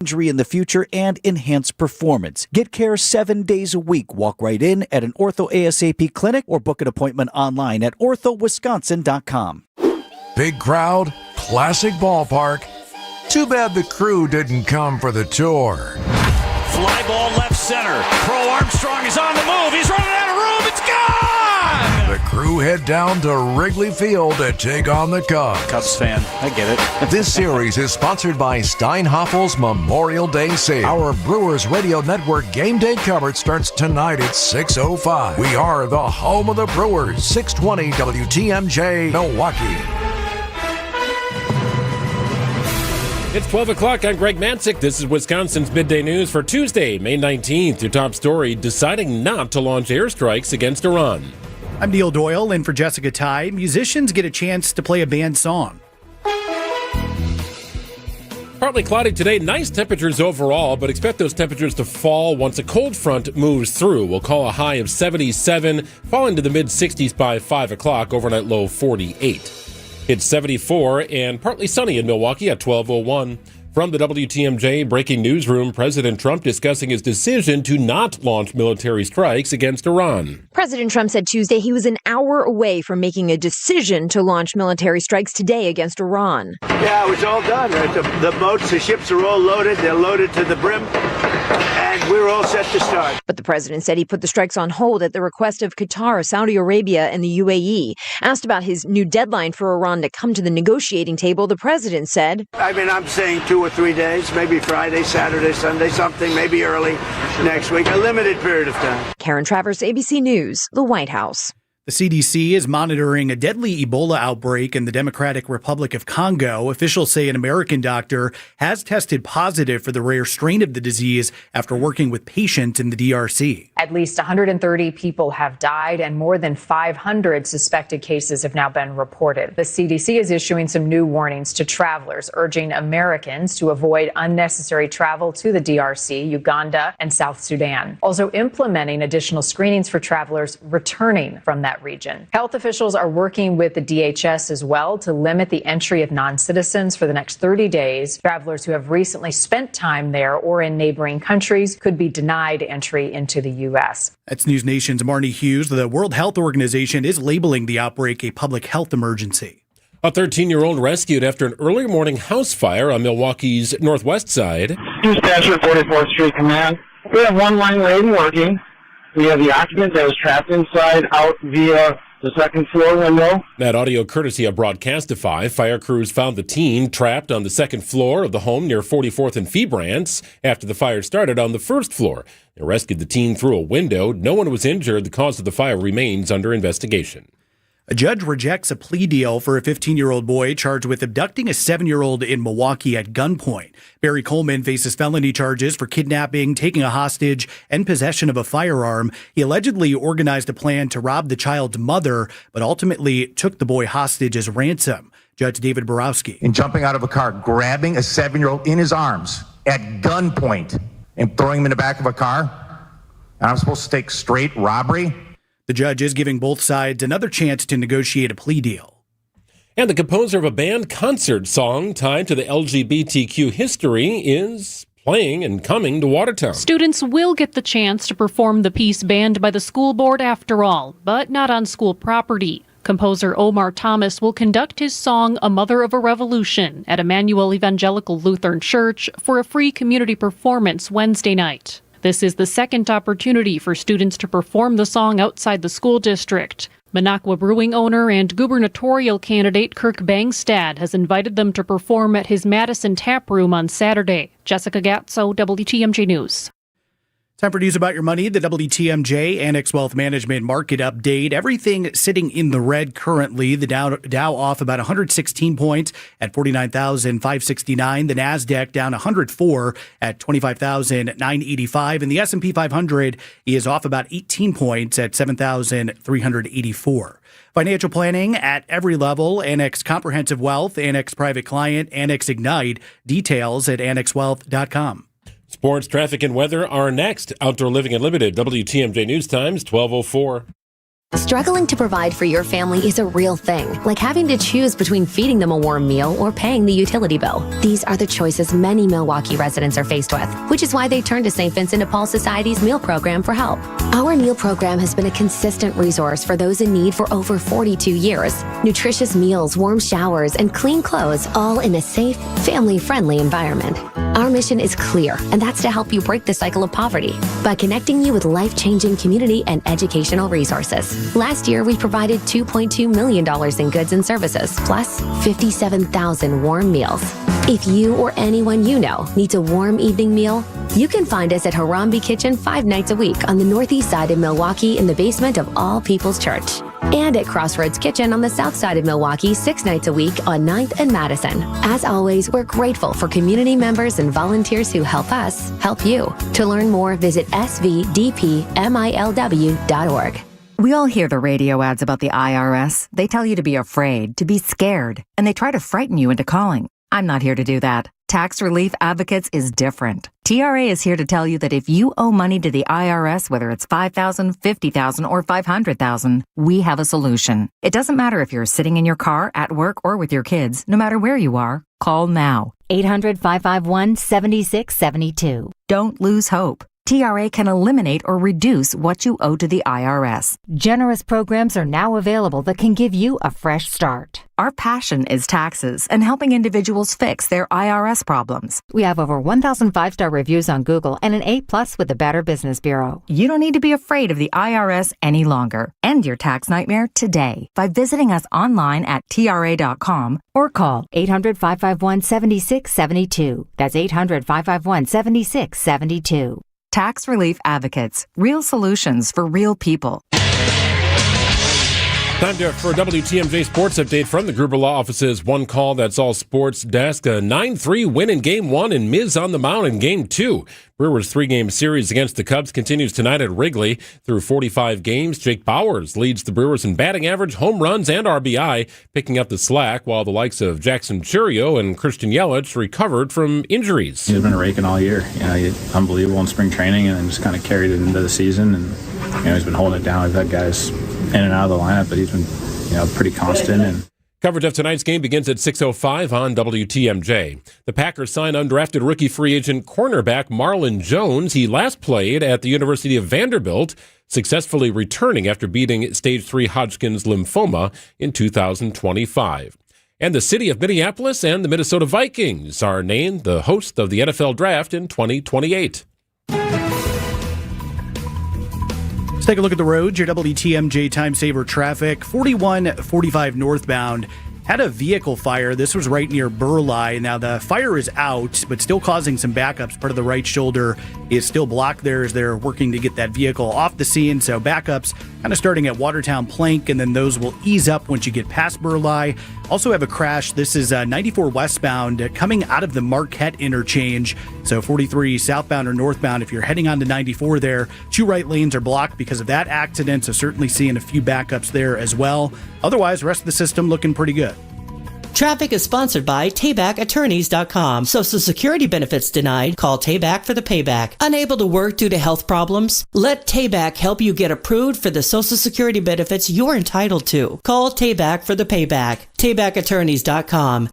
injury in the future and enhance performance. Get care 7 days a week. Walk right in at an Ortho ASAP clinic or book an appointment online at orthowisconsin.com. Big crowd, classic ballpark. Too bad the crew didn't come for the tour. Fly ball left center. Pro Armstrong is on the move. He's running out of room. It's gone! The crew head down to Wrigley Field to take on the Cubs. Cubs fan, I get it. This series is sponsored by Steinhaffel's Memorial Day Sale. Our Brewers Radio Network game day coverage starts tonight at 6:05. We are the home of the Brewers, 620 WTMJ, Milwaukee. It's 12 o'clock. I'm Greg Matzik. This is Wisconsin's Midday News for Tuesday, May 19th. Your top story, deciding not to launch airstrikes against Iran. I'm Neil Doyle, and for Jessica Ty, musicians get a chance to play a band song. Partly cloudy today. Nice temperatures overall, but expect those temperatures to fall once a cold front moves through. We'll call a high of 77, falling to the mid-60s by 5 o'clock, overnight low 48. It's 74 and partly sunny in Milwaukee at 12:01. From the WTMJ Breaking Newsroom, President Trump discussing his decision to not launch military strikes against Iran. President Trump said Tuesday he was an hour away from making a decision to launch military strikes today against Iran. Yeah, it was all done. The boats, the ships are all loaded. They're loaded to the brim. And we're all set to start. But the president said he put the strikes on hold at the request of Qatar, Saudi Arabia, and the UAE. Asked about his new deadline for Iran to come to the negotiating table, the president said, I'm saying 2 or 3 days, maybe Friday, Saturday, Sunday, something, maybe early next week, a limited period of time. Karen Travers, ABC News, the White House. The CDC is monitoring a deadly Ebola outbreak in the Democratic Republic of Congo. Officials say an American doctor has tested positive for the rare strain of the disease after working with patients in the DRC. At least 130 people have died and more than 500 suspected cases have now been reported. The CDC is issuing some new warnings to travelers, urging Americans to avoid unnecessary travel to the DRC, Uganda, and South Sudan. Also implementing additional screenings for travelers returning from that region. Health officials are working with the DHS as well to limit the entry of non-citizens for the next 30 days. Travelers who have recently spent time there or in neighboring countries could be denied entry into the U.S. That's News Nation's Marnie Hughes. The World Health Organization is labeling the outbreak a public health emergency. A 13-year-old rescued after an early morning house fire on Milwaukee's northwest side. Dispatcher 44th Street Command. We have one line lane working. We have the occupant that was trapped inside out via the second floor window. That audio courtesy of Broadcastify. Fire crews found the teen trapped on the second floor of the home near 44th and Febrance after the fire started on the first floor. They rescued the teen through a window. No one was injured. The cause of the fire remains under investigation. A judge rejects a plea deal for a 15-year-old boy charged with abducting a 7-year-old in Milwaukee at gunpoint. Barry Coleman faces felony charges for kidnapping, taking a hostage, and possession of a firearm. He allegedly organized a plan to rob the child's mother, but ultimately took the boy hostage as ransom. Judge David Borowski. In jumping out of a car, grabbing a 7-year-old in his arms at gunpoint and throwing him in the back of a car. And I'm supposed to take straight robbery? The judge is giving both sides another chance to negotiate a plea deal. And the composer of a band concert song tied to the LGBTQ history is playing and coming to Watertown. Students will get the chance to perform the piece banned by the school board after all, but not on school property. Composer Omar Thomas will conduct his song A Mother of a Revolution at Emmanuel Evangelical Lutheran Church for a free community performance Wednesday night. This is the second opportunity for students to perform the song outside the school district. Minocqua Brewing owner and gubernatorial candidate Kirk Bangstad has invited them to perform at his Madison Tap Room on Saturday. Jessica Gatso, WTMJ News. Time for news about your money. The WTMJ Annex Wealth Management Market Update. Everything sitting in the red currently. The Dow off about 116 points at 49,569. The NASDAQ down 104 at 25,985. And the S&P 500 is off about 18 points at 7,384. Financial planning at every level. Annex Comprehensive Wealth, Annex Private Client, Annex Ignite. Details at annexwealth.com. Sports, traffic, and weather are next. Outdoor Living Unlimited, WTMJ News Times, 12:04. Struggling to provide for your family is a real thing, like having to choose between feeding them a warm meal or paying the utility bill. These are the choices many Milwaukee residents are faced with, which is why they turn to St. Vincent de Paul Society's meal program for help. Our meal program has been a consistent resource for those in need for over 42 years. Nutritious meals, warm showers, and clean clothes, all in a safe, family-friendly environment. Our mission is clear, and that's to help you break the cycle of poverty by connecting you with life-changing community and educational resources. Last year, we provided $2.2 million in goods and services, plus 57,000 warm meals. If you or anyone you know needs a warm evening meal, you can find us at Harambe Kitchen 5 nights a week on the northeast side of Milwaukee in the basement of All People's Church. And at Crossroads Kitchen on the south side of Milwaukee 6 nights a week on 9th and Madison. As always, we're grateful for community members and volunteers who help us help you. To learn more, visit svdpmilw.org. We all hear the radio ads about the IRS. They tell you to be afraid, to be scared, and they try to frighten you into calling. I'm not here to do that. Tax Relief Advocates is different. TRA is here to tell you that if you owe money to the IRS, whether it's $5,000, $50,000, or $500,000, we have a solution. It doesn't matter if you're sitting in your car, at work, or with your kids. No matter where you are, call now. 800-551-7672. Don't lose hope. TRA can eliminate or reduce what you owe to the IRS. Generous programs are now available that can give you a fresh start. Our passion is taxes and helping individuals fix their IRS problems. We have over 1,000 5-star reviews on Google and an A+ with the Better Business Bureau. You don't need to be afraid of the IRS any longer. End your tax nightmare today by visiting us online at TRA.com or call 800-551-7672. That's 800-551-7672. Tax Relief Advocates. Real solutions for real people. Time for a WTMJ Sports Update from the Gruber Law Office's One Call That's All Sports desk. A 9-3 win in Game 1 and Miz on the mound in Game 2. Brewers' 3-game series against the Cubs continues tonight at Wrigley. Through 45 games, Jake Bauers leads the Brewers in batting average, home runs, and RBI, picking up the slack, while the likes of Jackson Churio and Christian Yelich recovered from injuries. He's been raking all year. He's unbelievable in spring training, and then just kind of carried it into the season. And he's been holding it down. We've had guys in and out of the lineup, but he's been pretty constant. And coverage of tonight's game begins at 6:05 on WTMJ. The Packers sign undrafted rookie free agent cornerback Marlon Jones. He last played at the University of Vanderbilt, successfully returning after beating stage 3 Hodgkin's lymphoma in 2025. And the city of Minneapolis and the Minnesota Vikings are named the host of the NFL Draft in 2028. Let's take a look at the roads. Your WTMJ time saver traffic. 4145 northbound had a vehicle fire. This was right near Burleigh. Now the fire is out, but still causing some backups. Part of the right shoulder is still blocked there as they're working to get that vehicle off the scene. So backups kind of starting at Watertown Plank, and then those will ease up once you get past Burleigh. Also have a crash. This is 94 westbound coming out of the Marquette interchange. So 43 southbound or northbound, if you're heading on to 94 there, 2 right lanes are blocked because of that accident. So certainly seeing a few backups there as well. Otherwise, the rest of the system looking pretty good. Traffic is sponsored by TaybackAttorneys.com. Social Security benefits denied? Call Tayback for the payback. Unable to work due to health problems? Let Tayback help you get approved for the Social Security benefits you're entitled to. Call Tayback for the payback. TaybackAttorneys.com.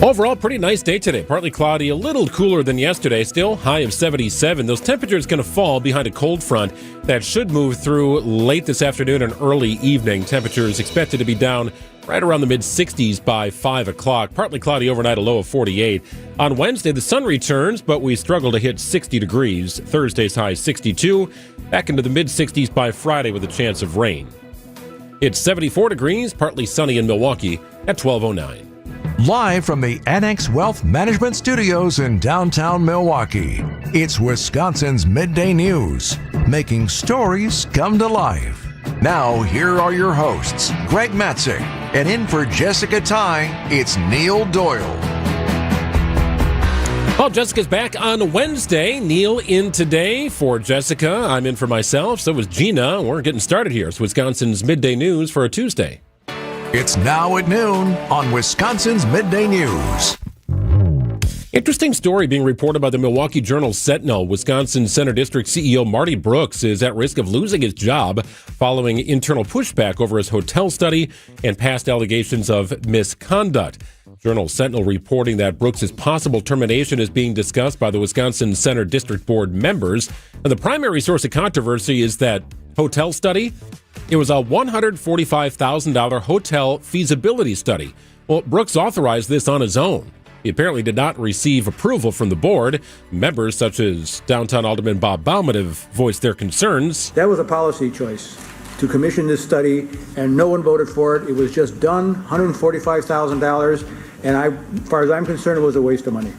Overall, pretty nice day today. Partly cloudy, a little cooler than yesterday. Still high of 77. Those temperatures going to fall behind a cold front that should move through late this afternoon and early evening. Temperatures expected to be down right around the mid-60s by 5 o'clock. Partly cloudy overnight, a low of 48. On Wednesday, the sun returns, but we struggle to hit 60 degrees. Thursday's high 62. Back into the mid-60s by Friday with a chance of rain. It's 74 degrees, partly sunny in Milwaukee at 12:09. Live from the Annex Wealth Management Studios in downtown Milwaukee, it's Wisconsin's Midday News, making stories come to life. Now, here are your hosts, Greg Matzik, and in for Jessica Ty, it's Neil Doyle. Well, Jessica's back on Wednesday. Neil in today for Jessica. I'm in for myself. So is Gina. We're getting started here. It's Wisconsin's Midday News for a Tuesday. It's now at noon on Wisconsin's Midday News. Interesting story being reported by the Milwaukee Journal-Sentinel. Wisconsin Center District CEO Marty Brooks is at risk of losing his job following internal pushback over his hotel study and past allegations of misconduct. Journal-Sentinel reporting that Brooks' possible termination is being discussed by the Wisconsin Center District Board members. And the primary source of controversy is that hotel study. It was a $145,000 hotel feasibility study. Well, Brooks authorized this on his own. He apparently did not receive approval from the board. Members such as downtown Alderman Bob Bauman have voiced their concerns. That was a policy choice to commission this study, and no one voted for it. It was just done, $145,000, and as far as I'm concerned, it was a waste of money.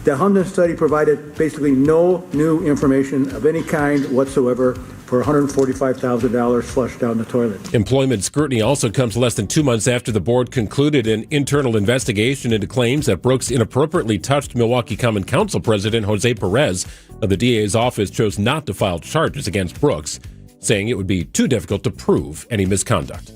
The Hunden study provided basically no new information of any kind whatsoever for $145,000 flushed down the toilet. Employment scrutiny also comes less than 2 months after the board concluded an internal investigation into claims that Brooks inappropriately touched Milwaukee Common Council President Jose Perez. The DA's office chose not to file charges against Brooks, saying it would be too difficult to prove any misconduct.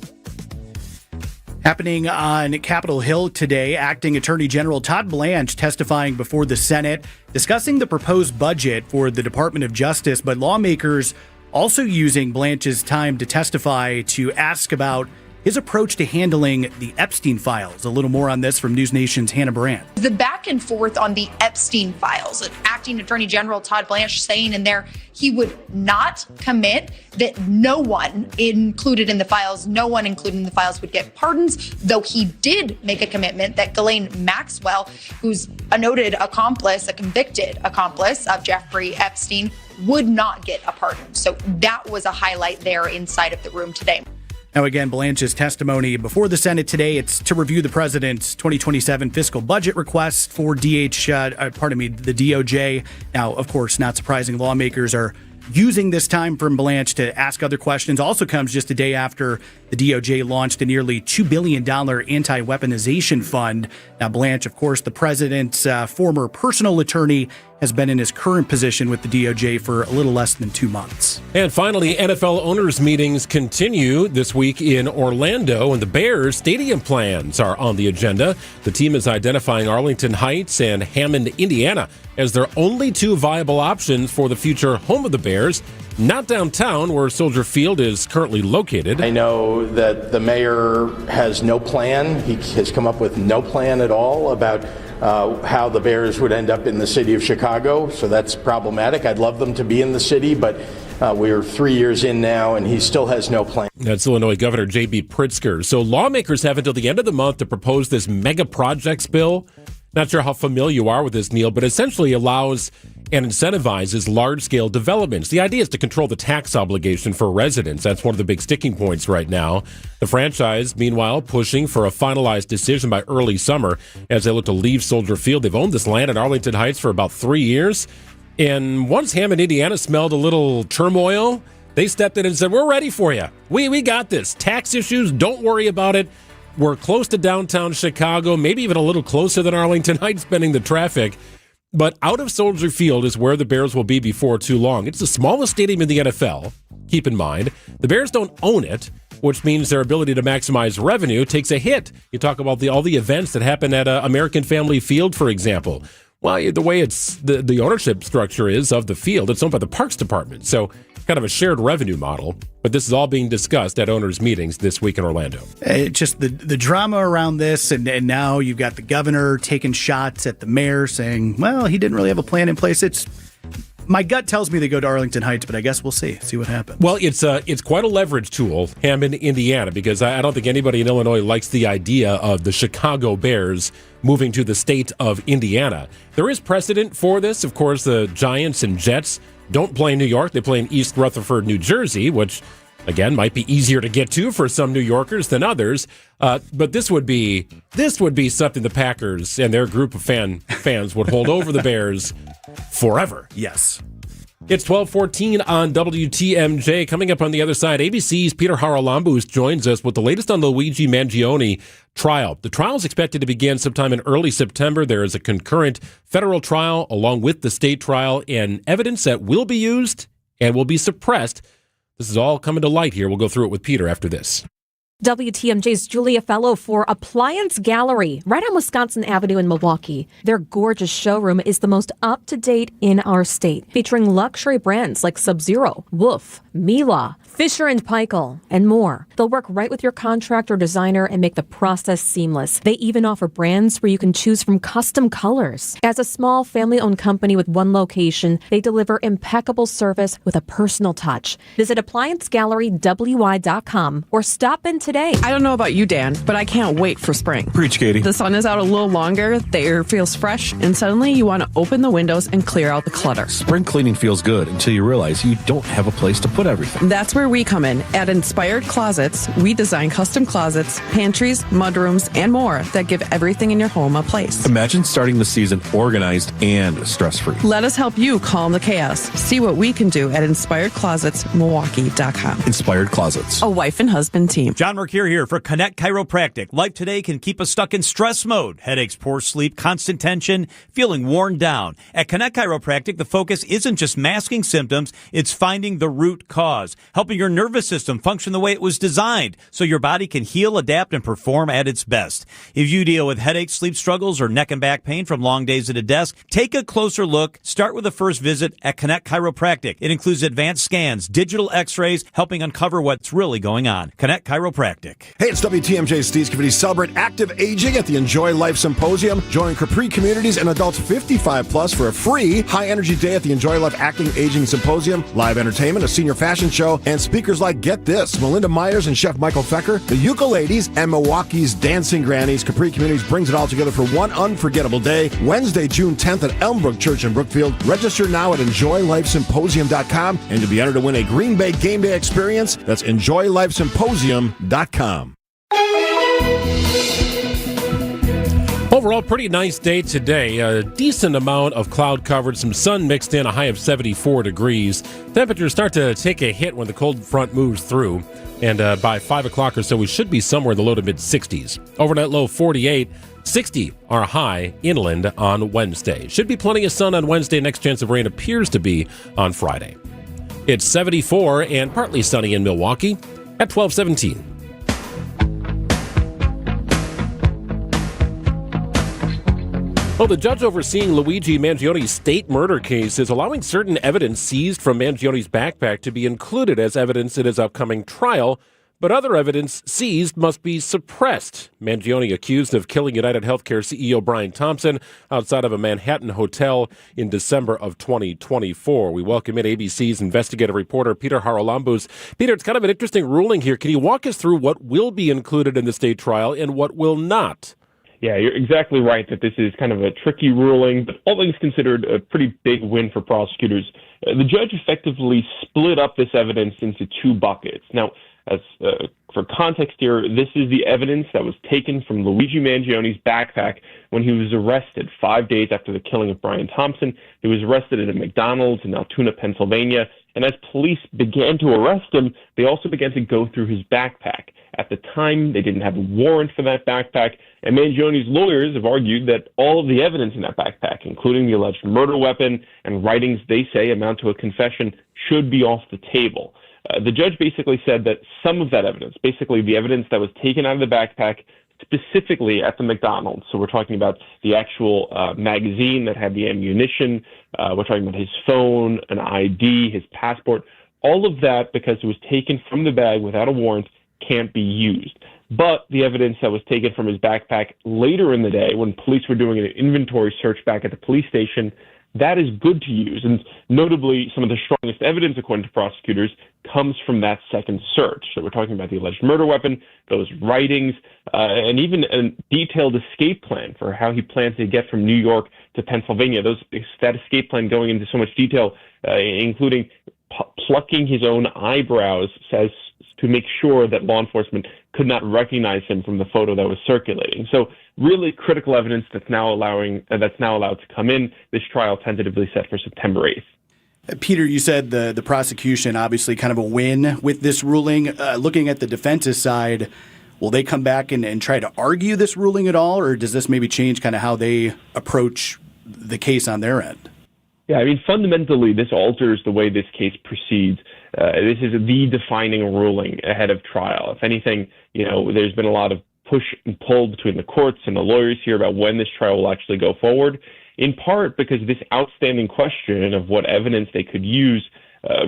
Happening on Capitol Hill today, Acting Attorney General Todd Blanche testifying before the Senate, discussing the proposed budget for the Department of Justice, but lawmakers also using Blanche's time to testify to ask about his approach to handling the Epstein files. A little more on this from News Nation's Hannah Brandt. The back and forth on the Epstein files, Acting Attorney General Todd Blanche saying in there he would not commit that no one included in the files would get pardons, though he did make a commitment that Ghislaine Maxwell, who's a noted accomplice, a convicted accomplice of Jeffrey Epstein, would not get a pardon. So that was a highlight there inside of the room today. Now, again, Blanche's testimony before the Senate today, it's to review the president's 2027 fiscal budget request for the DOJ. Now, of course, not surprising, lawmakers are using this time from Blanche to ask other questions. Also comes just a day after the DOJ launched a nearly $2 billion anti-weaponization fund. Now, Blanche, of course, the president's former personal attorney, has been in his current position with the DOJ for a little less than 2 months. And finally, NFL owners' meetings continue this week in Orlando, and the Bears' stadium plans are on the agenda. The team is identifying Arlington Heights and Hammond, Indiana, as their only two viable options for the future home of the Bears. Not downtown, where Soldier Field is currently located. I know that the mayor has no plan. He has come up with no plan at all about how the Bears would end up in the city of Chicago, so that's problematic. I'd love them to be in the city, but we're 3 years in now, and he still has no plan. That's Illinois Governor J.B. Pritzker. So lawmakers have until the end of the month to propose this mega projects bill. Not sure how familiar you are with this, Neil, but essentially allows and incentivizes large-scale developments. The idea is to control the tax obligation for residents. That's one of the big sticking points right now. The franchise, meanwhile, pushing for a finalized decision by early summer as they look to leave Soldier Field. They've owned this land at Arlington Heights for about 3 years. And once Hammond, Indiana smelled a little turmoil, they stepped in and said, we're ready for you. We got this. Tax issues, don't worry about it. We're close to downtown Chicago, maybe even a little closer than Arlington Heights, bending the traffic. But out of Soldier Field is where the Bears will be before too long. It's the smallest stadium in the NFL, keep in mind. The Bears don't own it, which means their ability to maximize revenue takes a hit. You talk about all the events that happen at American Family Field, for example. Well, the way it's the ownership structure is of the field, it's owned by the Parks Department. So kind of a shared revenue model. But this is all being discussed at owners' meetings this week in Orlando. Just the drama around this, and now you've got the governor taking shots at the mayor saying, well, he didn't really have a plan in place. My gut tells me they go to Arlington Heights, but I guess we'll see what happens. Well, it's quite a leverage tool, Hammond, Indiana, because I don't think anybody in Illinois likes the idea of the Chicago Bears moving to the state of Indiana. There is precedent for this. Of course, the Giants and Jets don't play in New York. They play in East Rutherford, New Jersey, which, again, might be easier to get to for some New Yorkers than others. But this would be something the Packers and their group of fans would hold over the Bears forever. Yes. It's 12:14 on WTMJ. Coming up on the other side, ABC's Peter Haralambous joins us with the latest on the Luigi Mangione trial. The trial is expected to begin sometime in early September. There is a concurrent federal trial along with the state trial, and evidence that will be used and will be suppressed. This is all coming to light here. We'll go through it with Peter after this. WTMJ's Julia Fellow for Appliance Gallery, right on Wisconsin Avenue in Milwaukee. Their gorgeous showroom is the most up-to-date in our state, featuring luxury brands like Sub-Zero, Wolf, Miele, Fisher & Paykel, and more. They'll work right with your contractor or designer and make the process seamless. They even offer brands where you can choose from custom colors. As a small family-owned company with one location, they deliver impeccable service with a personal touch. Visit ApplianceGalleryWY.com or stop in today. I don't know about you, Dan, but I can't wait for spring. Preach, Katie. The sun is out a little longer, the air feels fresh, and suddenly you want to open the windows and clear out the clutter. Spring cleaning feels good until you realize you don't have a place to put everything. That's where we come in. At Inspired Closets, we design custom closets, pantries, mudrooms, and more that give everything in your home a place. Imagine starting the season organized and stress-free. Let us help you calm the chaos. See what we can do at InspiredClosetsMilwaukee.com. Inspired Closets. A wife and husband team. John Mercure here for Connect Chiropractic. Life today can keep us stuck in stress mode. Headaches, poor sleep, constant tension, feeling worn down. At Connect Chiropractic, the focus isn't just masking symptoms, it's finding the root cause, helping your nervous system function the way it was designed so your body can heal, adapt, and perform at its best. If you deal with headaches, sleep struggles, or neck and back pain from long days at a desk, take a closer look. Start with a first visit at Connect Chiropractic. It includes advanced scans, digital x-rays, helping uncover what's really going on. Connect Chiropractic. Hey, it's WTMJ's Steve Scavini. Celebrate active aging at the Enjoy Life Symposium. Join Capri communities and adults 55 plus for a free high-energy day at the Enjoy Life Acting Aging Symposium. Live entertainment, a senior fashion show, and speakers like, get this, Melinda Myers and Chef Michael Fecker, the Ukuladies, and Milwaukee's Dancing Grannies. Capri Communities brings it all together for one unforgettable day, Wednesday, June 10th at Elmbrook Church in Brookfield. Register now at EnjoyLifeSymposium.com, and to be entered to win a Green Bay game day experience, that's EnjoyLifeSymposium.com. Overall, pretty nice day today. A decent amount of cloud coverage, some sun mixed in, a high of 74 degrees. Temperatures start to take a hit when the cold front moves through. And by 5 o'clock or so, we should be somewhere in the low to mid-60s. Overnight low 48, 60 our high inland on Wednesday. Should be plenty of sun on Wednesday. Next chance of rain appears to be on Friday. It's 74 and partly sunny in Milwaukee at 12:17. Well, the judge overseeing Luigi Mangione's state murder case is allowing certain evidence seized from Mangione's backpack to be included as evidence in his upcoming trial, but other evidence seized must be suppressed. Mangione accused of killing United Healthcare CEO Brian Thompson outside of a Manhattan hotel in December of 2024. We welcome in ABC's investigative reporter Peter Haralambous. Peter, it's kind of an interesting ruling here. Can you walk us through what will be included in the state trial and what will not? Yeah, you're exactly right that this is kind of a tricky ruling, but all things considered, a pretty big win for prosecutors. The judge effectively split up this evidence into two buckets. Now, as for context here, this is the evidence that was taken from Luigi Mangione's backpack when he was arrested 5 days after the killing of Brian Thompson. He was arrested at a McDonald's in Altoona, Pennsylvania. And as police began to arrest him, they also began to go through his backpack. At the time, they didn't have a warrant for that backpack, and Mangione's lawyers have argued that all of the evidence in that backpack, including the alleged murder weapon and writings they say amount to a confession, should be off the table. The judge basically said that some of that evidence, basically the evidence that was taken out of the backpack specifically at the McDonald's, so we're talking about the actual magazine that had the ammunition, we're talking about his phone, an ID, his passport, all of that, because it was taken from the bag without a warrant, can't be used. But the evidence that was taken from his backpack later in the day when police were doing an inventory search back at the police station, that is good to use. And notably, some of the strongest evidence, according to prosecutors, comes from that second search. So we're talking about the alleged murder weapon, those writings, and even a detailed escape plan for how he planned to get from New York to Pennsylvania. That escape plan going into so much detail, including plucking his own eyebrows, says to make sure that law enforcement could not recognize him from the photo that was circulating. So really critical evidence that's now allowed to come in. This trial tentatively set for September 8th. Peter, you said the prosecution obviously kind of a win with this ruling. Looking at the defense's side, will they come back and try to argue this ruling at all, or does this maybe change kind of how they approach the case on their end? Yeah, I mean, fundamentally, this alters the way this case proceeds. This is the defining ruling ahead of trial. If anything, there's been a lot of push and pull between the courts and the lawyers here about when this trial will actually go forward, in part because this outstanding question of what evidence they could use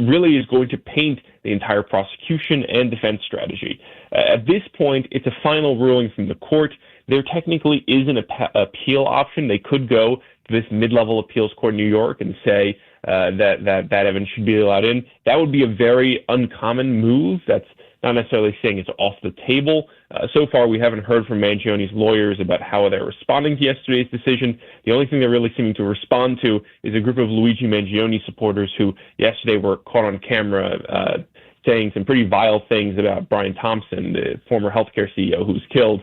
really is going to paint the entire prosecution and defense strategy. At this point, it's a final ruling from the court. There technically is an appeal option. They could go to this mid-level appeals court in New York and say that evidence should be allowed in. That would be a very uncommon move. That's not necessarily saying it's off the table. So far, we haven't heard from Mangione's lawyers about how they're responding to yesterday's decision. The only thing they're really seeming to respond to is a group of Luigi Mangione supporters who yesterday were caught on camera saying some pretty vile things about Brian Thompson, the former healthcare CEO who was killed.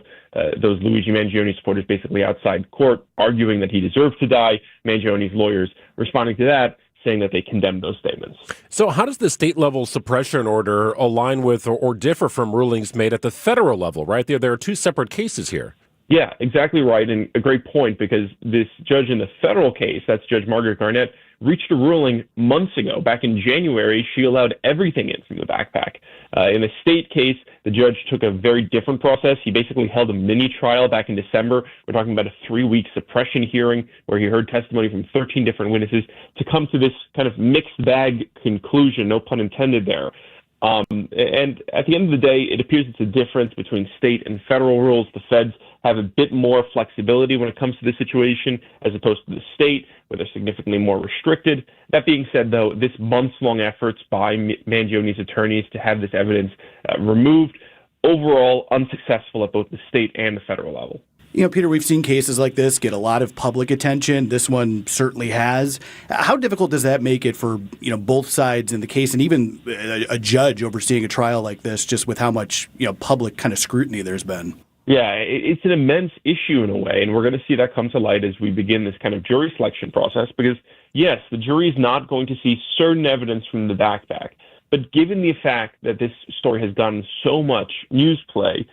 Those Luigi Mangione supporters basically outside court arguing that he deserved to die. Mangione's lawyers responding to that, saying that they condemn those statements. So how does the state-level suppression order align with or differ from rulings made at the federal level, right? There are two separate cases here. Yeah, exactly right, and a great point, because this judge in the federal case, that's Judge Margaret Garnett, reached a ruling months ago. Back in January, she allowed everything in from the backpack. In the state case, the judge took a very different process. He basically held a mini trial back in December. We're talking about a 3-week suppression hearing where he heard testimony from 13 different witnesses to come to this kind of mixed bag conclusion, no pun intended there. And at the end of the day, it appears it's a difference between state and federal rules. The feds have a bit more flexibility when it comes to this situation as opposed to the state, where they're significantly more restricted. That being said, though, this months-long efforts by Mangione's attorneys to have this evidence removed, overall unsuccessful at both the state and the federal level. Peter, we've seen cases like this get a lot of public attention. This one certainly has. How difficult does that make it for, both sides in the case and even a judge overseeing a trial like this, just with how much, public kind of scrutiny there's been? Yeah, it's an immense issue in a way, and we're going to see that come to light as we begin this kind of jury selection process, because, yes, the jury is not going to see certain evidence from the backpack, but given the fact that this story has gotten so much news play,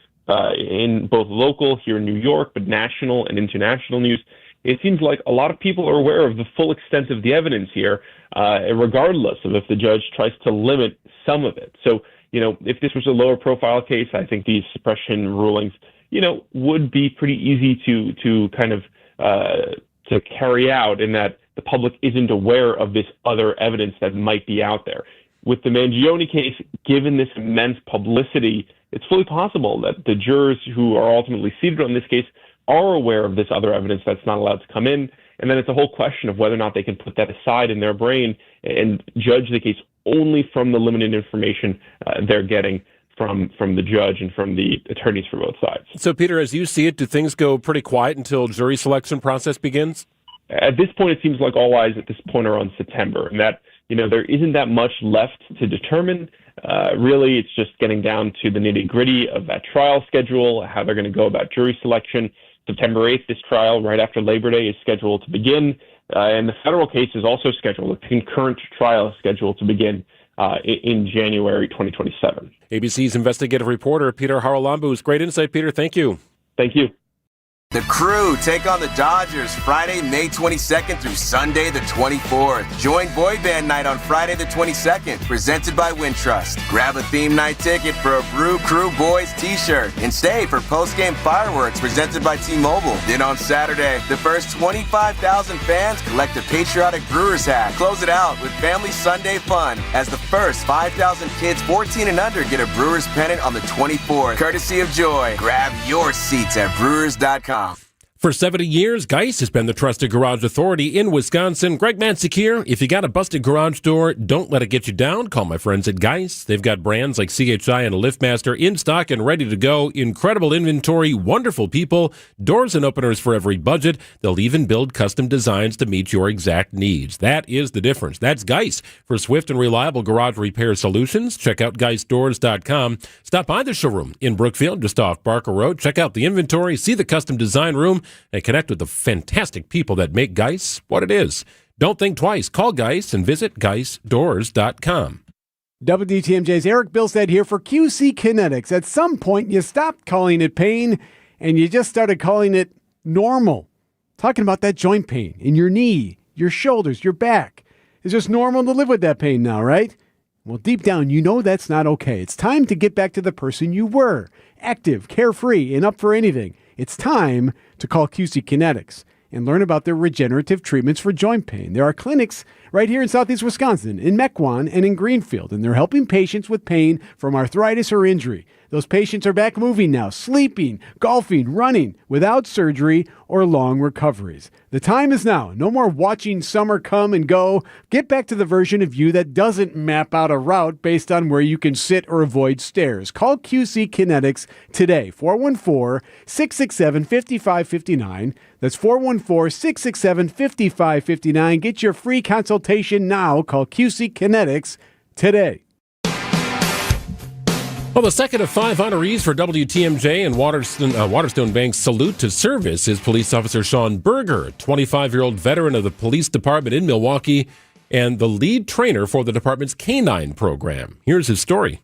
in both local here in New York, but national and international news, it seems like a lot of people are aware of the full extent of the evidence here, regardless of if the judge tries to limit some of it. So, if this was a lower profile case, I think these suppression rulings, would be pretty easy to kind of to carry out, in that the public isn't aware of this other evidence that might be out there. With the Mangione case, given this immense publicity, it's fully possible that the jurors who are ultimately seated on this case are aware of this other evidence that's not allowed to come in. And then it's a whole question of whether or not they can put that aside in their brain and judge the case only from the limited information they're getting from the judge and from the attorneys for both sides. So, Peter, as you see it, do things go pretty quiet until jury selection process begins? At this point, it seems like all eyes at this point are on September, and that there isn't that much left to determine. Really, it's just getting down to the nitty-gritty of that trial schedule, how they're going to go about jury selection. September 8th, this trial, right after Labor Day, is scheduled to begin. And the federal case is also scheduled. A concurrent trial is scheduled to begin in January 2027. ABC's investigative reporter, Peter Haralambous. Great insight, Peter. Thank you. Thank you. The Crew take on the Dodgers Friday, May 22nd through Sunday the 24th. Join Boy Band Night on Friday the 22nd, presented by Wintrust. Grab a theme night ticket for a Brew Crew Boys t-shirt and stay for post-game fireworks presented by T-Mobile. Then on Saturday, the first 25,000 fans collect a patriotic Brewers hat. Close it out with Family Sunday fun as the first 5,000 kids 14 and under get a Brewers pennant on the 24th, courtesy of Joy. Grab your seats at Brewers.com. For 70 years, Geist has been the trusted garage authority in Wisconsin. Greg Mansick here. If you got a busted garage door, don't let it get you down. Call my friends at Geist. They've got brands like CHI and LiftMaster in stock and ready to go. Incredible inventory, wonderful people, doors and openers for every budget. They'll even build custom designs to meet your exact needs. That is the difference. That's Geist. For swift and reliable garage repair solutions, check out GeistDoors.com. Stop by the showroom in Brookfield, just off Barker Road. Check out the inventory, see the custom design room, and connect with the fantastic people that make Geist what it is. Don't think twice. Call Geist and visit GeistDoors.com. WTMJ's Eric Bilstead here for QC Kinetics. At some point, you stopped calling it pain and you just started calling it normal. Talking about that joint pain in your knee, your shoulders, your back. It's just normal to live with that pain now, right? Well, deep down, you know that's not okay. It's time to get back to the person you were. Active, carefree, and up for anything. It's time to call QC Kinetics and learn about their regenerative treatments for joint pain. There are clinics right here in Southeast Wisconsin, in Mequon and in Greenfield, and they're helping patients with pain from arthritis or injury. Those patients are back moving now, sleeping, golfing, running, without surgery or long recoveries. The time is now. No more watching summer come and go. Get back to the version of you that doesn't map out a route based on where you can sit or avoid stairs. Call QC Kinetics today, 414-667-5559. That's 414-667-5559. Get your free consultation now. Call QC Kinetics today. Well, the second of 5 honorees for WTMJ and Waterstone Bank's Salute to Service is Police Officer Sean Berger, a 25-year-old veteran of the police department in Milwaukee and the lead trainer for the department's K-9 program. Here's his story.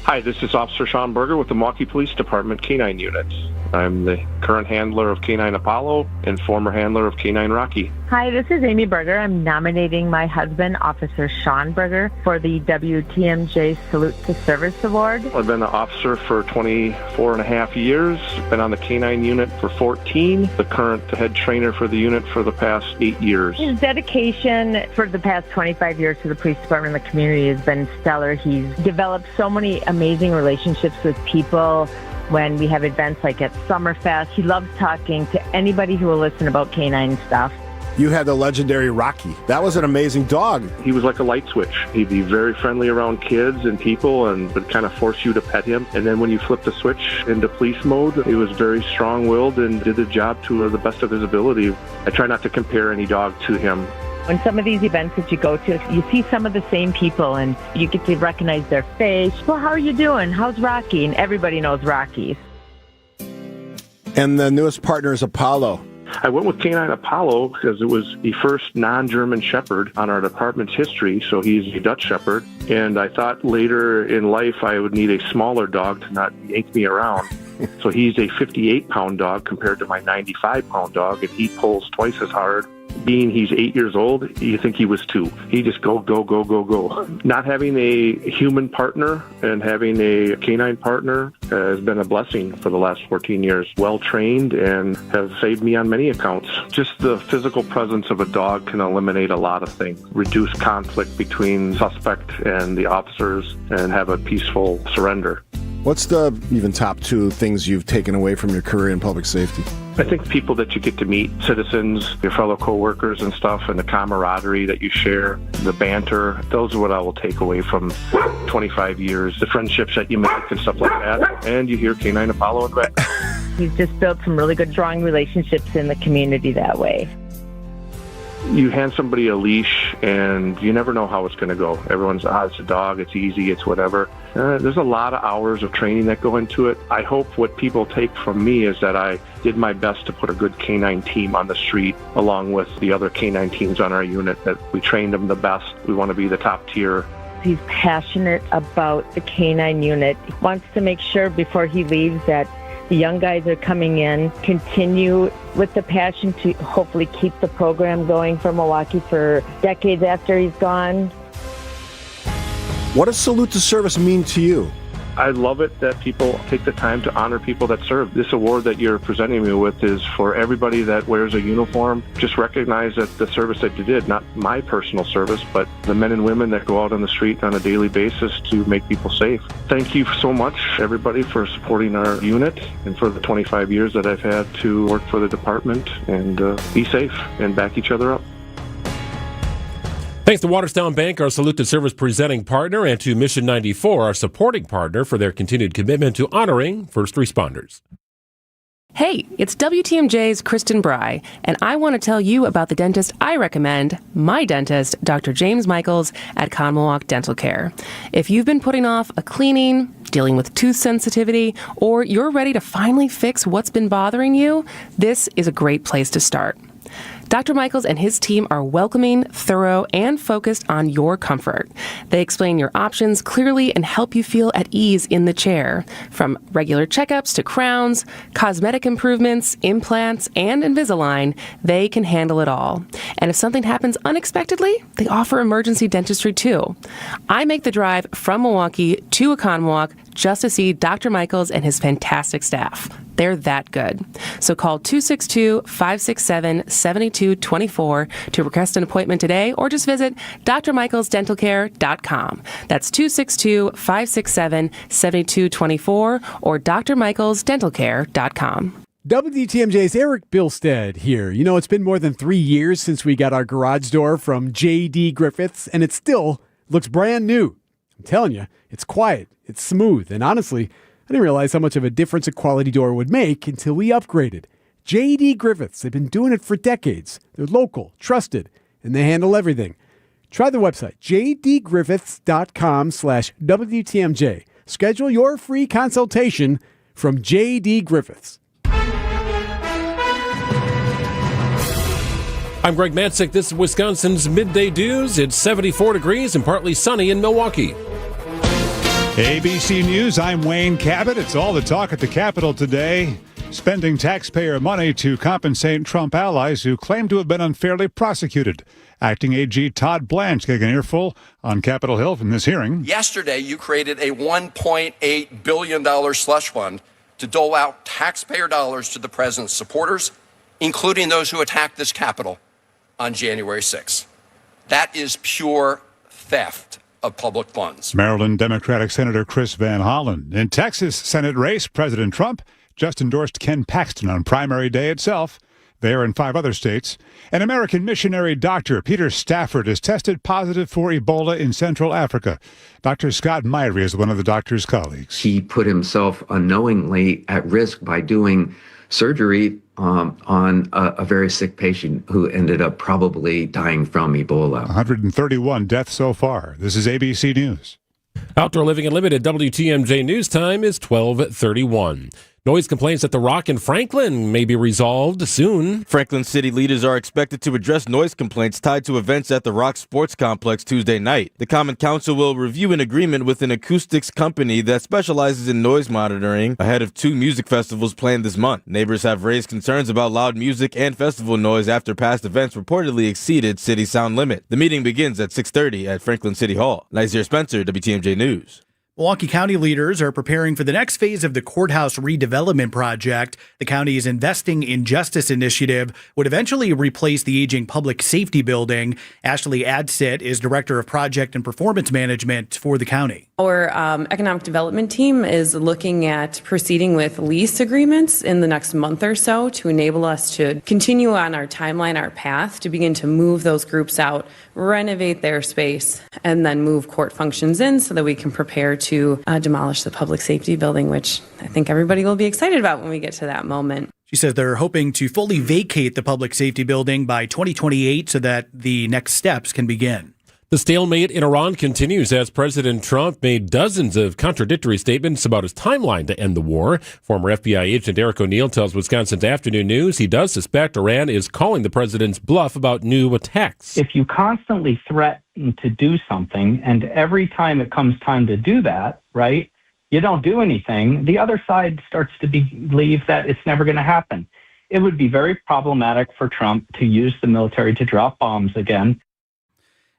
Hi, this is Officer Sean Berger with the Milwaukee Police Department K-9 unit. I'm the current handler of K-9 Apollo and former handler of K-9 Rocky. Hi, this is Amy Berger. I'm nominating my husband, Officer Sean Berger, for the WTMJ Salute to Service Award. I've been an officer for 24 and a half years, been on the K-9 unit for 14, the current head trainer for the unit for the past 8 years. His dedication for the past 25 years to the police department and the community has been stellar. He's developed so many amazing relationships with people. When we have events like at Summerfest, he loves talking to anybody who will listen about K-9 stuff. You had the legendary Rocky. That was an amazing dog. He was like a light switch. He'd be very friendly around kids and people and would kind of force you to pet him. And then when you flipped the switch into police mode, he was very strong-willed and did the job to the best of his ability. I try not to compare any dog to him. On some of these events that you go to, you see some of the same people and you get to recognize their face. Well, how are you doing? How's Rocky? And everybody knows Rocky. And the newest partner is Apollo. I went with K-9 Apollo because it was the first non-German Shepherd on our department's history, so he's a Dutch Shepherd. And I thought later in life I would need a smaller dog to not yank me around. So he's a 58-pound dog compared to my 95-pound dog, and he pulls twice as hard. Being he's 8 years old, you think he was 2. He just go. Not having a human partner and having a canine partner has been a blessing for the last 14 years. Well trained and have saved me on many accounts. Just the physical presence of a dog can eliminate a lot of things. Reduce conflict between suspect and the officers and have a peaceful surrender. What's the even top 2 things you've taken away from your career in public safety? I think people that you get to meet, citizens, your fellow coworkers and stuff, and the camaraderie that you share, the banter, those are what I will take away from 25 years, the friendships that you make and stuff like that. And you hear K-9 Apollo and back. He's just built some really good, strong relationships in the community that way. You hand somebody a leash, and you never know how it's going to go. Everyone's, it's a dog, it's easy, it's whatever. There's a lot of hours of training that go into it. I hope what people take from me is that I did my best to put a good K-9 team on the street, along with the other K-9 teams on our unit, that we trained them the best. We want to be the top tier. He's passionate about the K-9 unit. He wants to make sure before he leaves that the young guys are coming in, continue with the passion to hopefully keep the program going for Milwaukee for decades after he's gone. What does Salute to Service mean to you? I love it that people take the time to honor people that serve. This award that you're presenting me with is for everybody that wears a uniform. Just recognize that the service that you did, not my personal service, but the men and women that go out on the street on a daily basis to make people safe. Thank you so much, everybody, for supporting our unit and for the 25 years that I've had to work for the department, and be safe and back each other up. Thanks to Waterstone Bank, our Salute to Service presenting partner, and to Mission 94, our supporting partner, for their continued commitment to honoring first responders. Hey, it's WTMJ's Kristen Bry, and I want to tell you about the dentist I recommend, my dentist, Dr. James Michaels at Conmilwauk Dental Care. If you've been putting off a cleaning, dealing with tooth sensitivity, or you're ready to finally fix what's been bothering you, this is a great place to start. Dr. Michaels and his team are welcoming, thorough, and focused on your comfort. They explain your options clearly and help you feel at ease in the chair. From regular checkups to crowns, cosmetic improvements, implants, and Invisalign, they can handle it all. And if something happens unexpectedly, they offer emergency dentistry too. I make the drive from Milwaukee to Oconomowoc just to see Dr. Michaels and his fantastic staff. They're that good. So call 262-567-7224 to request an appointment today, or just visit drmichaelsdentalcare.com. That's 262-567-7224 or drmichaelsdentalcare.com. WTMJ's Eric Bilstead here. You know, it's been more than 3 years since we got our garage door from J.D. Griffiths, and it still looks brand new. I'm telling you, it's quiet, it's smooth, and honestly, I didn't realize how much of a difference a quality door would make until we upgraded. J.D. Griffiths, they've been doing it for decades. They're local, trusted, and they handle everything. Try the website, jdgriffiths.com/WTMJ. Schedule your free consultation from J.D. Griffiths. I'm Greg Matzik. This is Wisconsin's Midday News. It's 74 degrees and partly sunny in Milwaukee. ABC News, I'm Wayne Cabot. It's all the talk at the Capitol today. Spending taxpayer money to compensate Trump allies who claim to have been unfairly prosecuted. Acting AG Todd Blanche getting an earful on Capitol Hill from this hearing. Yesterday, you created a $1.8 billion slush fund to dole out taxpayer dollars to the president's supporters, including those who attacked this Capitol on January 6th. That is pure theft of public funds. Maryland Democratic Senator Chris Van Hollen. In Texas Senate race, President Trump just endorsed Ken Paxton on primary day itself. There and 5 other states. An American missionary doctor, Peter Stafford, is tested positive for Ebola in Central Africa. Dr. Scott Myrie is one of the doctor's colleagues. He put himself unknowingly at risk by doing surgery on a very sick patient who ended up probably dying from Ebola. 131 deaths so far. This is ABC News. Outdoor Living Unlimited WTMJ News Time is 12:31. Noise complaints at the Rock in Franklin may be resolved soon. Franklin city leaders are expected to address noise complaints tied to events at the Rock Sports Complex Tuesday night. The Common Council will review an agreement with an acoustics company that specializes in noise monitoring ahead of 2 music festivals planned this month. Neighbors have raised concerns about loud music and festival noise after past events reportedly exceeded city sound limit. The meeting begins at 6:30 at Franklin City Hall. Nazir Spencer, WTMJ News. Milwaukee County leaders are preparing for the next phase of the courthouse redevelopment project. The county's Investing in Justice initiative would eventually replace the aging public safety building. Ashley Adsit is Director of Project and Performance Management for the county. Our economic development team is looking at proceeding with lease agreements in the next month or so to enable us to continue on our timeline, our path to begin to move those groups out, renovate their space, and then move court functions in so that we can prepare to demolish the public safety building, which I think everybody will be excited about when we get to that moment. She says they're hoping to fully vacate the public safety building by 2028 so that the next steps can begin. The stalemate in Iran continues as President Trump made dozens of contradictory statements about his timeline to end the war. Former FBI agent Eric O'Neill tells Wisconsin's Afternoon News he does suspect Iran is calling the president's bluff about new attacks. If you constantly threaten to do something, and every time it comes time to do that, right, you don't do anything, the other side starts to believe that it's never going to happen. It would be very problematic for Trump to use the military to drop bombs again.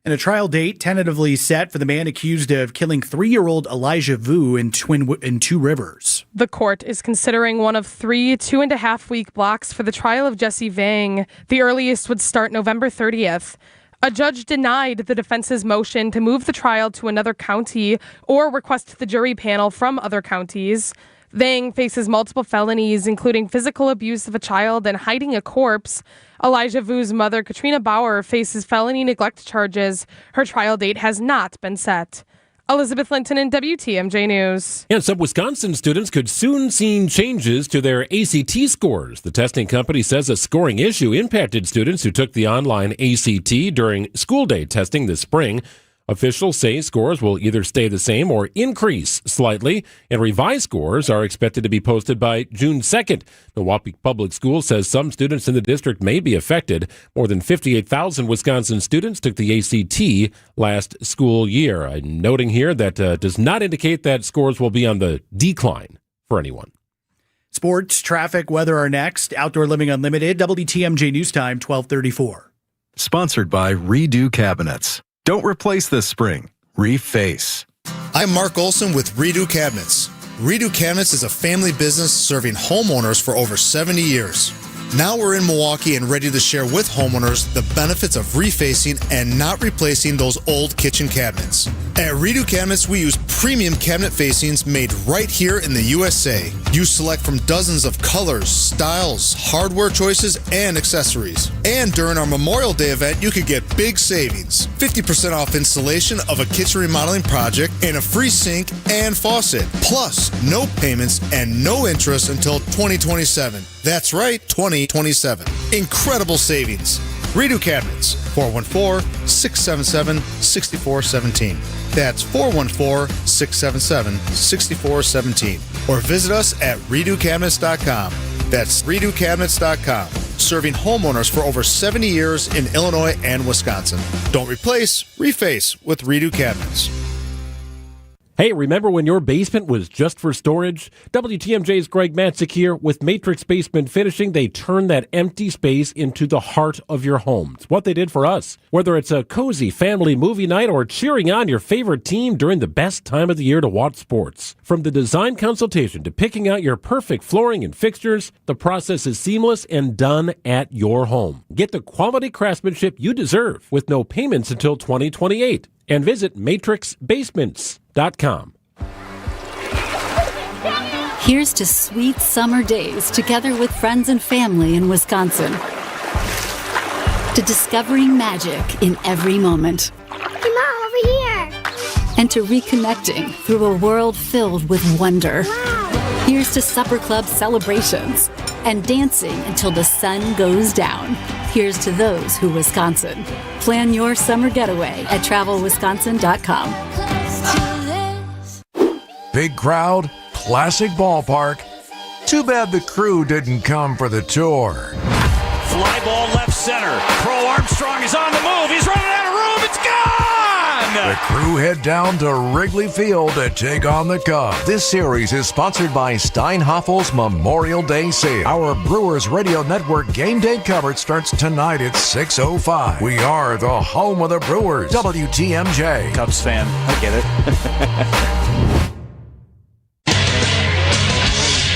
And a trial date tentatively set for the man accused of killing 3-year-old Elijah Vu in Two Rivers. The court is considering one of 3 2.5-week blocks for the trial of Jesse Vang. The earliest would start November 30th. A judge denied the defense's motion to move the trial to another county or request the jury panel from other counties. Vang faces multiple felonies, including physical abuse of a child and hiding a corpse. Elijah Vu's mother, Katrina Bauer, faces felony neglect charges. Her trial date has not been set. Elizabeth Linton in WTMJ News. And some Wisconsin students could soon see changes to their ACT scores. The testing company says a scoring issue impacted students who took the online ACT during school day testing this spring. Officials say scores will either stay the same or increase slightly, and revised scores are expected to be posted by June 2nd. Milwaukee Public Schools says some students in the district may be affected. More than 58,000 Wisconsin students took the ACT last school year. I'm noting here that does not indicate that scores will be on the decline for anyone. Sports, traffic, weather are next. Outdoor Living Unlimited, WTMJ News Time, 12:34. Sponsored by Redo Cabinets. Don't replace this spring. Reface. I'm Mark Olson with Redo Cabinets. Redo Cabinets is a family business serving homeowners for over 70 years. Now we're in Milwaukee and ready to share with homeowners the benefits of refacing and not replacing those old kitchen cabinets. At Redo Cabinets, we use premium cabinet facings made right here in the USA. You select from dozens of colors, styles, hardware choices, and accessories. And during our Memorial Day event, you could get big savings. 50% off installation of a kitchen remodeling project and a free sink and faucet. Plus, no payments and no interest until 2027. That's right, 2027. Incredible savings. Redo Cabinets, 414-677-6417. That's 414-677-6417. Or visit us at redocabinets.com. That's redocabinets.com. Serving homeowners for over 70 years in Illinois and Wisconsin. Don't replace, reface with Redo Cabinets. Hey, remember when your basement was just for storage? WTMJ's Greg Matzik here. With Matrix Basement Finishing, they turn that empty space into the heart of your home. It's what they did for us. Whether it's a cozy family movie night or cheering on your favorite team during the best time of the year to watch sports. From the design consultation to picking out your perfect flooring and fixtures, the process is seamless and done at your home. Get the quality craftsmanship you deserve with no payments until 2028. And visit matrixbasements.com. Here's to sweet summer days together with friends and family in Wisconsin. To discovering magic in every moment. Hey, Mom, over here. And to reconnecting through a world filled with wonder. Wow. Here's to supper club celebrations and dancing until the sun goes down. Here's to those who Wisconsin. Plan your summer getaway at travelwisconsin.com. Big crowd, classic ballpark. Too bad the crew didn't come for the tour. Fly ball left center. Crow Armstrong is on the move. He's running out of room. It's gone! The crew head down to Wrigley Field to take on the Cubs. This series is sponsored by Steinhaffel's Memorial Day Sale. Our Brewers Radio Network game day coverage starts tonight at 6:05. We are the home of the Brewers. WTMJ. Cubs fan. I get it.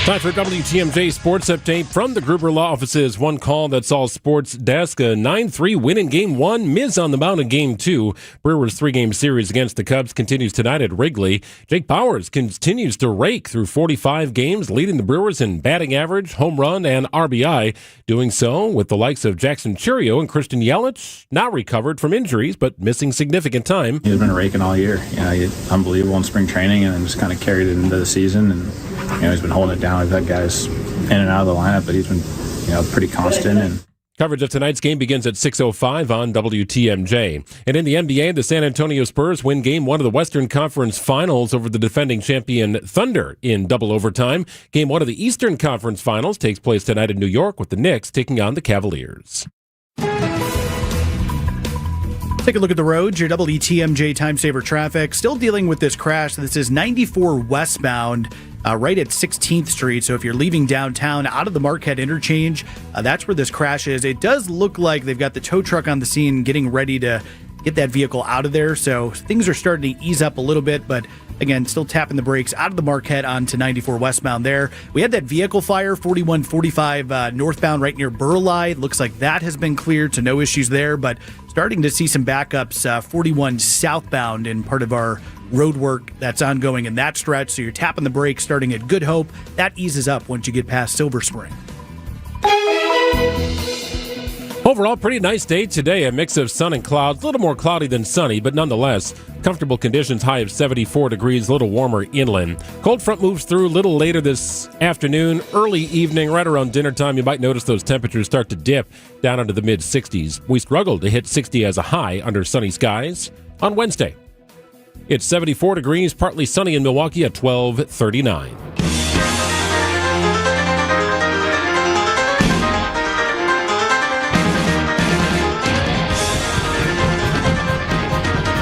Time for WTMJ Sports Update from the Gruber Law Office's One Call That's All Sports Desk. A 9-3 win in Game 1. Miz on the mound in Game 2. Brewers' three-game series against the Cubs continues tonight at Wrigley. Jake Bauers continues to rake through 45 games, leading the Brewers in batting average, home run, and RBI. Doing so with the likes of Jackson Churio and Christian Yelich, not recovered from injuries, but missing significant time. He's been raking all year. He's unbelievable in spring training and then just kind of carried it into the season. And he's been holding it down. We've had guys in and out of the lineup, but he's been, pretty constant. And coverage of tonight's game begins at 6:05 on WTMJ. And in the NBA, the San Antonio Spurs win Game 1 of the Western Conference Finals over the defending champion Thunder in double overtime. Game 1 of the Eastern Conference Finals takes place tonight in New York with the Knicks taking on the Cavaliers. Take a look at the roads. Your WTMJ Time Saver traffic. Still dealing with this crash. This is 94 westbound, right at 16th Street. So if you're leaving downtown out of the Marquette interchange, that's where this crash is. It does look like they've got the tow truck on the scene getting ready to get that vehicle out of there. So things are starting to ease up a little bit, but again, still tapping the brakes out of the Marquette onto 94 westbound there. We had that vehicle fire, 4145 northbound right near Burleigh. Looks like that has been cleared, so no issues there, but starting to see some backups, 41 southbound in part of our road work that's ongoing in that stretch. So you're tapping the brakes starting at Good Hope. That eases up once you get past Silver Spring. Overall, pretty nice day today. A mix of sun and clouds, a little more cloudy than sunny, but nonetheless, comfortable conditions, high of 74 degrees, a little warmer inland. Cold front moves through a little later this afternoon, early evening, right around dinner time. You might notice those temperatures start to dip down into the mid-60s. We struggled to hit 60 as a high under sunny skies on Wednesday. It's 74 degrees, partly sunny in Milwaukee at 12:39.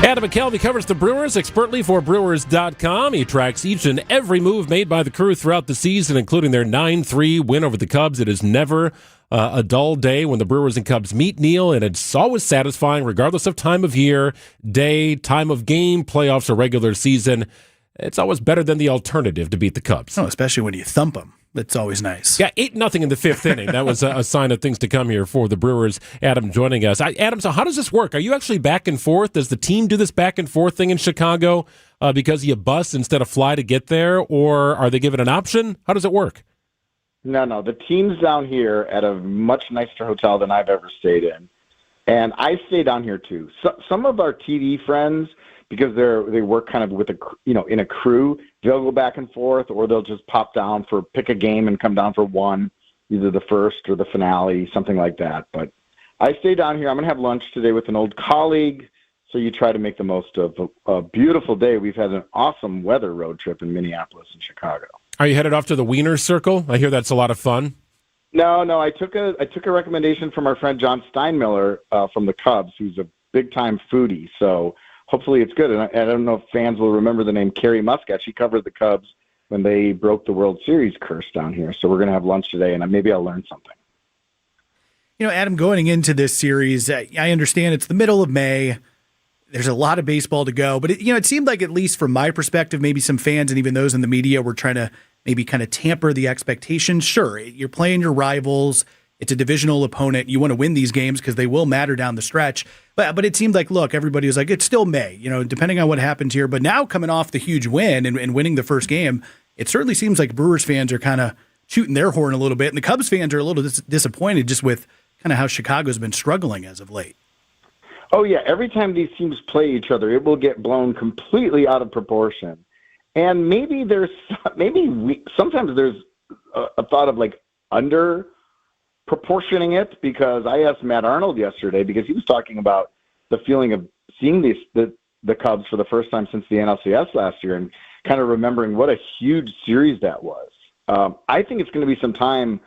Adam McKelvey covers the Brewers expertly for Brewers.com. He tracks each and every move made by the crew throughout the season, including their 9-3 win over the Cubs. It is never a dull day when the Brewers and Cubs meet, Neil, and it's always satisfying regardless of time of year, day, time of game, playoffs, or regular season. It's always better than the alternative to beat the Cubs. Oh, especially when you thump them. It's always nice. Yeah, 8-0 in the fifth inning. That was a sign of things to come here for the Brewers. Adam joining us. Adam, so how does this work? Are you actually back and forth? Does the team do this back and forth thing in Chicago because you bus instead of fly to get there? Or are they given an option? How does it work? No. The team's down here at a much nicer hotel than I've ever stayed in. And I stay down here too. So, some of our TV friends, because they work kind of with in a crew, they'll go back and forth, or they'll just pop down pick a game and come down for one, either the first or the finale, something like that. But I stay down here. I'm going to have lunch today with an old colleague, so you try to make the most of a beautiful day. We've had an awesome weather road trip in Minneapolis and Chicago. Are you headed off to the Wiener Circle? I hear that's a lot of fun. No. I took a recommendation from our friend John Steinmiller from the Cubs, who's a big-time foodie, so hopefully it's good. And I don't know if fans will remember the name Carrie Muscat. She covered the Cubs when they broke the World Series curse down here. So we're going to have lunch today, and maybe I'll learn something. Adam, going into this series, I understand it's the middle of May. There's a lot of baseball to go. But, it seemed like, at least from my perspective, maybe some fans and even those in the media were trying to maybe kind of tamper the expectations. Sure, you're playing your rivals. It's a divisional opponent. You want to win these games because they will matter down the stretch. But it seemed like, look, everybody was like, it's still May, depending on what happens here. But now coming off the huge win and winning the first game, it certainly seems like Brewers fans are kind of shooting their horn a little bit. And the Cubs fans are a little disappointed just with kind of how Chicago's been struggling as of late. Oh, yeah. Every time these teams play each other, it will get blown completely out of proportion. And sometimes there's a thought of under proportioning it, because I asked Matt Arnold yesterday, because he was talking about the feeling of seeing the Cubs for the first time since the NLCS last year and kind of remembering what a huge series that was. I think it's going to be some time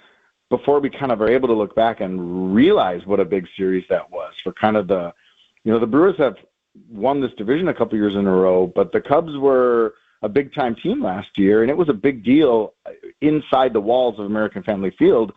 before we kind of are able to look back and realize what a big series that was for kind of the Brewers have won this division a couple years in a row, but the Cubs were a big-time team last year, and it was a big deal inside the walls of American Family Field,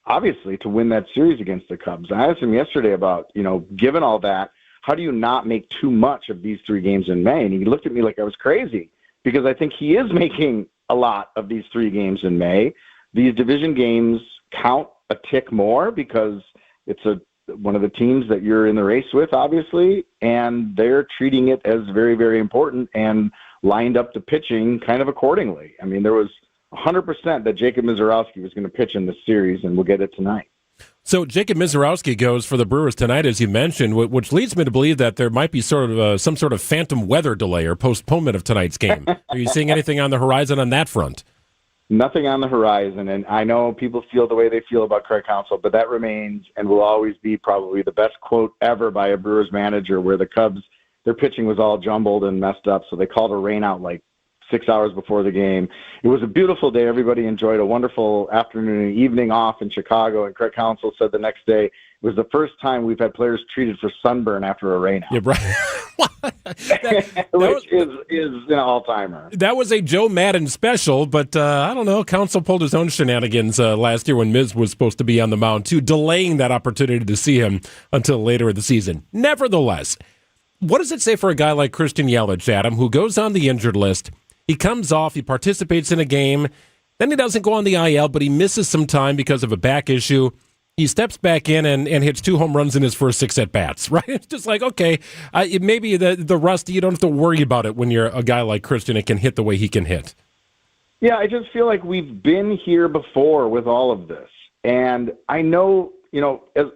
obviously, to win that series against the Cubs. I asked him yesterday about, given all that, how do you not make too much of these 3 games in May? And he looked at me like I was crazy, because I think he is making a lot of these 3 games in May. These division games count a tick more because it's one of the teams that you're in the race with, obviously, and they're treating it as very, very important and lined up the pitching kind of accordingly. I mean, there was 100% that Jacob Mizorowski was going to pitch in this series, and we'll get it tonight. So Jacob Mizorowski goes for the Brewers tonight, as you mentioned, which leads me to believe that there might be some sort of phantom weather delay or postponement of tonight's game. Are you seeing anything on the horizon on that front? Nothing on the horizon, and I know people feel the way they feel about Craig Counsell, but that remains and will always be probably the best quote ever by a Brewers manager, where the Cubs, their pitching was all jumbled and messed up, so they called a rain out 6 hours before the game. It was a beautiful day. Everybody enjoyed a wonderful afternoon and evening off in Chicago, and Craig Counsell said the next day it was the first time we've had players treated for sunburn after a rainout. Yeah, right. Which is an all-timer. That was a Joe Madden special, but I don't know. Counsell pulled his own shenanigans last year when Miz was supposed to be on the mound, too, delaying that opportunity to see him until later in the season. Nevertheless, what does it say for a guy like Christian Yelich, Adam, who goes on the injured list? He comes off, he participates in a game, then he doesn't go on the IL, but he misses some time because of a back issue. He steps back in and hits 2 home runs in his first 6 at-bats, right? It's just like, okay, maybe the rust, you don't have to worry about it when you're a guy like Christian and can hit the way he can hit. Yeah, I just feel like we've been here before with all of this. And I know,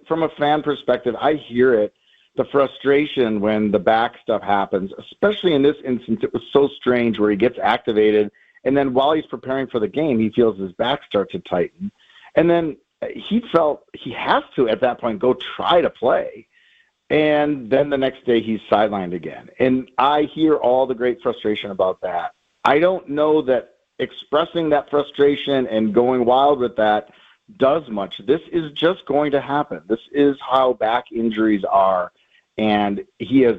from a fan perspective, I hear it, the frustration when the back stuff happens, especially in this instance. It was so strange where he gets activated, and then while he's preparing for the game, he feels his back start to tighten. And then he felt he has to, at that point, go try to play. And then the next day he's sidelined again. And I hear all the great frustration about that. I don't know that expressing that frustration and going wild with that does much. This is just going to happen. This is how back injuries are. And he has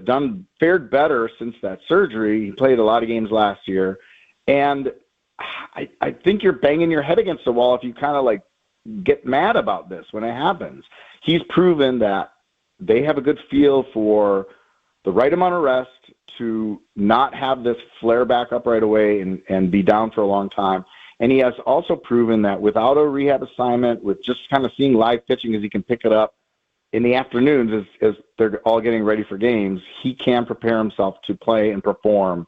fared better since that surgery. He played a lot of games last year. And I think you're banging your head against the wall if you kind of like get mad about this when it happens. He's proven that they have a good feel for the right amount of rest to not have this flare back up right away and be down for a long time. And he has also proven that without a rehab assignment, with just kind of seeing live pitching as he can pick it up in the afternoons as they're all getting ready for games, he can prepare himself to play and perform.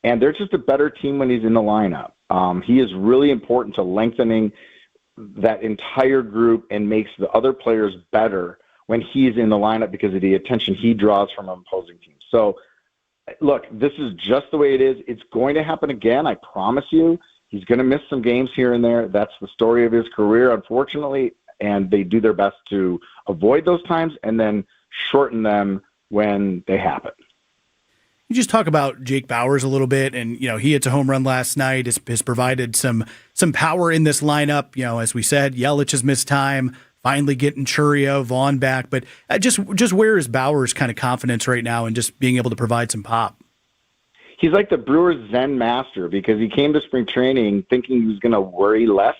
And they're just a better team when he's in the lineup. He is really important to lengthening that entire group and makes the other players better when he's in the lineup because of the attention he draws from opposing teams. So, look, this is just the way it is. It's going to happen again, I promise you. He's going to miss some games here and there. That's the story of his career, unfortunately, and they do their best to avoid those times and then shorten them when they happen. You just talk about Jake Bauers a little bit, and he hits a home run last night. Has provided some power in this lineup. As we said, Yelich has missed time. Finally getting Churio, Vaughn back, but just where is Bauers' kind of confidence right now and just being able to provide some pop? He's like the Brewers' Zen master because he came to spring training thinking he was going to worry less.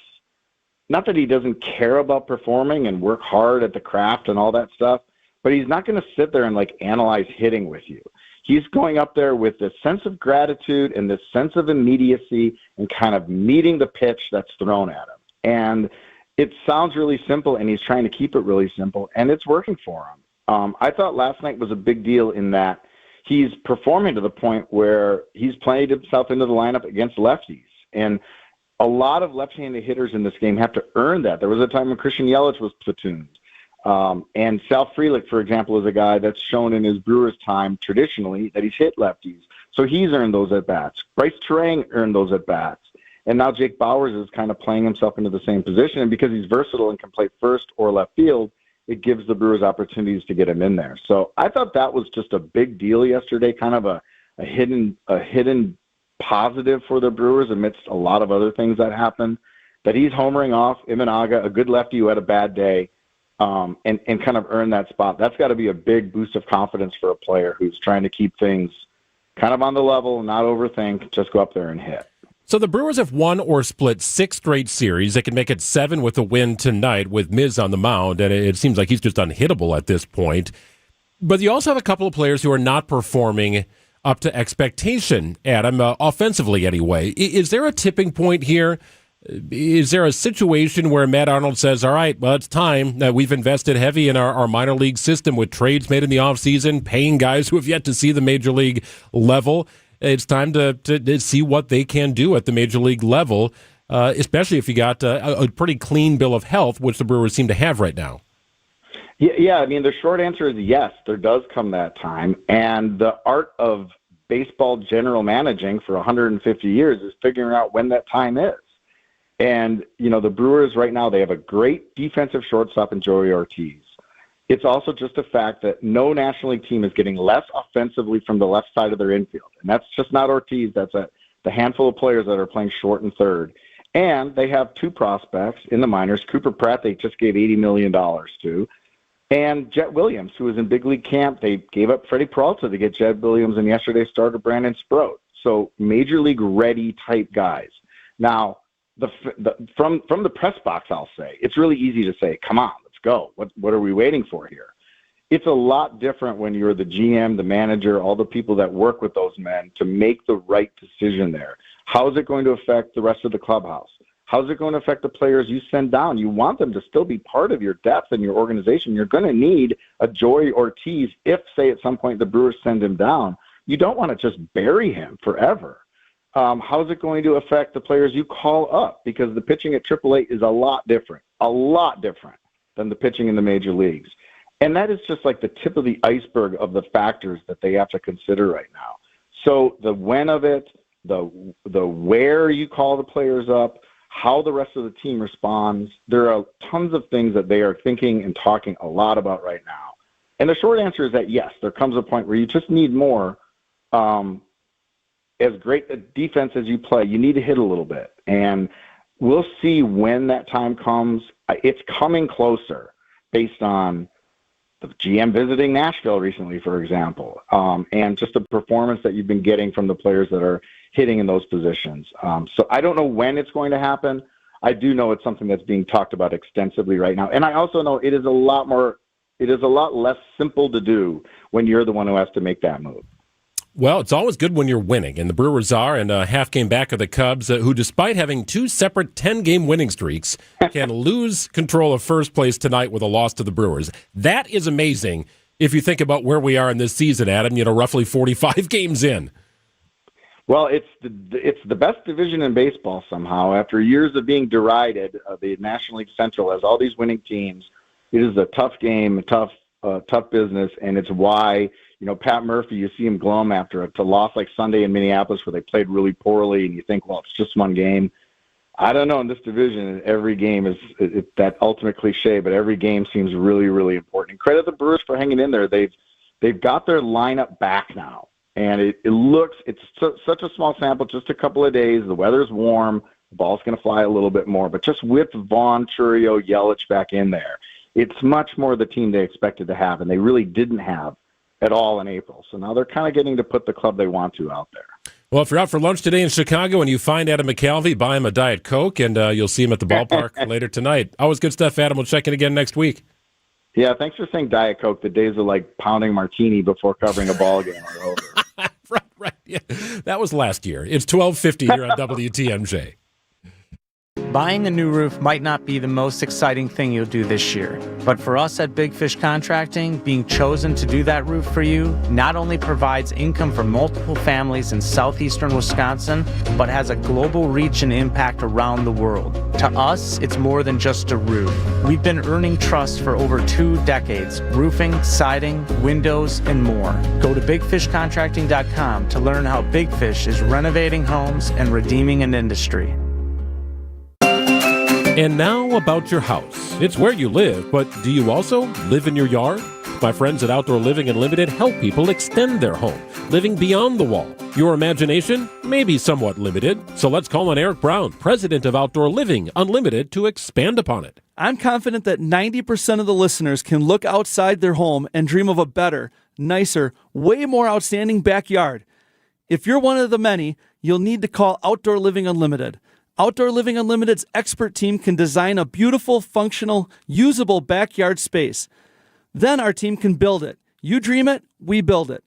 Not that he doesn't care about performing and work hard at the craft and all that stuff, but he's not going to sit there and like analyze hitting with you. He's going up there with this sense of gratitude and this sense of immediacy and kind of meeting the pitch that's thrown at him. And it sounds really simple, and he's trying to keep it really simple, and it's working for him. I thought last night was a big deal in that he's performing to the point where he's played himself into the lineup against lefties. And a lot of left-handed hitters in this game have to earn that. There was a time when Christian Yelich was platooned. And Sal Frelick, for example, is a guy that's shown in his Brewers time traditionally that he's hit lefties. So he's earned those at-bats. Bryce Terang earned those at-bats. And now Jake Bauers is kind of playing himself into the same position. And because he's versatile and can play first or left field, it gives the Brewers opportunities to get him in there. So I thought that was just a big deal yesterday, kind of a hidden positive for the Brewers amidst a lot of other things that happened, that he's homering off Imanaga, a good lefty who had a bad day, and kind of earned that spot. That's got to be a big boost of confidence for a player who's trying to keep things kind of on the level, not overthink, just go up there and hit. So the Brewers have won or split 6 straight series. They can make it 7 with a win tonight with Miz on the mound, and it seems like he's just unhittable at this point. But you also have a couple of players who are not performing up to expectation, Adam, offensively anyway. Is there a tipping point here? Is there a situation where Matt Arnold says, all right, well, it's time that we've invested heavy in our minor league system with trades made in the offseason, paying guys who have yet to see the major league level. It's time to see what they can do at the major league level, especially if you got a pretty clean bill of health, which the Brewers seem to have right now. Yeah, I mean, the short answer is yes, there does come that time. And the art of baseball general managing for 150 years is figuring out when that time is. And, the Brewers right now, they have a great defensive shortstop in Joey Ortiz. It's also just a fact that no National League team is getting less offensively from the left side of their infield. And that's just not Ortiz. That's the handful of players that are playing short and third. And they have 2 prospects in the minors. Cooper Pratt, they just gave $80 million to. And Jet Williams, who was in big league camp. They gave up Freddie Peralta to get Jet Williams, and yesterday started Brandon Sproat. So major league ready type guys. Now, from the press box, I'll say, it's really easy to say, come on, let's go. What are we waiting for here? It's a lot different when you're the GM, the manager, all the people that work with those men to make the right decision there. How is it going to affect the rest of the clubhouse? How's it going to affect the players you send down? You want them to still be part of your depth and your organization. You're going to need a Joey Ortiz if, say, at some point the Brewers send him down. You don't want to just bury him forever. How's it going to affect the players you call up? Because the pitching at AAA is a lot different than the pitching in the major leagues. And that is just like the tip of the iceberg of the factors that they have to consider right now. So the when of it, the where you call the players up, how the rest of the team responds, there are tons of things that they are thinking and talking a lot about right now. And the short answer is that, yes, there comes a point where you just need more. As great a defense as you play, you need to hit a little bit. And we'll see when that time comes. It's coming closer based on the GM visiting Nashville recently, for example, and just the performance that you've been getting from the players that are hitting in those positions. So I don't know when it's going to happen. I do know it's something that's being talked about extensively right now. And I also know it is a lot less simple to do when you're the one who has to make that move. Well, it's always good when you're winning, and the Brewers are, and a half game back of the Cubs, who, despite having two separate 10-game winning streaks, can lose control of first place tonight with a loss to the Brewers. That is amazing if you think about where we are in this season, Adam, roughly 45 games in. Well, it's the best division in baseball somehow. After years of being derided, the National League Central has all these winning teams. It is a tough game, a tough business, and it's why Pat Murphy, you see him glum after a loss like Sunday in Minneapolis where they played really poorly, and you think, well, it's just one game. I don't know. In this division, every game is that ultimate cliche, but every game seems really, really important. And credit the Brewers for hanging in there. They've got their lineup back now, and it's such a small sample, just a couple of days. The weather's warm. The ball's going to fly a little bit more. But just with Vaughn, Churio, Yelich back in there, it's much more the team they expected to have, and they really didn't have at all in April. So now they're kind of getting to put the club they want to out there. Well, if you're out for lunch today in Chicago and you find Adam McCalvy, buy him a Diet Coke, and you'll see him at the ballpark later tonight. Always good stuff, Adam. We'll check in again next week. Yeah, thanks for saying Diet Coke. The days of pounding martini before covering a ball game are over. Right. Yeah. That was last year. It's 12:50 here on WTMJ. Buying a new roof might not be the most exciting thing you'll do this year, but for us at Big Fish Contracting, being chosen to do that roof for you not only provides income for multiple families in southeastern Wisconsin, but has a global reach and impact around the world. To us, it's more than just a roof. We've been earning trust for over 2 decades, roofing, siding, windows, and more. Go to bigfishcontracting.com to learn how Big Fish is renovating homes and redeeming an industry. And now about your house. It's where you live, but do you also live in your yard? My friends at Outdoor Living Unlimited help people extend their home, living beyond the wall. Your imagination may be somewhat limited, so let's call on Eric Brown, president of Outdoor Living Unlimited, to expand upon it. I'm confident that 90% of the listeners can look outside their home and dream of a better, nicer, way more outstanding backyard. If you're one of the many, you'll need to call Outdoor Living Unlimited. Outdoor Living Unlimited's expert team can design a beautiful, functional, usable backyard space. Then our team can build it. You dream it, we build it.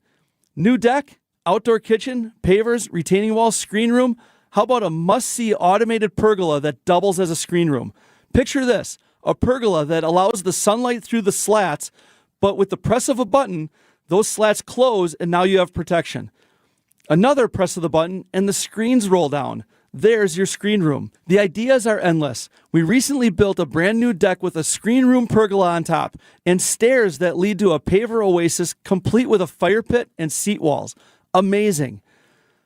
New deck, outdoor kitchen, pavers, retaining walls, screen room. How about a must-see automated pergola that doubles as a screen room? Picture this, a pergola that allows the sunlight through the slats, but with the press of a button, those slats close and now you have protection. Another press of the button and the screens roll down. There's your screen room. The ideas are endless. We recently built a brand new deck with a screen room pergola on top and stairs that lead to a paver oasis complete with a fire pit and seat walls. Amazing.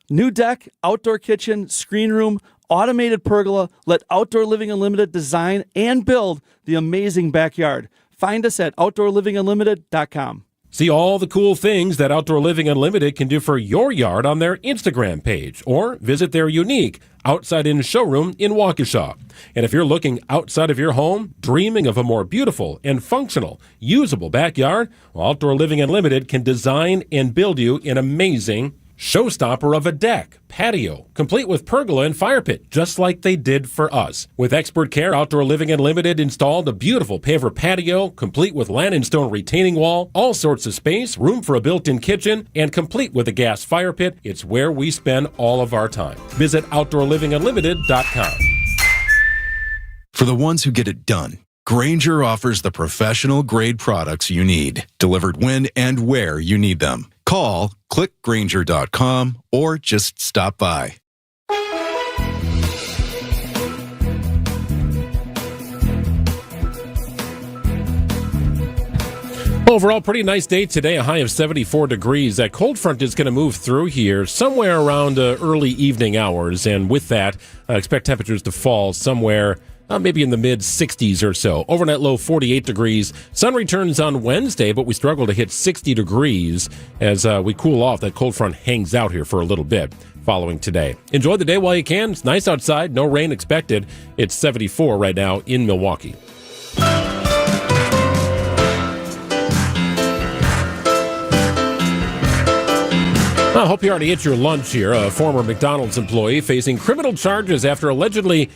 New deck, outdoor kitchen, screen room, automated pergola. Let Outdoor Living Unlimited design and build the amazing backyard. Find us at OutdoorLivingUnlimited.com. See all the cool things that Outdoor Living Unlimited can do for your yard on their Instagram page, or visit their unique outside-in showroom in Waukesha. And if you're looking outside of your home, dreaming of a more beautiful and functional, usable backyard, well, Outdoor Living Unlimited can design and build you an amazing showstopper of a deck, patio, complete with pergola and fire pit, just like they did for us. With expert care, Outdoor Living Unlimited installed a beautiful paver patio, complete with land and stone retaining wall, all sorts of space, room for a built-in kitchen, and complete with a gas fire pit. It's where we spend all of our time. Visit OutdoorLivingUnlimited.com. For the ones who get it done, Grainger offers the professional-grade products you need, delivered when and where you need them. Call, click Grainger.com, or just stop by. Overall, pretty nice day today, a high of 74 degrees. That cold front is going to move through here somewhere around early evening hours, and with that, expect temperatures to fall somewhere maybe in the mid-60s or so. Overnight low 48 degrees. Sun returns on Wednesday, but we struggle to hit 60 degrees as we cool off. That cold front hangs out here for a little bit following today. Enjoy the day while you can. It's nice outside. No rain expected. It's 74 right now in Milwaukee. I hope you already ate your lunch here. A former McDonald's employee facing criminal charges after allegedly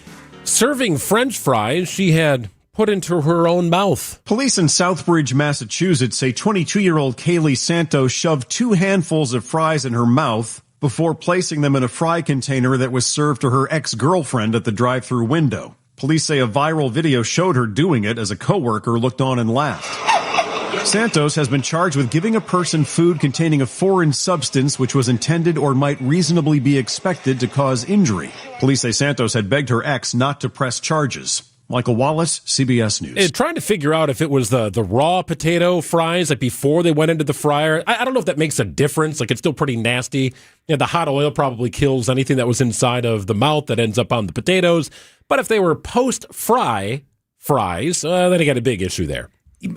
serving French fries she had put into her own mouth. Police in Southbridge, Massachusetts say 22-year-old Kaylee Santos shoved 2 handfuls of fries in her mouth before placing them in a fry container that was served to her ex-girlfriend at the drive-thru window. Police say a viral video showed her doing it as a coworker looked on and laughed. Santos has been charged with giving a person food containing a foreign substance which was intended or might reasonably be expected to cause injury. Police say Santos had begged her ex not to press charges. Michael Wallace, CBS News. Trying to figure out if it was the raw potato fries like before they went into the fryer. I don't know if that makes a difference. Like, it's still pretty nasty. The hot oil probably kills anything that was inside of the mouth that ends up on the potatoes. But if they were post-fry fries, then you got a big issue there.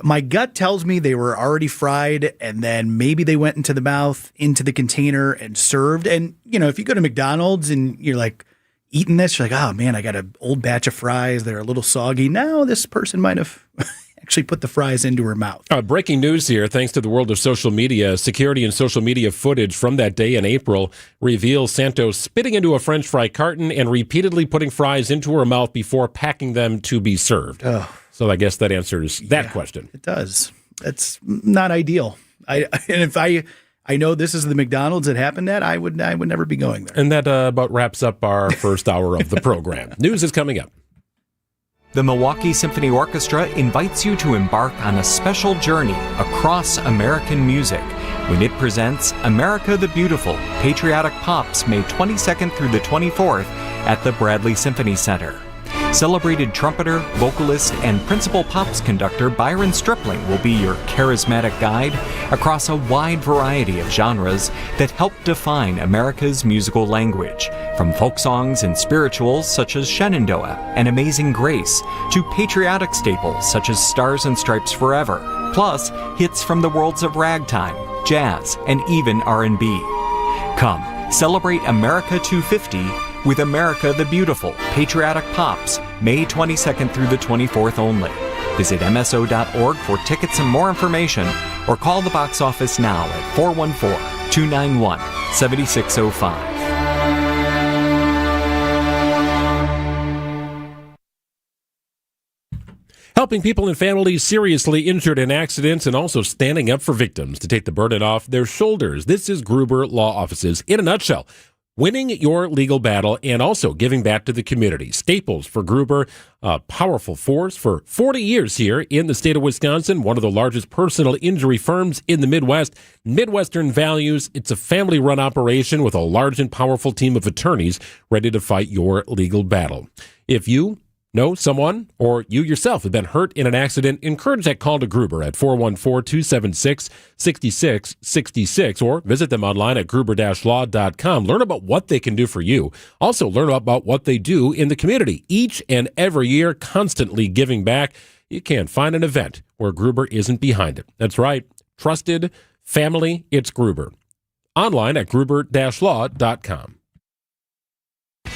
My gut tells me they were already fried, and then maybe they went into the mouth, into the container, and served. And, if you go to McDonald's and you're like eating this, you're like, oh, man, I got an old batch of fries. They're a little soggy. Now this person might have actually put the fries into her mouth. Breaking news here, thanks to the world of social media. Security and social media footage from that day in April reveals Santos spitting into a French fry carton and repeatedly putting fries into her mouth before packing them to be served. Oh. So I guess that answers that question. It does. That's not ideal. And if I know this is the McDonald's it happened at, I would never be going there. And that about wraps up our first hour of the program. News is coming up. The Milwaukee Symphony Orchestra invites you to embark on a special journey across American music when it presents America the Beautiful, Patriotic Pops, May 22nd through the 24th at the Bradley Symphony Center. Celebrated trumpeter, vocalist, and principal pops conductor Byron Stripling will be your charismatic guide across a wide variety of genres that help define America's musical language, from folk songs and spirituals such as Shenandoah and Amazing Grace, to patriotic staples such as Stars and Stripes Forever, plus hits from the worlds of ragtime, jazz, and even R&B. Come, celebrate America 250 with America the Beautiful, Patriotic Pops, May 22nd through the 24th only. Visit MSO.org for tickets and more information, or call the box office now at 414-291-7605. Helping people and families seriously injured in accidents and also standing up for victims to take the burden off their shoulders. This is Gruber Law Offices in a nutshell. Winning your legal battle and also giving back to the community. Staples for Gruber, a powerful force for 40 years here in the state of Wisconsin, one of the largest personal injury firms in the Midwest. Midwestern values. It's a family-run operation with a large and powerful team of attorneys ready to fight your legal battle. If you know someone or you yourself have been hurt in an accident, encourage that call to Gruber at 414-276-6666 or visit them online at gruber-law.com. Learn about what they can do for you. Also learn about what they do in the community. Each and every year, constantly giving back. You can't find an event where Gruber isn't behind it. That's right. Trusted family, it's Gruber. Online at gruber-law.com.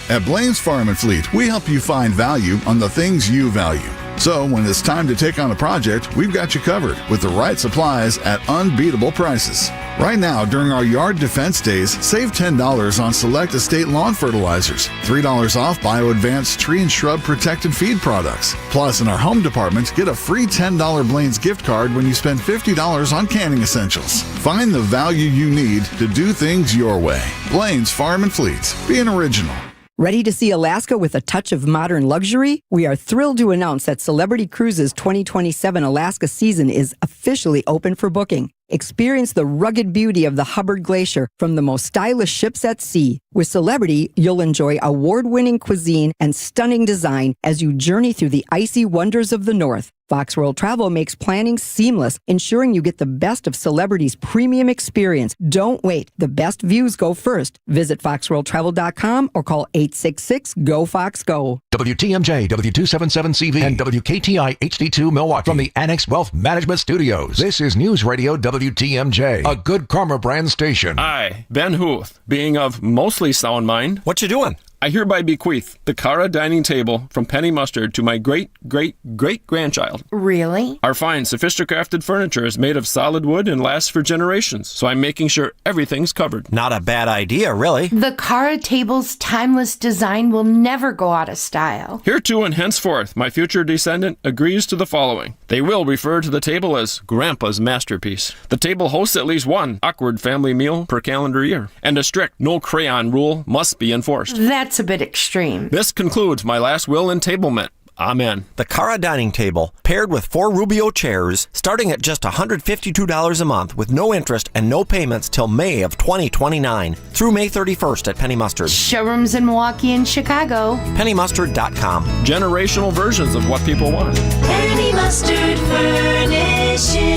At Blaine's Farm and Fleet, we help you find value on the things you value. So when it's time to take on a project, we've got you covered with the right supplies at unbeatable prices. Right now, during our Yard Defense Days, save $10 on select estate lawn fertilizers, $3 off Bio-Advanced tree and shrub protect and feed products. Plus, in our home department, get a free $10 Blaine's gift card when you spend $50 on canning essentials. Find the value you need to do things your way. Blaine's Farm and Fleet. Be an original. Ready to see Alaska with a touch of modern luxury? We are thrilled to announce that Celebrity Cruises 2027 Alaska season is officially open for booking. Experience the rugged beauty of the Hubbard Glacier from the most stylish ships at sea. With Celebrity, you'll enjoy award-winning cuisine and stunning design as you journey through the icy wonders of the North. Fox World Travel makes planning seamless, ensuring you get the best of Celebrity's premium experience. Don't wait. The best views go first. Visit foxworldtravel.com or call 866-GO-FOX-GO. WTMJ, W277CV, and WKTI HD2 Milwaukee from the Annex Wealth Management Studios. This is News Radio WTMJ, a good karma brand station. I, Ben Huth, being of mostly sound mind. What you doing? I hereby bequeath the Cara dining table from Penny Mustard to my great-great-great-grandchild. Really? Our fine, sophisticated furniture is made of solid wood and lasts for generations, so I'm making sure everything's covered. Not a bad idea, really. The Cara table's timeless design will never go out of style. Hereto and henceforth, my future descendant agrees to the following. They will refer to the table as Grandpa's masterpiece. The table hosts at least one awkward family meal per calendar year, and a strict no crayon rule must be enforced. That's a bit extreme. This concludes my last will and tablement. Amen. The Cara dining table, paired with 4 Rubio chairs, starting at just $152 a month with no interest and no payments till May of 2029 through May 31st at Penny Mustard. Showrooms in Milwaukee and Chicago. PennyMustard.com. Generational versions of what people want. Penny Mustard Furnishing.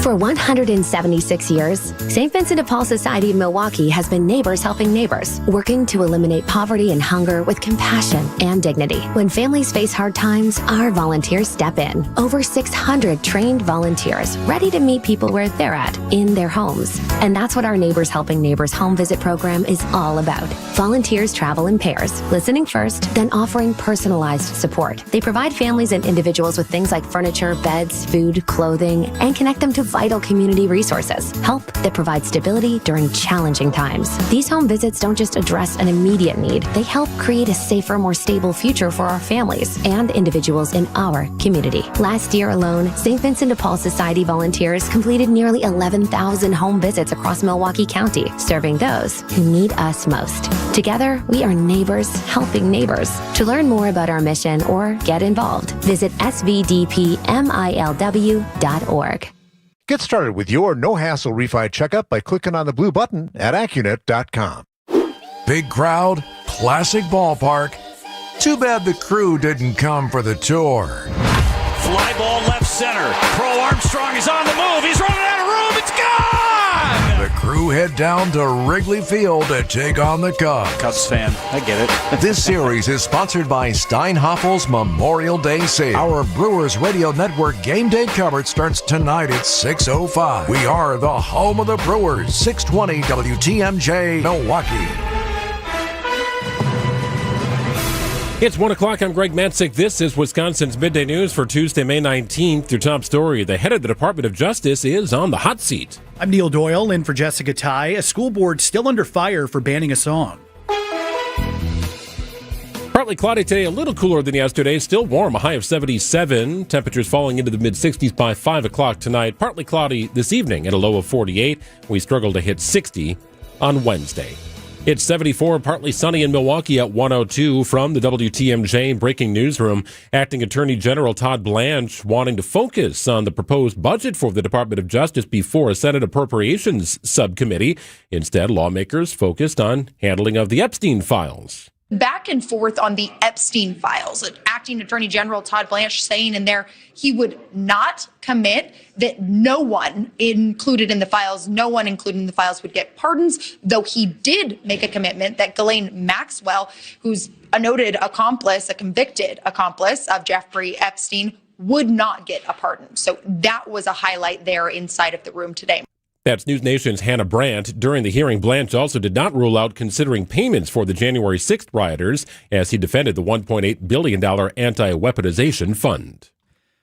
For 176 years, St. Vincent de Paul Society of Milwaukee has been neighbors helping neighbors, working to eliminate poverty and hunger with compassion and dignity. When families face hard times, our volunteers step in. Over 600 trained volunteers ready to meet people where they're at, in their homes. And that's what our Neighbors Helping Neighbors home visit program is all about. Volunteers travel in pairs, listening first, then offering personalized support. They provide families and individuals with things like furniture, beds, food, clothing, and connect them to vital community resources, help that provides stability during challenging times. These home visits don't just address an immediate need, they help create a safer, more stable future for our families and individuals in our community. Last year alone, St. Vincent de Paul Society volunteers completed nearly 11,000 home visits across Milwaukee County, serving those who need us most. Together, we are neighbors helping neighbors. To learn more about our mission or get involved, visit svdpmilw.org. Get started with your no-hassle refi checkup by clicking on the blue button at Accunet.com. Big crowd, classic ballpark. Too bad the crew didn't come for the tour. Fly ball left center. Pro Armstrong is on the move. He's running out of room. It's gone! The crew head down to Wrigley Field to take on the Cubs. Cubs fan, I get it. This series is sponsored by Steinhaffel's Memorial Day Sale. Our Brewers Radio Network game day coverage starts tonight at 6:05. We are the home of the Brewers, 620 WTMJ, Milwaukee. It's 1 o'clock. I'm Greg Matzik. This is Wisconsin's Midday News for Tuesday, May 19th. Your top story, the head of the Department of Justice is on the hot seat. I'm Neil Doyle, in for Jessica Ty. A school board still under fire for banning a song. Partly cloudy today, a little cooler than yesterday. Still warm, a high of 77. Temperatures falling into the mid-60s by 5 o'clock tonight. Partly cloudy this evening at a low of 48. We struggle to hit 60 on Wednesday. It's 74, partly sunny in Milwaukee at 102. From the WTMJ Breaking Newsroom, Acting Attorney General Todd Blanche wanting to focus on the proposed budget for the Department of Justice before a Senate Appropriations Subcommittee. Instead, lawmakers focused on handling of the Epstein files. Back and forth on the Epstein files. Acting Attorney General Todd Blanche saying in there he would not commit that no one included in the files would get pardons, though he did make a commitment that Ghislaine Maxwell, who's a noted accomplice, a convicted accomplice of Jeffrey Epstein, would not get a pardon. So that was a highlight there inside of the room today. That's News Nation's Hannah Brandt. During the hearing, Blanche also did not rule out considering payments for the January 6th rioters as he defended the $1.8 billion anti-weaponization fund.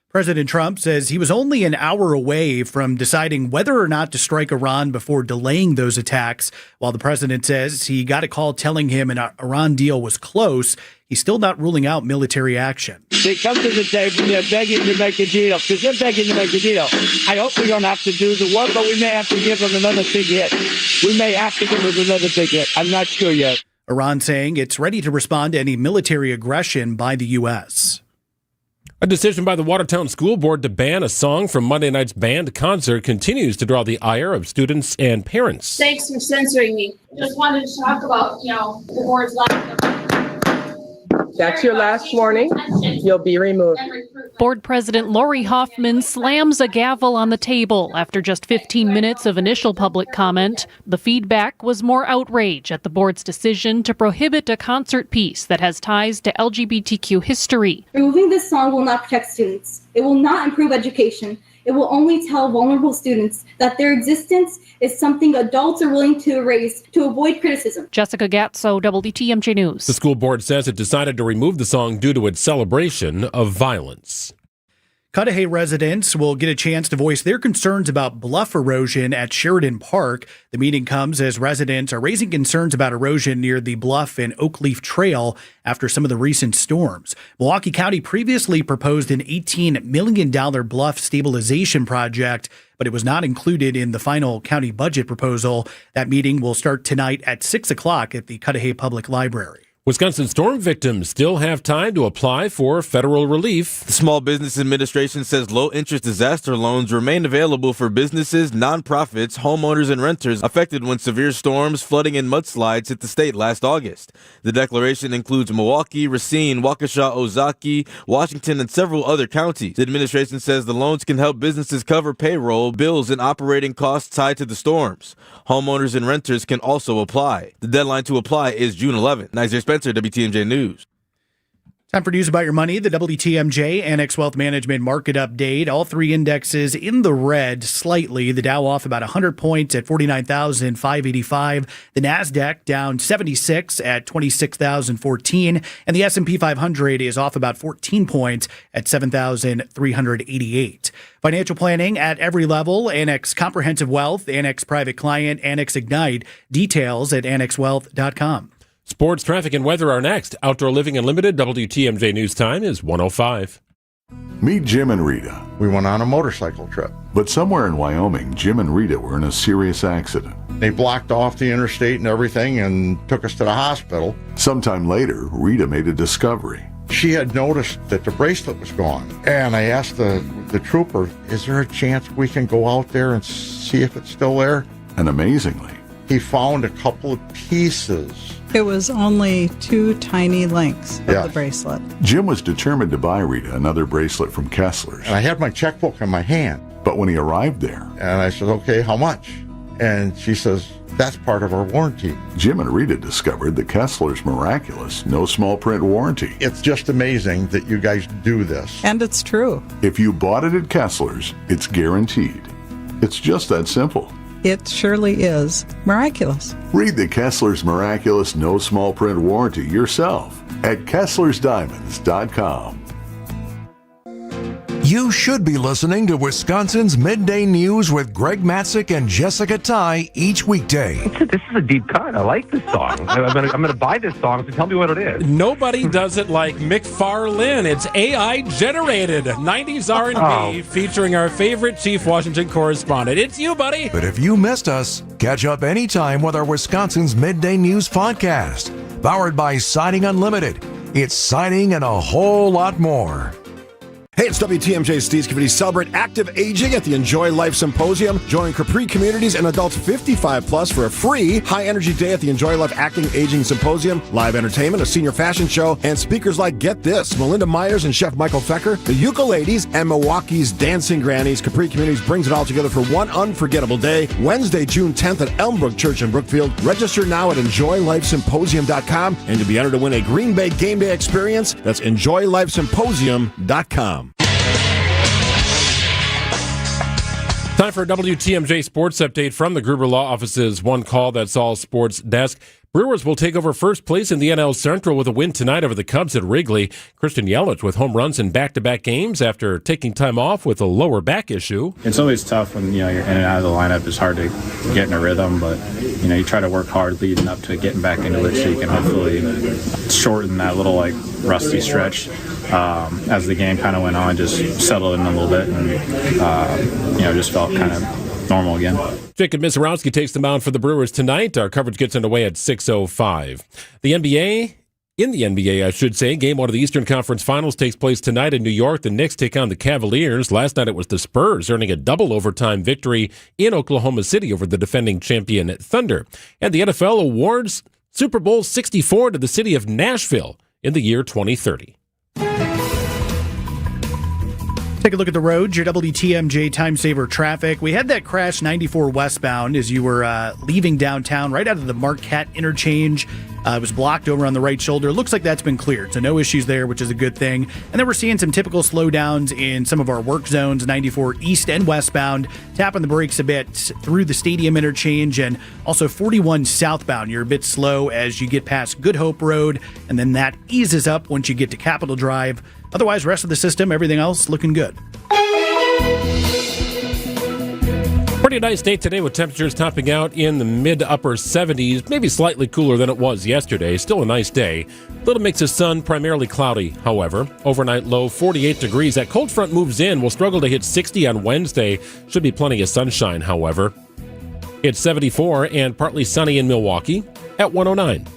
President Trump says he was only an hour away from deciding whether or not to strike Iran before delaying those attacks. While the president says he got a call telling him an Iran deal was close, he's still not ruling out military action. They come to the table and they're begging to make a deal because they're begging to make a deal. I hope we don't have to do the work, but we may have to give them another big hit. We may have to give them another big hit. I'm not sure yet. Iran saying it's ready to respond to any military aggression by the U.S. A decision by the Watertown School Board to ban a song from Monday night's band concert continues to draw the ire of students and parents. Thanks for censoring me. Just wanted to talk about, the board's lack of... That's your last warning. You'll be removed. Board President Lori Hoffman slams a gavel on the table after just 15 minutes of initial public comment. The feedback was more outrage at the board's decision to prohibit a concert piece that has ties to LGBTQ history. Removing this song will not protect students. It will not improve education. It will only tell vulnerable students that their existence is something adults are willing to erase to avoid criticism. Jessica Gatso, WTMJ News. The school board says it decided to remove the song due to its celebration of violence. Cudahy residents will get a chance to voice their concerns about bluff erosion at Sheridan Park. The meeting comes as residents are raising concerns about erosion near the Bluff and Oakleaf Trail after some of the recent storms. Milwaukee County previously proposed an $18 million bluff stabilization project, but it was not included in the final county budget proposal. That meeting will start tonight at 6 o'clock at the Cudahy Public Library. Wisconsin storm victims still have time to apply for federal relief. The Small Business Administration says low-interest disaster loans remain available for businesses, nonprofits, homeowners, and renters affected when severe storms, flooding, and mudslides hit the state last August. The declaration includes Milwaukee, Racine, Waukesha, Ozaki, Washington, and several other counties. The administration says the loans can help businesses cover payroll, bills, and operating costs tied to the storms. Homeowners and renters can also apply. The deadline to apply is June 11th. Nizer Spencer, WTMJ News. Time for news about your money. The WTMJ Annex Wealth Management Market Update. All three indexes in the red slightly. The Dow off about 100 points at 49,585. The NASDAQ down 76 at 26,014. And the S&P 500 is off about 14 points at 7,388. Financial planning at every level. Annex Comprehensive Wealth, Annex Private Client, Annex Ignite. Details at annexwealth.com. Sports, traffic, and weather are next. Outdoor Living Unlimited, WTMJ News Time is 1:05. Meet Jim and Rita. We went on a motorcycle trip. But somewhere in Wyoming, Jim and Rita were in a serious accident. They blocked off the interstate and everything and took us to the hospital. Sometime later, Rita made a discovery. She had noticed that the bracelet was gone. And I asked the trooper, is there a chance we can go out there and see if it's still there? And amazingly, he found a couple of pieces. It was only 2 tiny links of the bracelet. Jim was determined to buy Rita another bracelet from Kessler's. And I had my checkbook in my hand. But when he arrived there, and I said, okay, how much? And she says, that's part of our warranty. Jim and Rita discovered the Kessler's miraculous no small print warranty. It's just amazing that you guys do this. And it's true. If you bought it at Kessler's, it's guaranteed. It's just that simple. It surely is miraculous. Read the Kessler's Miraculous No Small Print Warranty yourself at KesslersDiamonds.com. You should be listening to Wisconsin's Midday News with Greg Matzik and Jessica Ty each weekday. This is a deep cut. I like this song. I'm gonna buy this song, so tell me what it is. Nobody does it like McFarlane. It's AI generated 90s R&B featuring our favorite Chief Washington correspondent. It's you, buddy. But if you missed us, catch up anytime with our Wisconsin's Midday News podcast, powered by Siding Unlimited. It's siding and a whole lot more. Hey, it's WTMJ's Steve Scavini. Celebrate active aging at the Enjoy Life Symposium. Join Capri Communities and adults 55 plus for a free high-energy day at the Enjoy Life Acting Aging Symposium. Live entertainment, a senior fashion show, and speakers like, get this, Melinda Myers and Chef Michael Fecker, the Ukuleles, and Milwaukee's Dancing Grannies. Capri Communities brings it all together for one unforgettable day, Wednesday, June 10th at Elmbrook Church in Brookfield. Register now at EnjoyLifeSymposium.com, and to be entered to win a Green Bay game day experience, that's EnjoyLifeSymposium.com. Time for a WTMJ Sports Update from the Gruber Law Office's One Call That's All Sports desk. Brewers will take over first place in the NL Central with a win tonight over the Cubs at Wrigley. Christian Yelich with home runs in back-to-back games after taking time off with a lower back issue. It's always tough when you're in and out of the lineup. It's hard to get in a rhythm, but you try to work hard leading up to getting back into it so you can hopefully shorten that little rusty stretch. As the game kind of went on, just settled in a little bit and just felt kind of normal again. Jacob Misarowski takes the mound for the Brewers tonight. Our coverage gets underway at 6:05. The NBA In the NBA, I should say, Game 1 of the Eastern Conference Finals takes place tonight in New York. The Knicks take on the Cavaliers. Last night it was the Spurs earning a double overtime victory in Oklahoma City over the defending champion Thunder. And the NFL awards Super Bowl 64 to the city of Nashville in the year 2030. Take a look at the roads, your WTMJ time saver traffic. We had that crash 94 westbound as you were leaving downtown right out of the Marquette interchange. It was blocked over on the right shoulder. Looks like that's been cleared, so no issues there, which is a good thing. And then we're seeing some typical slowdowns in some of our work zones, 94 east and westbound, tapping the brakes a bit through the stadium interchange, and also 41 southbound. You're a bit slow as you get past Good Hope Road, and then that eases up once you get to Capitol Drive. Otherwise, rest of the system, everything else looking good. Pretty nice day today with temperatures topping out in the mid-upper 70s, maybe slightly cooler than it was yesterday. Still a nice day. Little mix of sun, primarily cloudy, however. Overnight low 48 degrees. That cold front moves in. We'll struggle to hit 60 on Wednesday. Should be plenty of sunshine, however. It's 74 and partly sunny in Milwaukee at 109.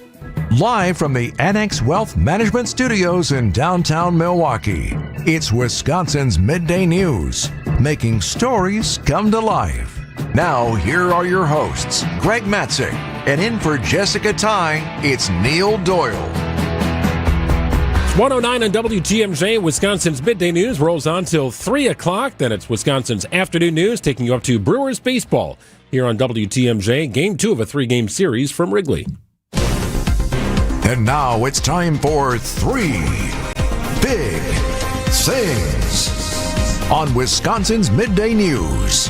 Live from the Annex Wealth Management Studios in downtown Milwaukee, it's Wisconsin's Midday News, making stories come to life. Now, here are your hosts, Greg Matzik, and in for Jessica Ty, it's Neil Doyle. 109 on WTMJ, Wisconsin's Midday News rolls on till 3 o'clock. Then it's Wisconsin's Afternoon News, taking you up to Brewers baseball here on WTMJ, Game 2 of a 3-game series from Wrigley. And now it's time for 3 Big Things on Wisconsin's Midday News.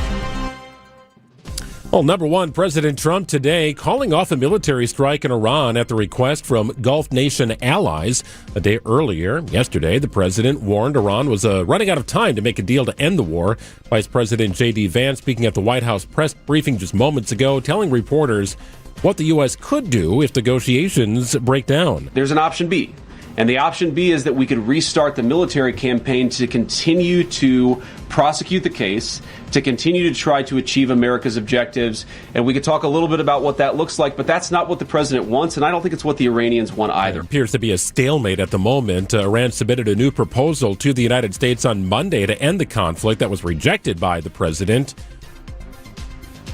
Well, number one, President Trump today calling off a military strike in Iran at the request from Gulf nation allies. A day earlier, yesterday, the president warned Iran was running out of time to make a deal to end the war. Vice President J.D. Vance speaking at the White House press briefing just moments ago, telling reporters what the U.S. could do if negotiations break down. There's an option B. And the option B is that we could restart the military campaign to continue to prosecute the case, to continue to try to achieve America's objectives. And we could talk a little bit about what that looks like, but that's not what the president wants, and I don't think it's what the Iranians want either. There appears to be a stalemate at the moment. Iran submitted a new proposal to the United States on Monday to end the conflict that was rejected by the president.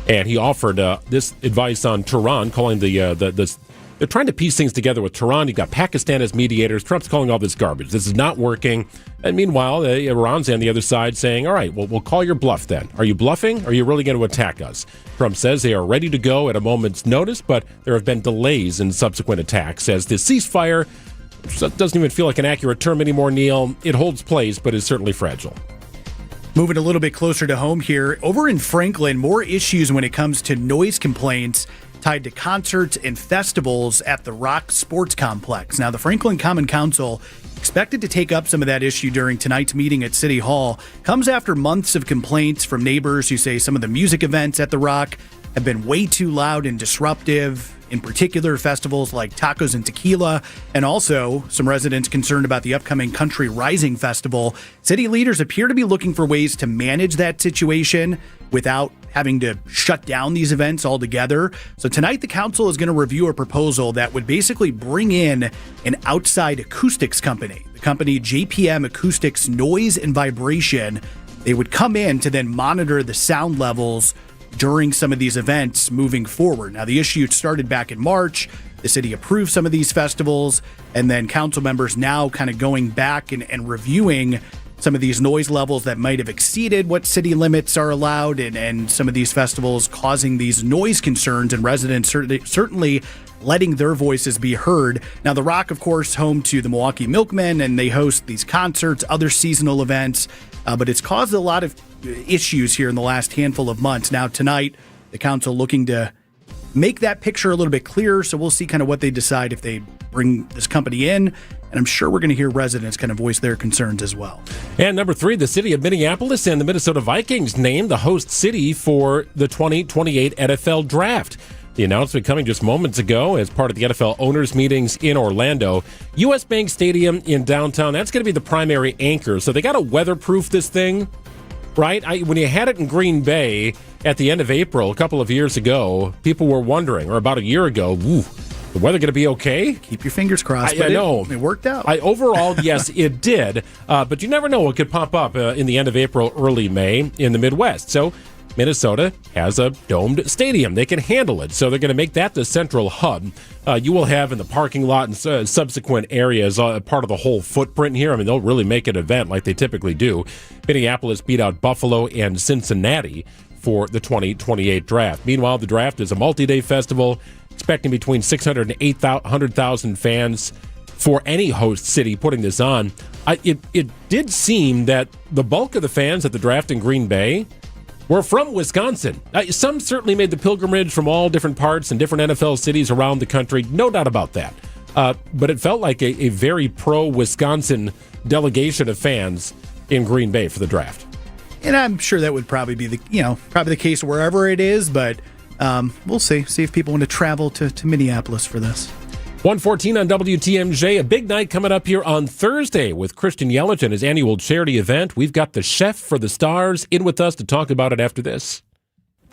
And he offered this advice on Tehran, calling they're trying to piece things together with Tehran. You've got Pakistan as mediators. Trump's calling all this garbage. This is not working. And meanwhile, Iran's on the other side saying, all right, well, we'll call your bluff then. Are you bluffing? Or are you really going to attack us? Trump says they are ready to go at a moment's notice, but there have been delays in subsequent attacks as the ceasefire, which doesn't even feel like an accurate term anymore, Neil, it holds place, but is certainly fragile. Moving a little bit closer to home here, over in Franklin, more issues when it comes to noise complaints tied to concerts and festivals at the Rock Sports Complex. Now, the Franklin Common Council, expected to take up some of that issue during tonight's meeting at City Hall, comes after months of complaints from neighbors who say some of the music events at the Rock have been way too loud and disruptive, in particular festivals like Tacos and Tequila, and also some residents concerned about the upcoming Country Rising Festival. City leaders appear to be looking for ways to manage that situation without having to shut down these events altogether. So tonight, the council is going to review a proposal that would basically bring in an outside acoustics company, the company JPM Acoustics Noise and Vibration. They would come in to then monitor the sound levels during some of these events moving forward. Now, the issue started back in March. The city approved some of these festivals, and then council members now kind of going back and reviewing some of these noise levels that might have exceeded what city limits are allowed, and some of these festivals causing these noise concerns, and residents certainly letting their voices be heard. Now, the Rock, of course, home to the Milwaukee Milkmen, and they host these concerts, other seasonal events, but it's caused a lot of issues here in the last handful of months. Now, tonight, the council looking to make that picture a little bit clearer, so we'll see kind of what they decide if they bring this company in, and I'm sure we're going to hear residents kind of voice their concerns as well. And number 3, the city of Minneapolis and the Minnesota Vikings named the host city for the 2028 NFL Draft. The announcement coming just moments ago as part of the NFL owners meetings in Orlando. U.S. Bank Stadium in downtown, that's going to be the primary anchor. So they got to weatherproof this thing, right? When you had it in Green Bay at the end of April a couple of years ago, people were wondering, or about a year ago, The weather going to be okay? Keep your fingers crossed. I know. It worked out. Overall, yes, it did. But you never know what could pop up in the end of April, early May in the Midwest. So Minnesota has a domed stadium. They can handle it. So they're going to make that the central hub. You will have in the parking lot and subsequent areas part of the whole footprint here. I mean, they'll really make an event like they typically do. Minneapolis beat out Buffalo and Cincinnati for the 2028 draft. Meanwhile, the draft is a multi-day festival, expecting between 600,000 and 800,000 fans for any host city putting this on. It did seem that the bulk of the fans at the draft in Green Bay were from Wisconsin. Some certainly made the pilgrimage from all different parts and different NFL cities around the country, no doubt about that. But it felt like a very pro-Wisconsin delegation of fans in Green Bay for the draft. And I'm sure that would probably be the case wherever it is, but we'll see if people want to travel to Minneapolis for this. 1:14 on WTMJ. A big night coming up here on Thursday with Christian Yelich and his annual charity event. We've got the Chef for the Stars in with us to talk about it after this.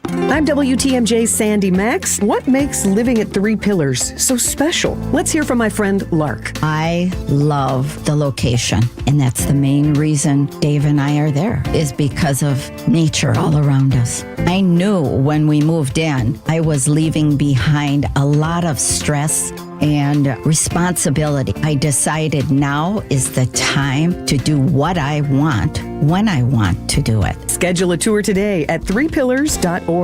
I'm WTMJ's Sandy Max. What makes living at Three Pillars so special? Let's hear from my friend Lark. I love the location, and that's the main reason Dave and I are there, is because of nature all around us. I knew when we moved in, I was leaving behind a lot of stress and responsibility. I decided now is the time to do what I want when I want to do it. Schedule a tour today at threepillars.org.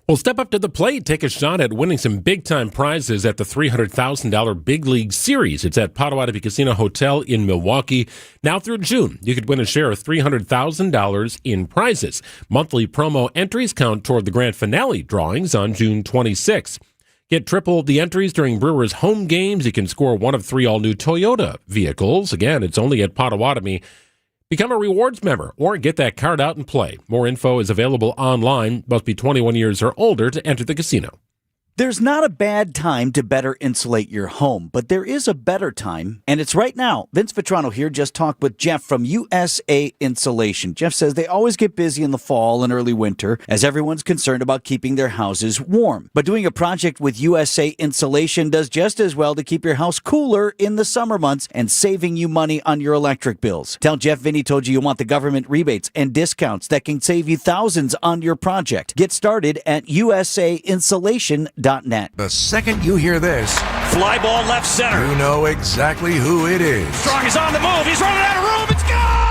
Well, step up to the plate. Take a shot at winning some big-time prizes at the $300,000 Big League Series. It's at Potawatomi Casino Hotel in Milwaukee. Now through June, you could win a share of $300,000 in prizes. Monthly promo entries count toward the grand finale drawings on June 26th. Get triple the entries during Brewers home games. You can score one of 3 all-new Toyota vehicles. Again, it's only at Potawatomi. Become a rewards member or get that card out and play. More info is available online. Must be 21 years or older to enter the casino. There's not a bad time to better insulate your home, but there is a better time, and it's right now. Vince Vitrano here just talked with Jeff from USA Insulation. Jeff says they always get busy in the fall and early winter as everyone's concerned about keeping their houses warm. But doing a project with USA Insulation does just as well to keep your house cooler in the summer months and saving you money on your electric bills. Tell Jeff Vinny told you want the government rebates and discounts that can save you thousands on your project. Get started at usainsulation.net. The second you hear this, fly ball left center. You know exactly who it is. Strong is on the move. He's running out of room. It's gone!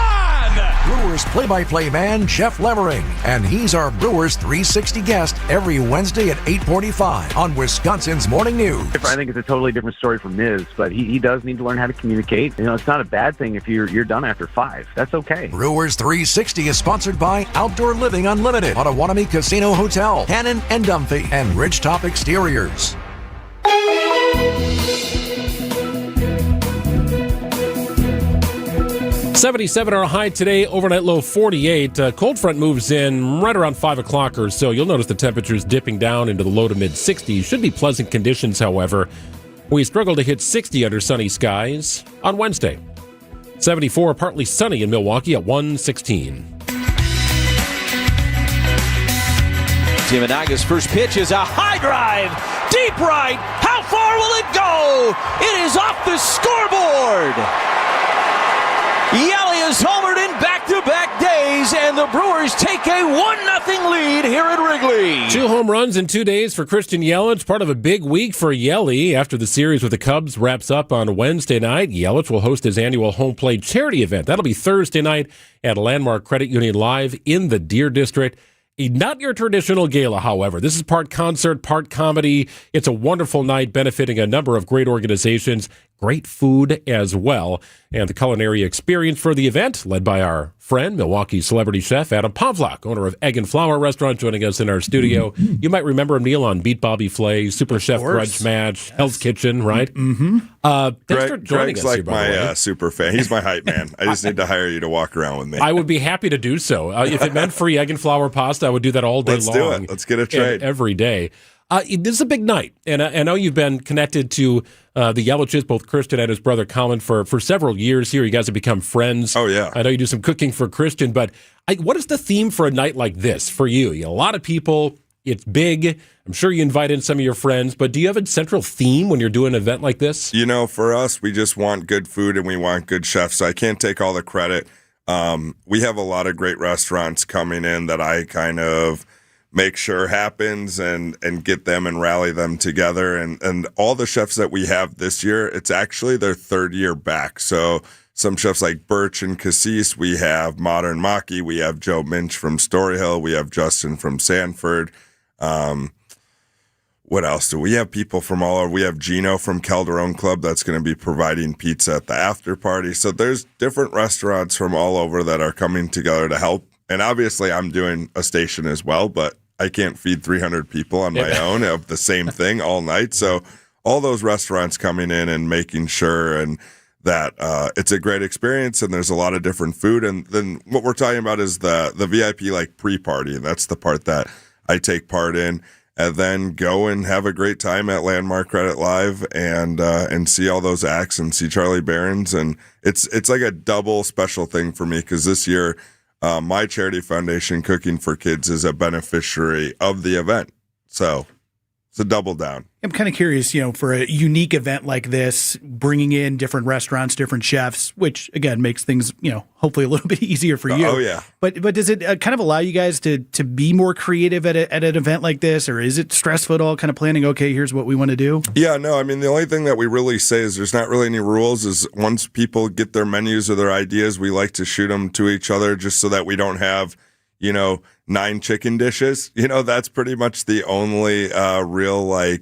Brewers play-by-play man, Jeff Lemmering. And he's our Brewers 360 guest every Wednesday at 8:45 on Wisconsin's Morning News. I think it's a totally different story from Miz, but he does need to learn how to communicate. You know, it's not a bad thing if you're done after 5. That's okay. Brewers 360 is sponsored by Outdoor Living Unlimited, Potawatomi Casino Hotel, Hannon and Dunphy, and Ridgetop Exteriors. 77 our high today, overnight low 48. Cold front moves in right around 5 o'clock or so. You'll notice the temperatures dipping down into the low to mid 60s. Should be pleasant conditions, however. We struggle to hit 60 under sunny skies on Wednesday. 74 partly sunny in Milwaukee at 116. Timonaga's first pitch is a high drive, deep right. How far will it go? It is off the scoreboard. Yelly is homered in back-to-back days, and the Brewers take a 1-0 lead here at Wrigley. 2 home runs in 2 days for Christian Yelich, part of a big week for Yelly. After the series with the Cubs wraps up on Wednesday night, Yelich will host his annual home plate charity event. That'll be Thursday night at Landmark Credit Union Live in the Deer District. Not your traditional gala, however. This is part concert, part comedy. It's a wonderful night benefiting a number of great organizations, great food as well. And the culinary experience for the event, led by our friend, Milwaukee celebrity chef Adam Pavlak, owner of Egg and Flour Restaurant, joining us in our studio. You might remember him, Neil, on Beat Bobby Flay, Super Chef Grudge Match, Hell's Kitchen, right? Mm-hmm. Thanks for joining Greg's us. like my super fan. He's my hype man. I just need to hire you to walk around with me. I would be happy to do so. If it meant free egg and flour pasta, I would do that all day long. Let's do it. Let's get a trade. Every day. This is a big night, and I know you've been connected to the Yeliches, both Christian and his brother Colin, for several years here. You guys have become friends. Oh, yeah. I know you do some cooking for Christian, but what is the theme for a night like this for you? A lot of people It's big. I'm sure you invite in some of your friends, but do you have a central theme when you're doing an event like this? For us, we just want good food and we want good chefs. So I can't take all the credit. We have a lot of great restaurants coming in that I kind of make sure happens and get them and rally them together. And all the chefs that we have this year, it's actually their third year back. So some chefs like Birch and Cassis, we have Modern Maki, we have Joe Minch from Storyhill, we have Justin from Sanford. What else do we have? People from all over. We have Gino from Calderon Club that's going to be providing pizza at the after party. So there's different restaurants from all over that are coming together to help. And obviously I'm doing a station as well, but I can't feed 300 people on my own of the same thing all night. So all those restaurants coming in and making sure and that it's a great experience and there's a lot of different food. And then what we're talking about is the VIP like pre-party. And that's the part that I take part in. And then go and have a great time at Landmark Credit Live and see all those acts and see Charlie Barron's. And it's like a double special thing for me because this year my charity foundation, Cooking for Kids, is a beneficiary of the event. So it's a double down. I'm kind of curious, for a unique event like this, bringing in different restaurants, different chefs, which again makes things, hopefully a little bit easier for you. Oh yeah. But does it kind of allow you guys to be more creative at an event like this, or is it stressful at all? Kind of planning, okay, here's what we want to do. Yeah, no. I mean, the only thing that we really say is there's not really any rules. Is once people get their menus or their ideas, we like to shoot them to each other just so that we don't have 9 chicken dishes. That's pretty much the only real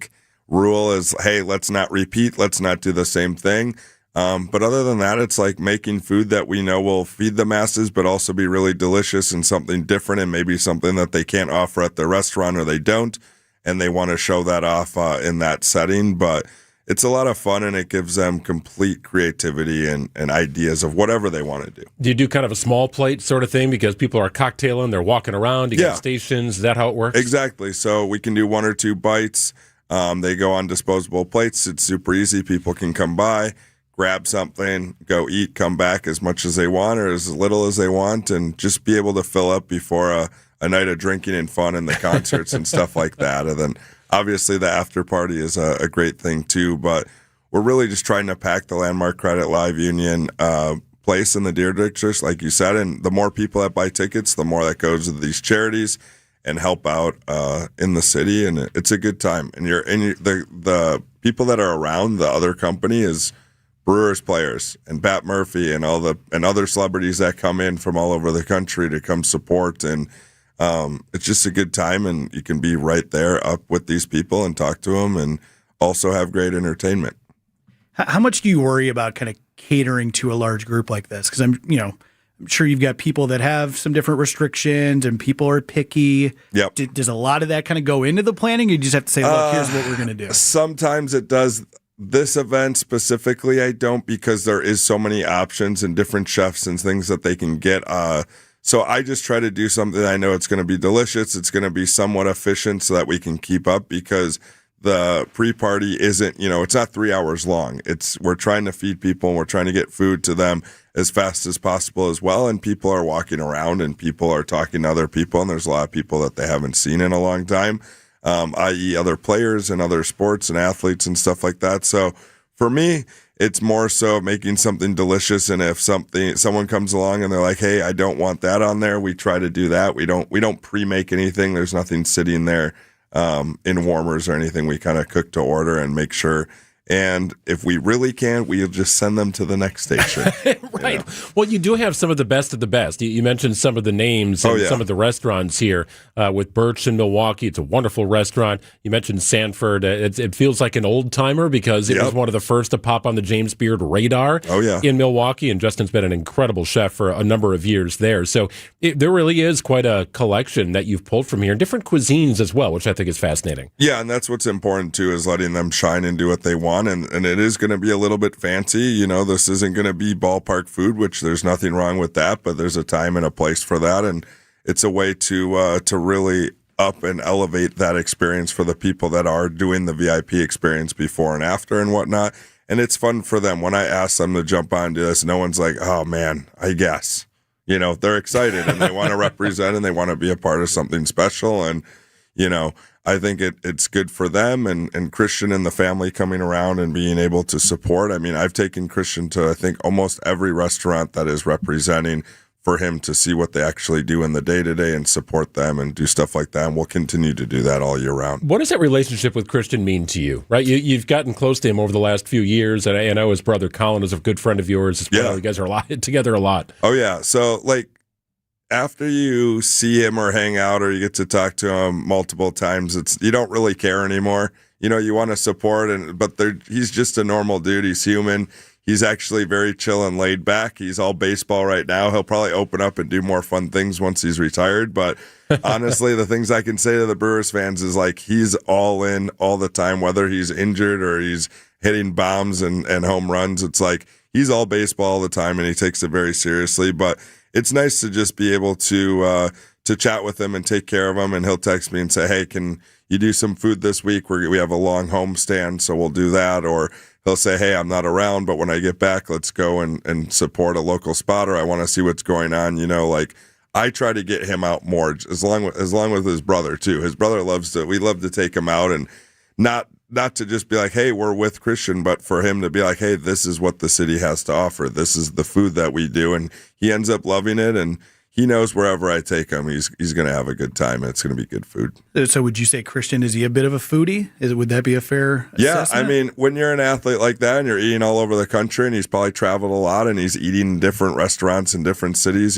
rule is, hey, let's not repeat. Let's not do the same thing. But other than that, it's like making food that we know will feed the masses, but also be really delicious and something different and maybe something that they can't offer at their restaurant or they don't. And they want to show that off in that setting. But it's a lot of fun and it gives them complete creativity and ideas of whatever they want to do. Do you do kind of a small plate sort of thing because people are cocktailing, they're walking around, you got stations, is that how it works? Exactly. So we can do 1 or 2 bites. They go on disposable plates. It's super easy. People can come by, grab something, go eat, come back as much as they want or as little as they want, and just be able to fill up before a night of drinking and fun and the concerts and stuff like that. And then obviously the after party is a great thing too, but we're really just trying to pack the Landmark Credit Live Union place in the Deer District, like you said, and the more people that buy tickets, the more that goes to these charities and help out in the city, and it's a good time. And the people that are around the other company is Brewers players and Bat Murphy and and other celebrities that come in from all over the country to come support, and it's just a good time. And you can be right there up with these people and talk to them, and also have great entertainment. How much do you worry about kind of catering to a large group like this? Because I'm sure you've got people that have some different restrictions and people are picky. Yep. Does a lot of that kind of go into the planning? Or you just have to say, look, here's what we're going to do. Sometimes it does. This event specifically, I don't, because there is so many options and different chefs and things that they can get. So I just try to do something I know it's going to be delicious. It's going to be somewhat efficient so that we can keep up, because the pre-party isn't, it's not 3 hours long. We're trying to feed people and we're trying to get food to them as fast as possible as well. And people are walking around and people are talking to other people. And there's a lot of people that they haven't seen in a long time, i.e. other players and other sports and athletes and stuff like that. So for me, it's more so making something delicious. And if someone comes along and they're like, hey, I don't want that on there, we try to do that. We don't pre-make anything. There's nothing sitting there in warmers or anything. We kind of cook to order and make sure. And if we really can, we'll just send them to the next station. Right. Well, you do have some of the best. You mentioned some of the names and some of the restaurants here with Birch in Milwaukee. It's a wonderful restaurant. You mentioned Sanford. It feels like an old timer because it was one of the first to pop on the James Beard radar in Milwaukee. And Justin's been an incredible chef for a number of years there. So there really is quite a collection that you've pulled from here, and different cuisines as well, which I think is fascinating. Yeah, and that's what's important too, is letting them shine and do what they want. And it is going to be a little bit fancy. This isn't going to be ballpark food, which there's nothing wrong with that, but there's a time and a place for that. And it's a way to really up and elevate that experience for the people that are doing the VIP experience before and after and whatnot. And it's fun for them. When I ask them to jump on and do this, no one's like, oh man, I guess. They're excited and they want to represent and they want to be a part of something special. And I think it's good for them and Christian and the family coming around and being able to support. I mean, I've taken Christian to, I think, almost every restaurant that is representing for him to see what they actually do in the day-to-day and support them and do stuff like that. And we'll continue to do that all year round. What does that relationship with Christian mean to you, right? You've gotten close to him over the last few years, and I know his brother Colin is a good friend of yours as well. Yeah. You guys are together a lot. Oh, yeah. So, after you see him or hang out or you get to talk to him multiple times, you don't really care anymore. You want to support, but he's just a normal dude. He's human. He's actually very chill and laid back. He's all baseball right now. He'll probably open up and do more fun things once he's retired. But honestly, the things I can say to the Brewers fans is he's all in all the time, whether he's injured or he's hitting bombs and home runs. It's he's all baseball all the time and he takes it very seriously. But it's nice to just be able to chat with him and take care of him. And he'll text me and say, hey, can you do some food this week? We have a long home stand, so we'll do that. Or he'll say, hey, I'm not around, but when I get back, let's go and support a local spotter. I want to see what's going on. I try to get him out more, as long with his brother too. His brother we love to take him out and not to just be hey, we're with Christian, but for him to be hey, this is what the city has to offer. This is the food that we do. And he ends up loving it. And he knows wherever I take him, he's going to have a good time, and it's going to be good food. So would you say Christian, is he a bit of a foodie? Would that be a fair assessment? Yeah, I mean, when you're an athlete like that and you're eating all over the country, and he's probably traveled a lot, and he's eating in different restaurants in different cities,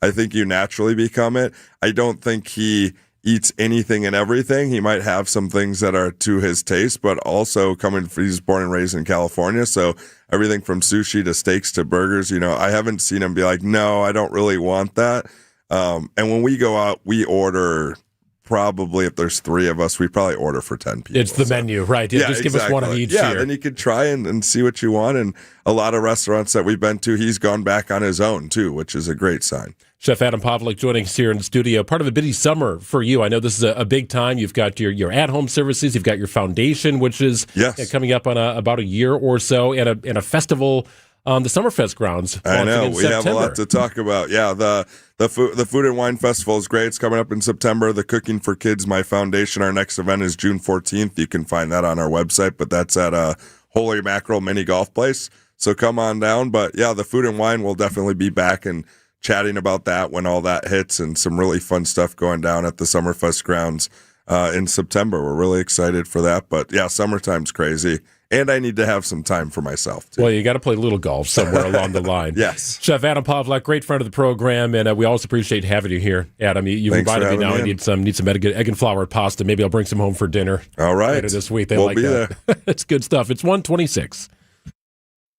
I think you naturally become it. I don't think he eats anything and everything. He might have some things that are to his taste, but also he's born and raised in California, so everything from sushi to steaks to burgers, I haven't seen him be no, I don't really want that. And when we go out, we order, probably if there's 3 of us, we probably order for 10 people. It's the menu, right? Yeah, just give us one of each here. Then you could try and see what you want. And a lot of restaurants that we've been to, he's gone back on his own too, which is a great sign. Chef Adam Pavlik joining us here in the studio. Part of a busy summer for you. I know this is a big time. You've got your at-home services. You've got your foundation, which is coming up on about a year or so, and a festival on the Summerfest grounds. I know. We have a lot to talk about. Yeah, the Food and Wine Festival is great. It's coming up in September. The Cooking for Kids, my foundation, our next event is June 14th. You can find that on our website, but that's at Holy Mackerel Mini Golf Place. So come on down. But yeah, the Food and Wine will definitely be back and chatting about that when all that hits, and some really fun stuff going down at the Summerfest grounds in September. We're really excited for that. But yeah, summertime's crazy. And I need to have some time for myself, too. Well, you got to play little golf somewhere along the line. Yes. Chef Adam Pavlik, great friend of the program, and we always appreciate having you here. Adam, you've invited me now. I need some egg and flour pasta. Maybe I'll bring some home for dinner. All right. Later this week. We'll be that. There. It's good stuff. It's 126.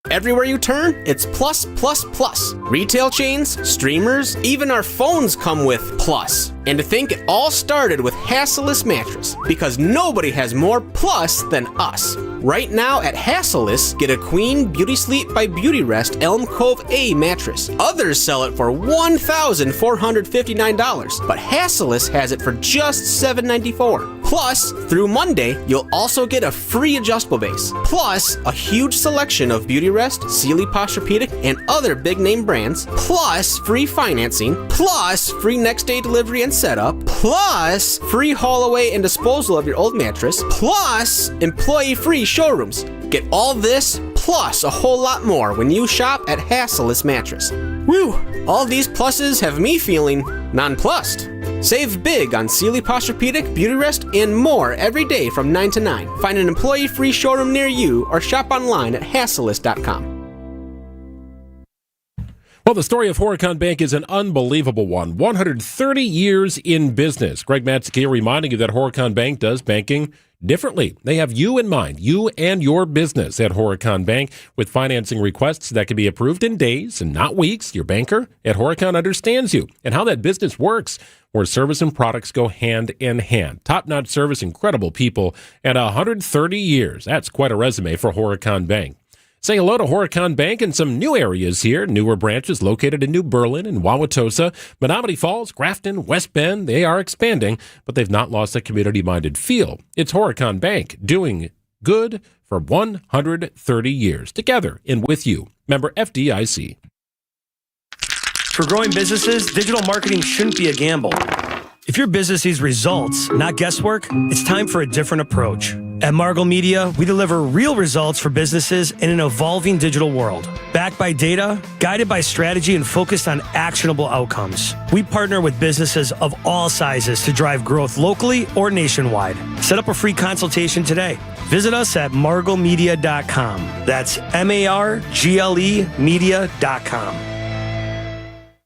Everywhere you turn, it's plus, plus, plus. Retail chains, streamers, even our phones come with plus. And to think it all started with Hassellus Mattress, because nobody has more plus than us. Right now at Hassellus, get a Queen Beauty Sleep by Beauty Rest Elm Cove A mattress. Others sell it for $1,459, but Hassellus has it for just $794. Plus, through Monday, you'll also get a free adjustable base. Plus, a huge selection of Beauty Rest, Sealy Posturepedic, and other big name brands. Plus, free financing. Plus, free next day delivery and setup. Plus, free haul away and disposal of your old mattress. Plus, employee free showrooms. Get all this plus a whole lot more when you shop at Hassellus Mattress. Woo! All these pluses have me feeling nonplussed. Save big on Sealy Posturepedic, Beauty Rest, and more every day from 9 to 9. Find an employee-free showroom near you or shop online at hassellus.com. Well, the story of Horicon Bank is an unbelievable one. 130 years in business. Greg Matzke here reminding you that Horicon Bank does banking differently. They have you in mind, you and your business at Horicon Bank, with financing requests that can be approved in days and not weeks. Your banker at Horicon understands you and how that business works, where service and products go hand in hand. Top-notch service, incredible people, and 130 years. That's quite a resume for Horicon Bank. Say hello to Horicon Bank in some new areas here. Newer branches located in New Berlin and Wauwatosa, Menominee Falls, Grafton, West Bend. They are expanding, but they've not lost a community-minded feel. It's Horicon Bank, doing good for 130 years. Together and with you. Member FDIC. For growing businesses, digital marketing shouldn't be a gamble. If your business sees results, not guesswork, it's time for a different approach. At Margot Media, we deliver real results for businesses in an evolving digital world. Backed by data, guided by strategy, and focused on actionable outcomes. We partner with businesses of all sizes to drive growth locally or nationwide. Set up a free consultation today. Visit us at marglemedia.com. That's MARGLE media.com.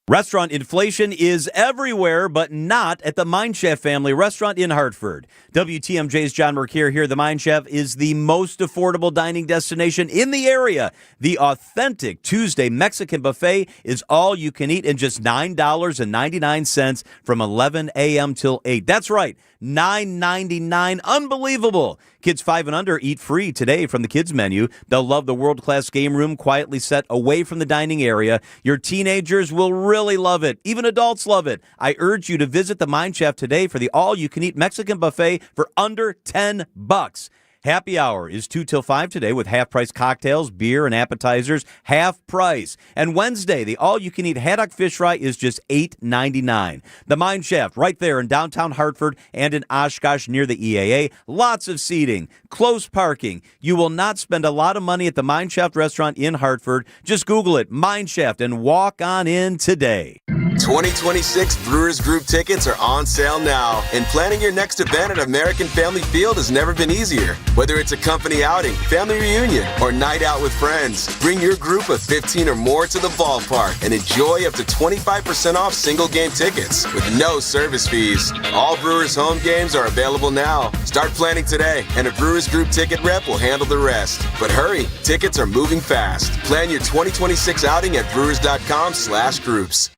Restaurant inflation is everywhere, but not at the Mind Chef family restaurant in Hartford. WTMJ's John Mercure here. The Mind Chef is the most affordable dining destination in the area. The authentic Tuesday Mexican buffet is all you can eat in just $9.99 from 11 a.m. till 8. That's right, $9.99. Unbelievable. Kids 5 and under eat free today from the kids menu. They'll love the world-class game room quietly set away from the dining area. Your teenagers will really love it. Even adults love it. I urge you to visit the Mind Chef today for the all-you-can-eat Mexican buffet for under $10. Happy hour is 2 till 5 today with half-price cocktails, beer, and appetizers, half price. And Wednesday, the all-you-can-eat haddock fish fry is just $8.99. The Mind Chef, right there in downtown Hartford and in Oshkosh near the EAA. Lots of seating, close parking. You will not spend a lot of money at the Mind Chef restaurant in Hartford. Just Google it, Mind Chef, and walk on in today. 2026 Brewers Group tickets are on sale now, and planning your next event at American Family Field has never been easier. Whether it's a company outing, family reunion, or night out with friends, bring your group of 15 or more to the ballpark and enjoy up to 25% off single game tickets with no service fees. All Brewers home games are available now. Start planning today, and a Brewers Group ticket rep will handle the rest. But hurry, tickets are moving fast. Plan your 2026 outing at brewers.com/groups.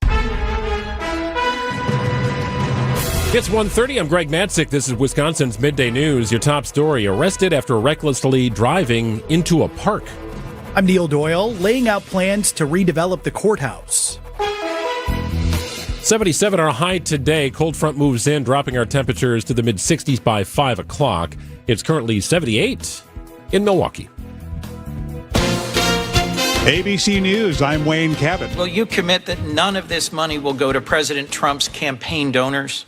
It's 1:30. I'm Greg Matzik. This is Wisconsin's Midday News. Your top story: arrested after recklessly driving into a park. I'm Neil Doyle, laying out plans to redevelop the courthouse. 77 our high today. Cold front moves in, dropping our temperatures to the mid-60s by 5 o'clock. It's currently 78 in Milwaukee. ABC News, I'm Wayne Cabot. Will you commit that none of this money will go to President Trump's campaign donors?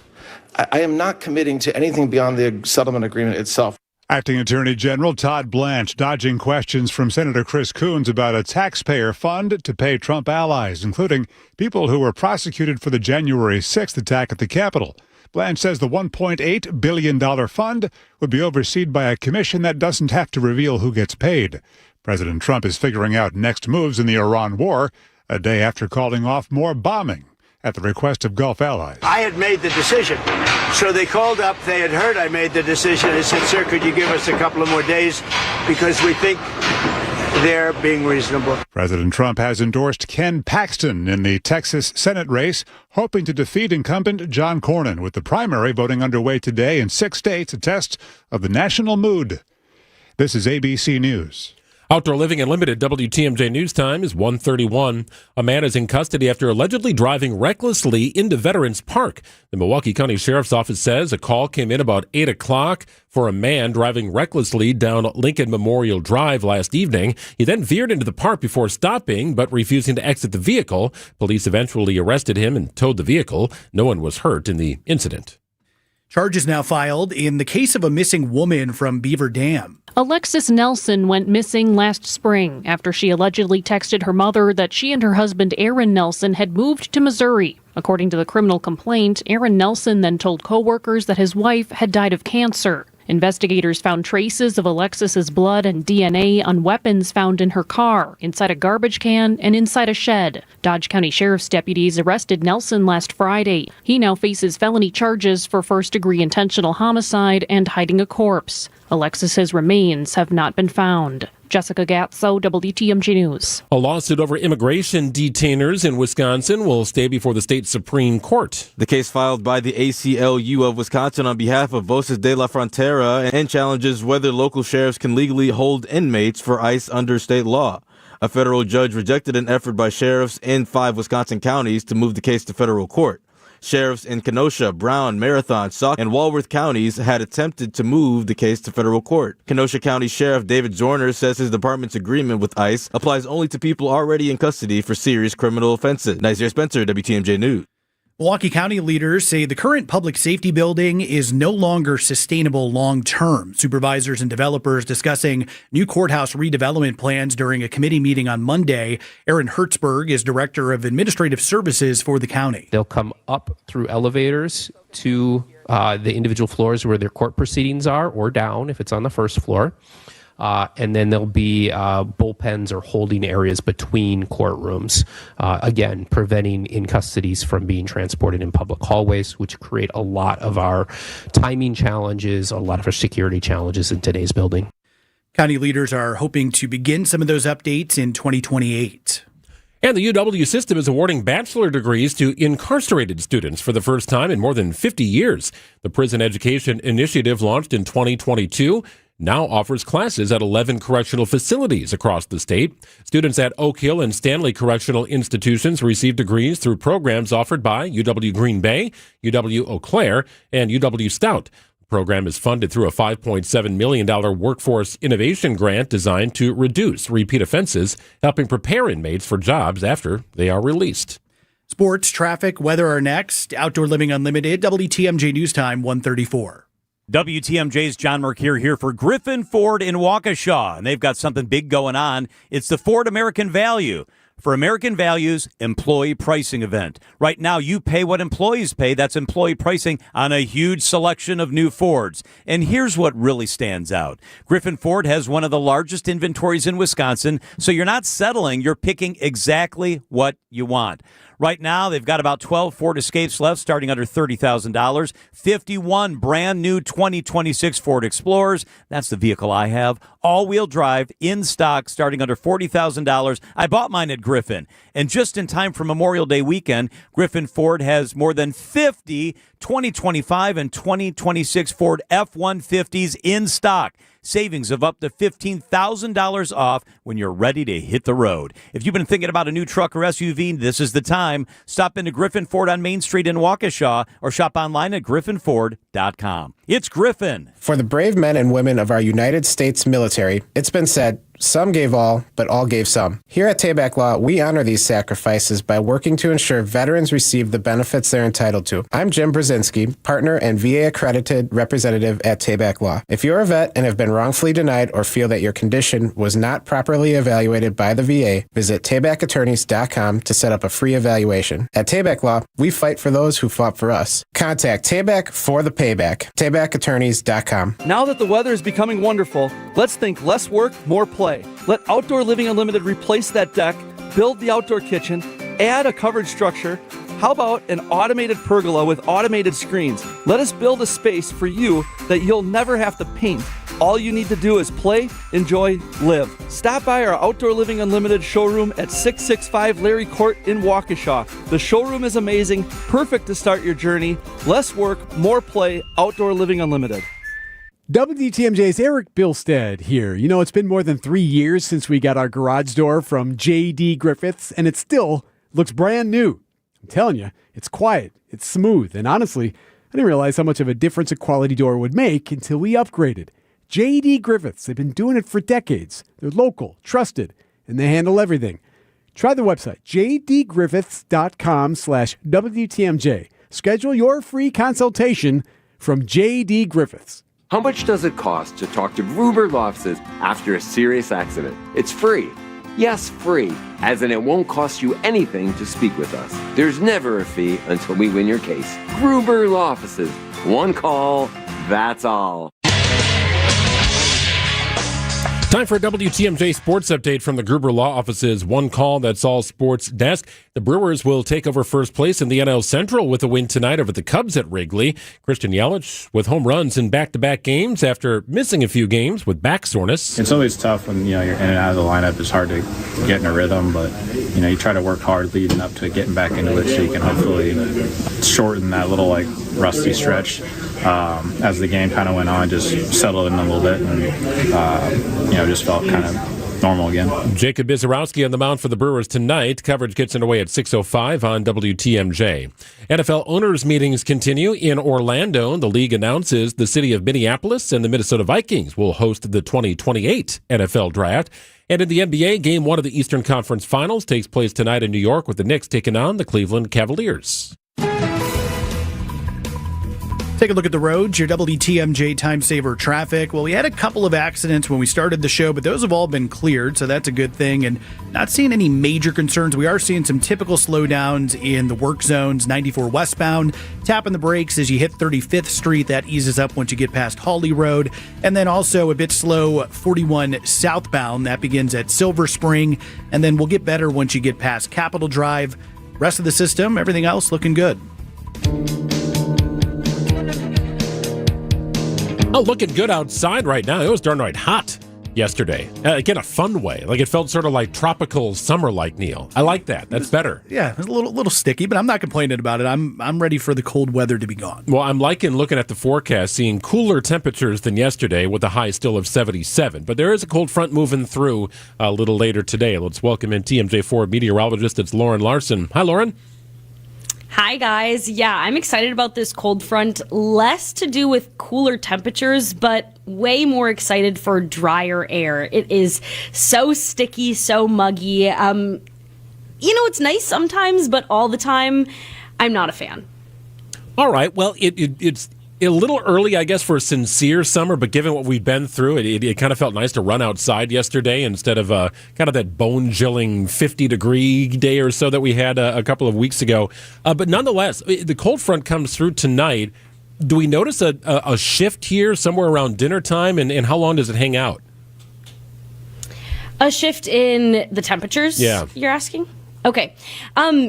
I am not committing to anything beyond the settlement agreement itself. Acting Attorney General Todd Blanche dodging questions from Senator Chris Coons about a taxpayer fund to pay Trump allies, including people who were prosecuted for the January 6th attack at the Capitol. Blanche says the $1.8 billion fund would be overseen by a commission that doesn't have to reveal who gets paid. President Trump is figuring out next moves in the Iran war, a day after calling off more bombing at the request of Gulf allies. I had made the decision. So they called up, they had heard I made the decision. I said, sir, could you give us a couple of more days? Because we think they're being reasonable. President Trump has endorsed Ken Paxton in the Texas Senate race, hoping to defeat incumbent John Cornyn, with the primary voting underway today in 6 states, a test of the national mood. This is ABC News. Outdoor Living Unlimited WTMJ News Time is 1:31. A man is in custody after allegedly driving recklessly into Veterans Park. The Milwaukee County Sheriff's Office says a call came in about 8 o'clock for a man driving recklessly down Lincoln Memorial Drive last evening. He then veered into the park before stopping but refusing to exit the vehicle. Police eventually arrested him and towed the vehicle. No one was hurt in the incident. Charges now filed in the case of a missing woman from Beaver Dam. Alexis Nelson went missing last spring after she allegedly texted her mother that she and her husband Aaron Nelson had moved to Missouri. According to the criminal complaint, Aaron Nelson then told coworkers that his wife had died of cancer. Investigators found traces of Alexis's blood and DNA on weapons found in her car, inside a garbage can, and inside a shed. Dodge County Sheriff's deputies arrested Nelson last Friday. He now faces felony charges for first-degree intentional homicide and hiding a corpse. Alexis's remains have not been found. Jessica Gatso, WTMJ News. A lawsuit over immigration detainers in Wisconsin will stay before the state Supreme Court. The case filed by the ACLU of Wisconsin on behalf of Voces de la Frontera and challenges whether local sheriffs can legally hold inmates for ICE under state law. A federal judge rejected an effort by sheriffs in 5 Wisconsin counties to move the case to federal court. Sheriffs in Kenosha, Brown, Marathon, Sauk, and Walworth counties had attempted to move the case to federal court. Kenosha County Sheriff David Zorner says his department's agreement with ICE applies only to people already in custody for serious criminal offenses. Nazir Spencer, WTMJ News. Milwaukee County leaders say the current public safety building is no longer sustainable long-term. Supervisors and developers discussing new courthouse redevelopment plans during a committee meeting on Monday. Aaron Hertzberg is Director of Administrative Services for the county. They'll come up through elevators to the individual floors where their court proceedings are, or down if it's on the first floor. And then there'll be bullpens or holding areas between courtrooms, again, preventing in custodies from being transported in public hallways, which create a lot of our timing challenges, a lot of our security challenges in today's building. County leaders are hoping to begin some of those updates in 2028. And the UW system is awarding bachelor degrees to incarcerated students for the first time in more than 50 years. The Prison Education Initiative, launched in 2022, now offers classes at 11 correctional facilities across the state. Students at Oak Hill and Stanley Correctional Institutions receive degrees through programs offered by UW Green Bay, UW Eau Claire, and UW Stout. The program is funded through a $5.7 million workforce innovation grant designed to reduce repeat offenses, helping prepare inmates for jobs after they are released. Sports, traffic, weather are next. Outdoor Living Unlimited, WTMJ News Time, 1:34. WTMJ's John Mercure here for Griffin Ford in Waukesha, and they've got something big going on. It's the Ford American Value. For American Value's employee pricing event. Right now, you pay what employees pay. That's employee pricing on a huge selection of new Fords. And here's what really stands out. Griffin Ford has one of the largest inventories in Wisconsin, so you're not settling. You're picking exactly what you want. Right now, they've got about 12 Ford Escapes left, starting under $30,000. 51 brand new 2026 Ford Explorers. That's the vehicle I have. All-wheel drive, in stock, starting under $40,000. I bought mine at Griffin. And just in time for Memorial Day weekend, Griffin Ford has more than 50 2025 and 2026 Ford F-150s in stock. Savings of up to $15,000 off when you're ready to hit the road. If you've been thinking about a new truck or SUV, this is the time. Stop into Griffin Ford on Main Street in Waukesha or shop online at griffinford.com. It's Griffin. For the brave men and women of our United States military, it's been said, some gave all, but all gave some. Here at Tabak Law, we honor these sacrifices by working to ensure veterans receive the benefits they're entitled to. I'm Jim Brzezinski, partner and VA-accredited representative at Tabak Law. If you're a vet and have been wrongfully denied or feel that your condition was not properly evaluated by the VA, visit tabakattorneys.com to set up a free evaluation. At Tabak Law, we fight for those who fought for us. Contact Tabak for the payback. tabakattorneys.com. Now that the weather is becoming wonderful, let's think less work, more play. Let Outdoor Living Unlimited replace that deck, build the outdoor kitchen, add a covered structure. How about an automated pergola with automated screens? Let us build a space for you that you'll never have to paint. All you need to do is play, enjoy, live. Stop by our Outdoor Living Unlimited showroom at 665 Larry Court in Waukesha. The showroom is amazing, perfect to start your journey. Less work, more play, Outdoor Living Unlimited. WTMJ's Eric Bilstead here. You know, it's been more than 3 years since we got our garage door from J.D. Griffiths, and it still looks brand new. I'm telling you, it's quiet, it's smooth, and honestly, I didn't realize how much of a difference a quality door would make until we upgraded. J.D. Griffiths, they've been doing it for decades. They're local, trusted, and they handle everything. Try the website, jdgriffiths.com/WTMJ. Schedule your free consultation from J.D. Griffiths. How much does it cost to talk to Gruber Law Offices after a serious accident? It's free. Yes, free, as in it won't cost you anything to speak with us. There's never a fee until we win your case. Gruber Law Offices. One call, that's all. Time for a WTMJ Sports Update from the Gruber Law Office's One Call, That's All Sports desk. The Brewers will take over first place in the NL Central with a win tonight over the Cubs at Wrigley. Christian Yelich with home runs in back-to-back games after missing a few games with back soreness. It's always tough when you're in and out of the lineup. It's hard to get in a rhythm, but you try to work hard leading up to getting back into it so you can hopefully shorten that little rusty stretch. As the game kind of went on, just settled in a little bit and just felt kind of normal again. Jacob Bizarowski on the mound for the Brewers tonight. Coverage gets underway at 6:05 on WTMJ. NFL owners meetings continue in Orlando. The league announces the city of Minneapolis and the Minnesota Vikings will host the 2028 NFL Draft. And in the NBA, Game 1 of the Eastern Conference Finals takes place tonight in New York with the Knicks taking on the Cleveland Cavaliers. Take a look at the roads, your WTMJ time saver traffic. Well, we had a couple of accidents when we started the show, but those have all been cleared, so that's a good thing. And not seeing any major concerns. We are seeing some typical slowdowns in the work zones, 94 westbound. Tapping the brakes as you hit 35th Street. That eases up once you get past Hawley Road. And then also a bit slow, 41 southbound. That begins at Silver Spring. And then we'll get better once you get past Capitol Drive. Rest of the system, everything else looking good. Oh, looking good outside right now. It was darn right hot yesterday. Again, a fun way. Like it felt sort of like tropical summer-like, Neil. I like that. That's better. Yeah, it's a little sticky, but I'm not complaining about it. I'm ready for the cold weather to be gone. Well, I'm liking looking at the forecast, seeing cooler temperatures than yesterday with a high still of 77. But there is a cold front moving through a little later today. Let's welcome in TMJ4 meteorologist. It's Lauren Larson. Hi, Lauren. Hi, guys. Yeah, I'm excited about this cold front. Less to do with cooler temperatures, but way more excited for drier air. It is so sticky, so muggy. It's nice sometimes, but all the time, I'm not a fan. All right. Well, it's a little early, I guess, for a sincere summer, but given what we've been through, it kind of felt nice to run outside yesterday instead of kind of that bone-chilling 50-degree day or so that we had a couple of weeks ago. But nonetheless, the cold front comes through tonight. Do we notice a shift here somewhere around dinner time, and how long does it hang out? A shift in the temperatures, yeah. You're asking? Okay.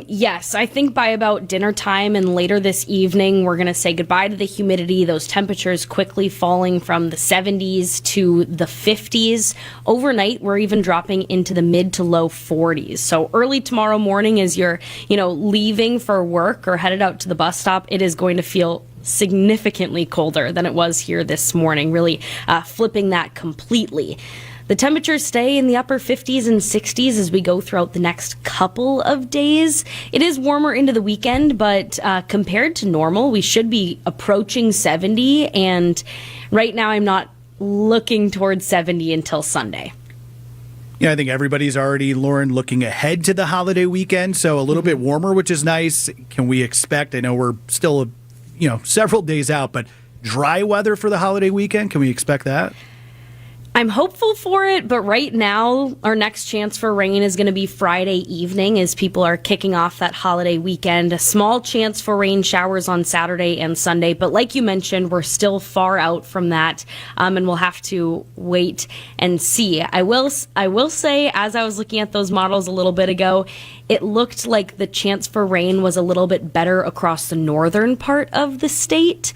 Yes, I think by about dinner time and later this evening, we're going to say goodbye to the humidity, those temperatures quickly falling from the 70s to the 50s. Overnight, we're even dropping into the mid to low 40s. So early tomorrow morning as you're, leaving for work or headed out to the bus stop, it is going to feel significantly colder than it was here this morning, really flipping that completely. The temperatures stay in the upper 50s and 60s as we go throughout the next couple of days. It is warmer into the weekend, but compared to normal, we should be approaching 70. And right now, I'm not looking towards 70 until Sunday. Yeah, I think everybody's already, Lauren, looking ahead to the holiday weekend. So a little bit warmer, which is nice. Can we expect, I know we're still, several days out, but dry weather for the holiday weekend? Can we expect that? I'm hopeful for it, but right now, our next chance for rain is going to be Friday evening as people are kicking off that holiday weekend. A small chance for rain showers on Saturday and Sunday, but like you mentioned, we're still far out from that, and we'll have to wait and see. I will say, as I was looking at those models a little bit ago, it looked like the chance for rain was a little bit better across the northern part of the state,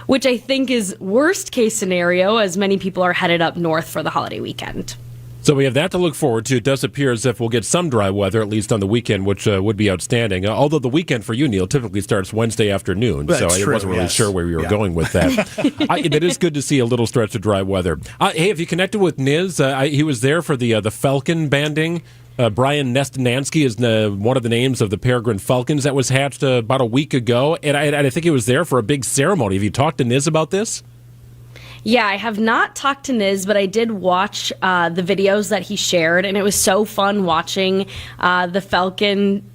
which I think is worst case scenario as many people are headed up north for the holiday weekend. So we have that to look forward to. It does appear as if we'll get some dry weather, at least on the weekend, which would be outstanding. Although the weekend for you, Neil, typically starts Wednesday afternoon. That's so I true, wasn't really yes. sure where we were going with that. It is good to see a little stretch of dry weather. Hey, have you connected with Niz? He was there for the Falcon banding. Brian Nestanansky is one of the names of the peregrine falcons that was hatched about a week ago, and I think he was there for a big ceremony. Have you talked to Niz about this? Yeah, I have not talked to Niz, but I did watch the videos that he shared, and it was so fun watching the falcon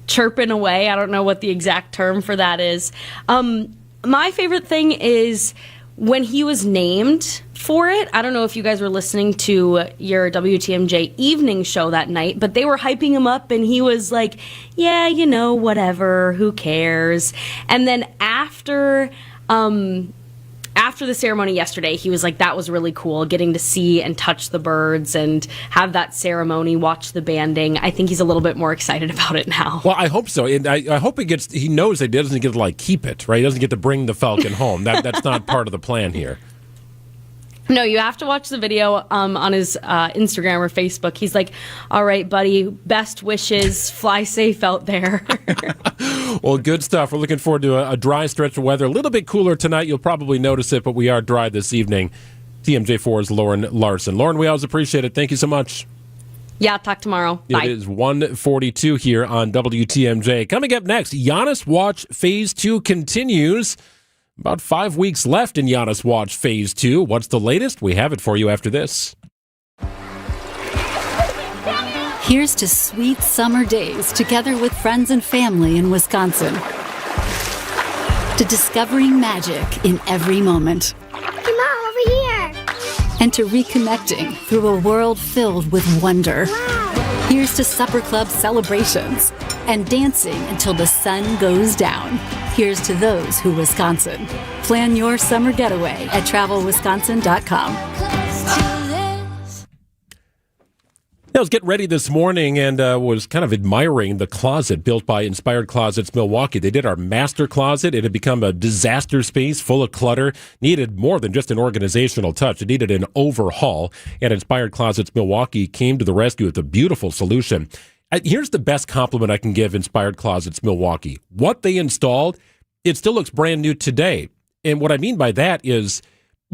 chirping away. I don't know what the exact term for that is. My favorite thing is when he was named for it. I don't know if you guys were listening to your WTMJ evening show that night, but they were hyping him up and he was like, yeah, whatever, who cares? And then after the ceremony yesterday, he was like, that was really cool, getting to see and touch the birds and have that ceremony, watch the banding. I think he's a little bit more excited about it now. Well, I hope so. And I hope he knows that he doesn't get to keep it, right? He doesn't get to bring the falcon home. That's not part of the plan here. No, you have to watch the video on his Instagram or Facebook. He's like, all right, buddy, best wishes, fly safe out there. Well, good stuff. We're looking forward to a dry stretch of weather. A little bit cooler tonight. You'll probably notice it, but we are dry this evening. TMJ4's Lauren Larson. Lauren, we always appreciate it. Thank you so much. Yeah, talk tomorrow. Bye. It is 1:42 here on WTMJ. Coming up next, Giannis Watch Phase 2 continues. About 5 weeks left in Giannis Watch Phase 2. What's the latest? We have it for you after this. Here's to sweet summer days together with friends and family in Wisconsin. To discovering magic in every moment. Hey, Mom, over here. And to reconnecting through a world filled with wonder. Wow. Here's to Supper Club celebrations and dancing until the sun goes down. Here's to those who Wisconsin. Plan your summer getaway at travelwisconsin.com. I was getting ready this morning and was kind of admiring the closet built by Inspired Closets Milwaukee. They did our master closet. It had become a disaster space full of clutter, needed more than just an organizational touch. It needed an overhaul, and Inspired Closets Milwaukee came to the rescue with a beautiful solution. Here's the best compliment I can give Inspired Closets Milwaukee. What they installed, it still looks brand new today. And what I mean by that is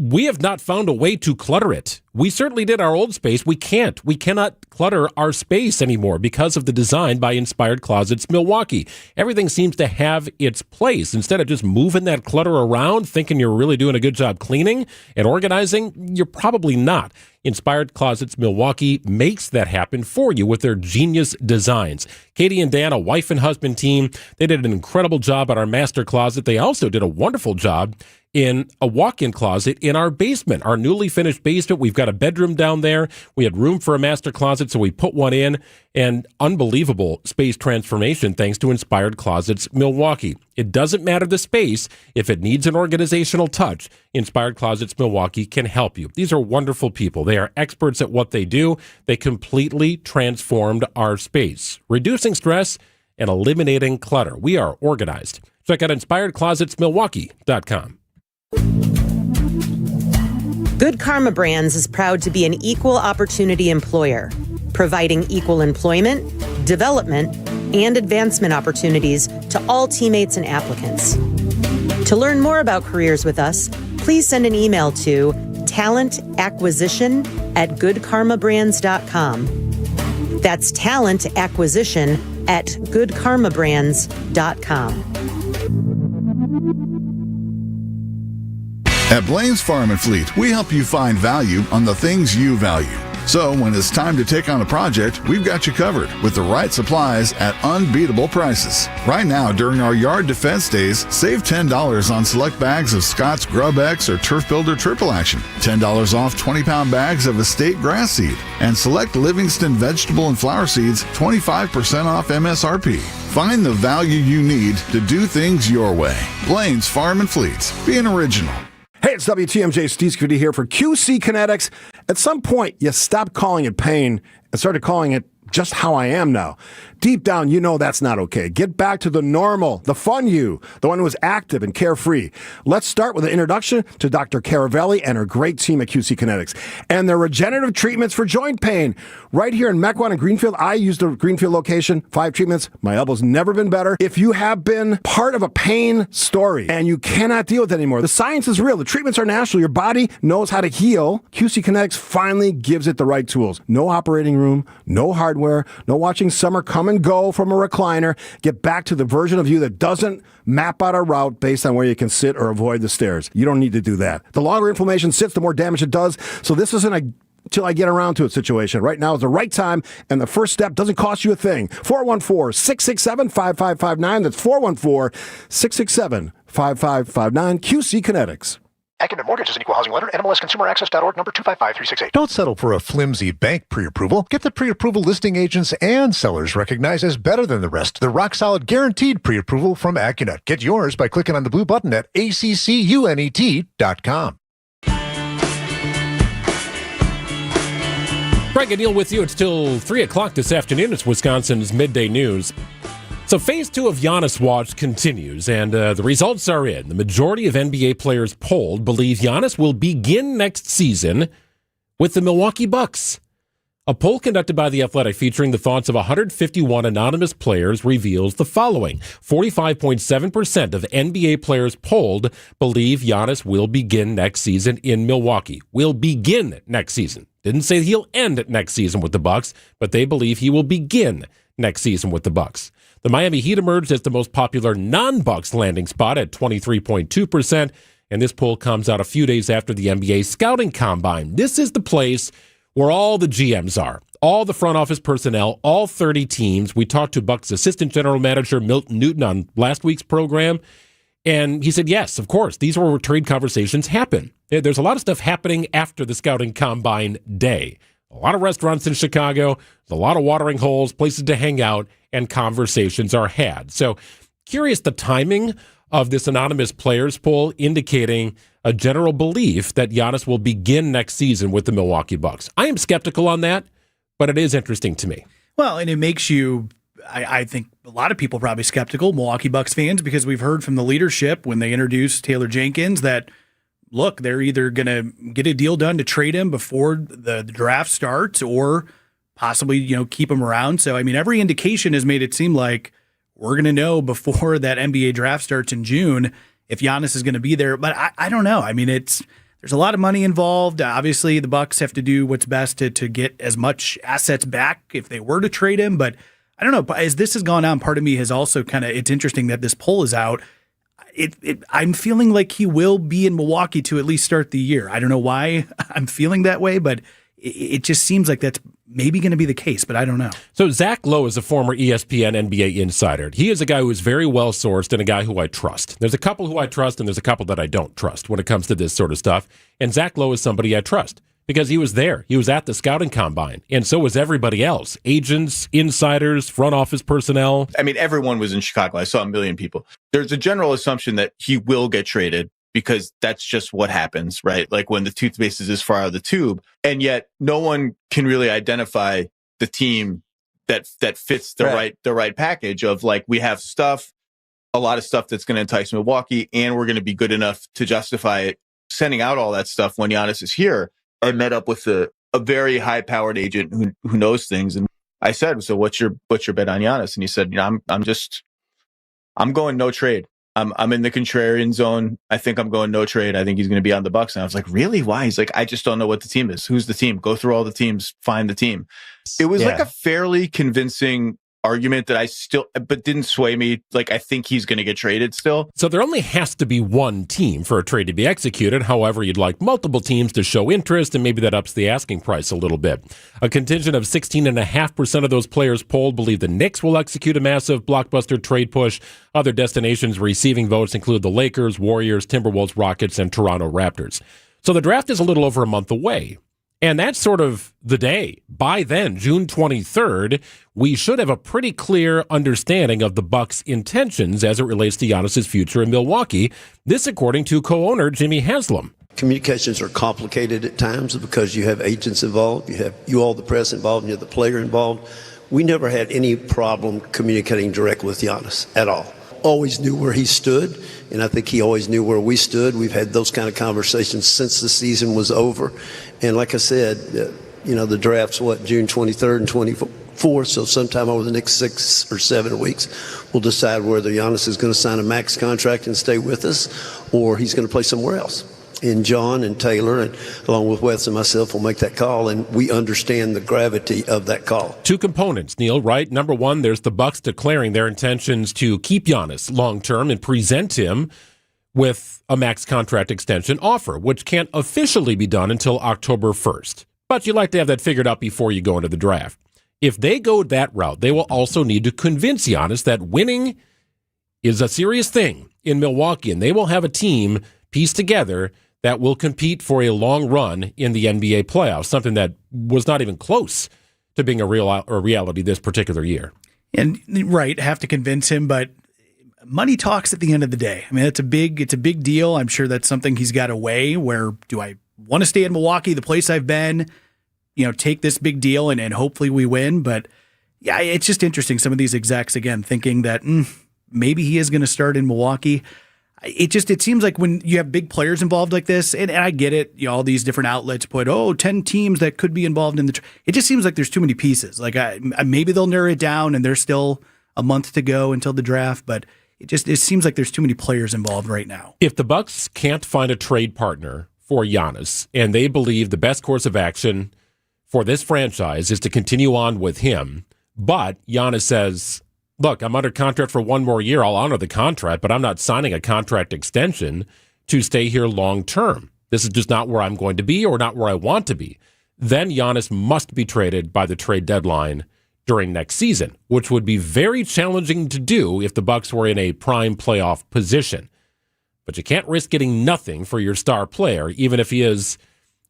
we have not found a way to clutter it. We certainly did our old space. We cannot clutter our space anymore because of the design by Inspired Closets Milwaukee. Everything seems to have its place. Instead of just moving that clutter around, thinking you're really doing a good job cleaning and organizing, you're probably not. Inspired Closets Milwaukee makes that happen for you with their genius designs. Katie and Dan, a wife and husband team, they did an incredible job at our master closet. They also did a wonderful job in a walk-in closet in our basement, our newly finished basement. We've got a bedroom down there. We had room for a master closet, so we put one in, and unbelievable space transformation thanks to Inspired Closets Milwaukee. It doesn't matter the space. If it needs an organizational touch, Inspired Closets Milwaukee can help you. These are wonderful people. They are experts at what they do. They completely transformed our space, reducing stress and eliminating clutter. We are organized. Check out inspiredclosetsmilwaukee.com. Good Karma Brands is proud to be an equal opportunity employer, providing equal employment, development, and advancement opportunities to all teammates and applicants. To learn more about careers with us, please send an email to talentacquisition@goodkarmabrands.com. That's talentacquisition@goodkarmabrands.com. At Blaine's Farm and Fleet, we help you find value on the things you value. So when it's time to take on a project, we've got you covered with the right supplies at unbeatable prices. Right now, during our Yard Defense Days, save $10 on select bags of Scott's Grub X or Turf Builder Triple Action, $10 off 20-pound bags of Estate Grass Seed, and select Livingston Vegetable and Flower Seeds, 25% off MSRP. Find the value you need to do things your way. Blaine's Farm and Fleet. Be an original. Hey, it's WTMJ Steve Scuddy here for QC Kinetics. At some point, you stopped calling it pain and started calling it just how I am now. Deep down, you know that's not okay. Get back to the normal, the fun you, the one who is active and carefree. Let's start with an introduction to Dr. Caravelli and her great team at QC Kinetics and their regenerative treatments for joint pain. Right here in Mequon and Greenfield, I use the Greenfield location, 5 treatments. My elbow's never been better. If you have been part of a pain story and you cannot deal with it anymore, the science is real. The treatments are natural. Your body knows how to heal. QC Kinetics finally gives it the right tools. No operating room, no hardware, no watching summer come and go from a recliner. Get back to the version of you that doesn't map out a route based on where you can sit or avoid the stairs. You don't need to do that. The longer inflammation sits, the more damage it does. So this isn't a till I get around to it situation. Right now is the right time, and the first step doesn't cost you a thing. 414-667-5559. That's 414-667-5559. QC Kinetics. Acumen Mortgage is an equal housing lender. NMLSConsumerAccess.org, number 255368. Don't settle for a flimsy bank pre-approval. Get the pre-approval listing agents and sellers recognized as better than the rest. The rock-solid guaranteed pre-approval from Accunet. Get yours by clicking on the blue button at accunet.com. Greg and Neil with you. It's till 3 o'clock this afternoon. It's Wisconsin's Midday News. So phase 2 of Giannis Watch continues, and the results are in. The majority of NBA players polled believe Giannis will begin next season with the Milwaukee Bucks. A poll conducted by The Athletic featuring the thoughts of 151 anonymous players reveals the following. 45.7% of NBA players polled believe Giannis will begin next season in Milwaukee. Will begin next season. Didn't say he'll end next season with the Bucks, but they believe he will begin next season with the Bucks. The Miami Heat emerged as the most popular non-Bucks landing spot at 23.2%, and this poll comes out a few days after the NBA Scouting Combine. This is the place where all the GMs are, all the front office personnel, all 30 teams. We talked to Bucks assistant general manager Milton Newton on last week's program, And he said, yes, of course, these are where trade conversations happen. There's a lot of stuff happening after the scouting combine day. A lot of restaurants in Chicago, a lot of watering holes, places to hang out, and conversations are had. So curious the timing of this anonymous players poll indicating a general belief that Giannis will begin next season with the Milwaukee Bucks. I am skeptical on that, but it is interesting to me. Well, and it makes you, I think a lot of people probably skeptical, Milwaukee Bucks fans, because we've heard from the leadership when they introduced Taylor Jenkins that, look, they're either going to get a deal done to trade him before the draft starts or possibly, keep him around. So, I mean, every indication has made it seem like we're going to know before that NBA draft starts in June if Giannis is going to be there. But I don't know. I mean, there's a lot of money involved. Obviously, the Bucks have to do what's best to get as much assets back if they were to trade him. But I don't know. As this has gone on, part of me has also it's interesting that this poll is out. I'm feeling like he will be in Milwaukee to at least start the year. I don't know why I'm feeling that way, but it just seems like that's maybe going to be the case, but I don't know. So Zach Lowe is a former ESPN NBA insider. He is a guy who is very well sourced and a guy who I trust. There's a couple who I trust and there's a couple that I don't trust when it comes to this sort of stuff. And Zach Lowe is somebody I trust because he was there. He was at the scouting combine. And so was everybody else. Agents, insiders, front office personnel. I mean, everyone was in Chicago. I saw a million people. There's a general assumption that he will get traded because that's just what happens, right? Like when the toothpaste is this far out of the tube. And yet no one can really identify the team that fits the right package of like, we have a lot of stuff that's going to entice Milwaukee, and we're going to be good enough to justify it, sending out all that stuff when Giannis is here. I met up with a very high powered agent who knows things. And I said, so what's your bet on Giannis? And he said, I'm going no trade. I'm in the contrarian zone. I think I'm going no trade. I think he's going to be on the Bucks. And I was like, really? Why? He's like, I just don't know what the team is. Who's the team? Go through all the teams, find the team. It was like a fairly convincing argument that but didn't sway me. Like, I think he's going to get traded still. So there only has to be one team for a trade to be executed. However, you'd like multiple teams to show interest, and maybe that ups the asking price a little bit. A contingent of 16.5% of those players polled believe the Knicks will execute a massive blockbuster trade push. Other destinations receiving votes include the Lakers, Warriors, Timberwolves, Rockets, and Toronto Raptors. So the draft is a little over a month away. And that's sort of the day. By then, June 23rd, we should have a pretty clear understanding of the Bucks' intentions as it relates to Giannis's future in Milwaukee. This according to co-owner Jimmy Haslam. Communications are complicated at times because you have agents involved, you all the press involved, and you have the player involved. We never had any problem communicating directly with Giannis at all. Always knew where he stood, and I think he always knew where we stood. We've had those kind of conversations since the season was over. And like I said, the draft's June 23rd and 24th, so sometime over the next 6 or 7 weeks, we'll decide whether Giannis is going to sign a max contract and stay with us, or he's going to play somewhere else. And John and Taylor, and along with Wes and myself, will make that call, and we understand the gravity of that call. Two components, Neil, right? Number one, there's the Bucks declaring their intentions to keep Giannis long-term and present him with a max contract extension offer, which can't officially be done until October 1st. But you like to have that figured out before you go into the draft. If they go that route, they will also need to convince Giannis that winning is a serious thing in Milwaukee, and they will have a team pieced together that will compete for a long run in the NBA playoffs, something that was not even close to being a reality this particular year. And right, have to convince him, but money talks at the end of the day. I mean, it's a big deal. I'm sure that's something he's got to weigh. Where do I want to stay in Milwaukee, the place I've been, take this big deal and hopefully we win. But yeah, it's just interesting. Some of these execs, again, thinking that maybe he is going to start in Milwaukee. It seems like when you have big players involved like this, and I get it, all these different outlets put, 10 teams that could be involved in the it just seems like there's too many pieces. Like maybe they'll narrow it down and there's still a month to go until the draft, but it seems like there's too many players involved right now. If the Bucks can't find a trade partner for Giannis, and they believe the best course of action for this franchise is to continue on with him, but Giannis says, look, I'm under contract for one more year. I'll honor the contract, but I'm not signing a contract extension to stay here long term. This is just not where I'm going to be or not where I want to be. Then Giannis must be traded by the trade deadline during next season, which would be very challenging to do if the Bucks were in a prime playoff position. but you can't risk getting nothing for your star player, even if he is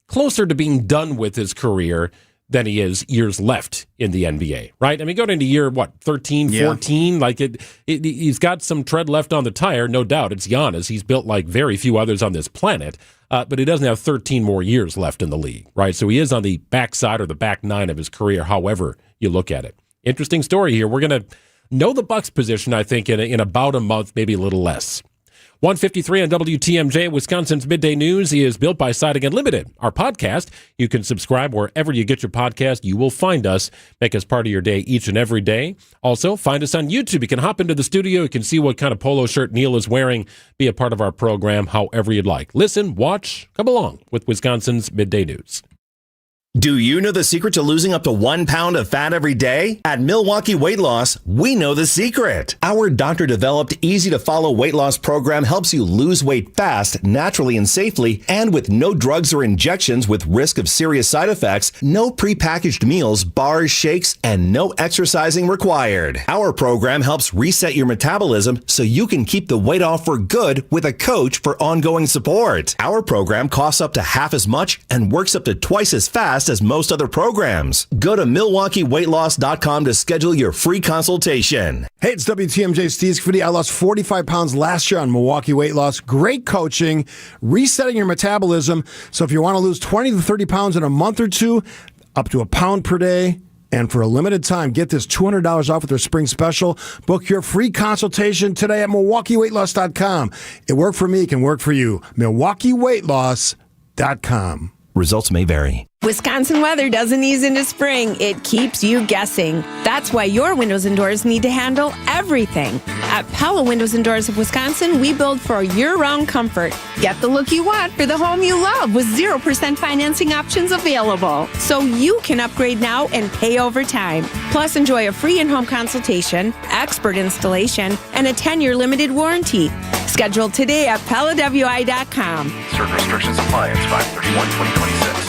closer to being done with his career than he is years left in the NBA, right? I mean, going into year, 13, 14? Like, he's got some tread left on the tire, no doubt. It's Giannis. He's built like very few others on this planet, but he doesn't have 13 more years left in the league, right? So he is on the backside or the back nine of his career, however you look at it. Interesting story here. We're going to know the Bucks position, I think, in about a month, maybe a little less. 153 on WTMJ, Wisconsin's Midday News is built by Siding Unlimited. Our podcast, you can subscribe wherever you get your podcast. You will find us. Make us part of your day each and every day. Also, find us on YouTube. You can hop into the studio. You can see what kind of polo shirt Neil is wearing. Be a part of our program however you'd like. Listen, watch, come along with Wisconsin's Midday News. Do you know the secret to losing up to 1 pound of fat every day? At Milwaukee Weight Loss, we know the secret. Our doctor-developed, easy-to-follow weight loss program helps you lose weight fast, naturally and safely, and with no drugs or injections with risk of serious side effects, no prepackaged meals, bars, shakes, and no exercising required. Our program helps reset your metabolism so you can keep the weight off for good with a coach for ongoing support. Our program costs up to half as much and works up to twice as fast as most other programs. Go to MilwaukeeWeightLoss.com to schedule your free consultation. Hey, it's WTMJ Steve Scaffidi. I lost 45 pounds last year on Milwaukee Weight Loss. Great coaching, resetting your metabolism. So if you want to lose 20 to 30 pounds in a month or two, up to a pound per day, and for a limited time, get this $200 off with their spring special. Book your free consultation today at MilwaukeeWeightLoss.com. It worked for me. It can work for you. MilwaukeeWeightLoss.com. Results may vary. Wisconsin weather doesn't ease into spring. It keeps you guessing. That's why your windows and doors need to handle everything. At Pella Windows and Doors of Wisconsin, we build for year-round comfort. Get the look you want for the home you love with 0% financing options available. So you can upgrade now and pay over time. Plus, enjoy a free in-home consultation, expert installation, and a 10-year limited warranty. Schedule today at PellaWI.com. Certain restrictions apply. It's 5/31/2026.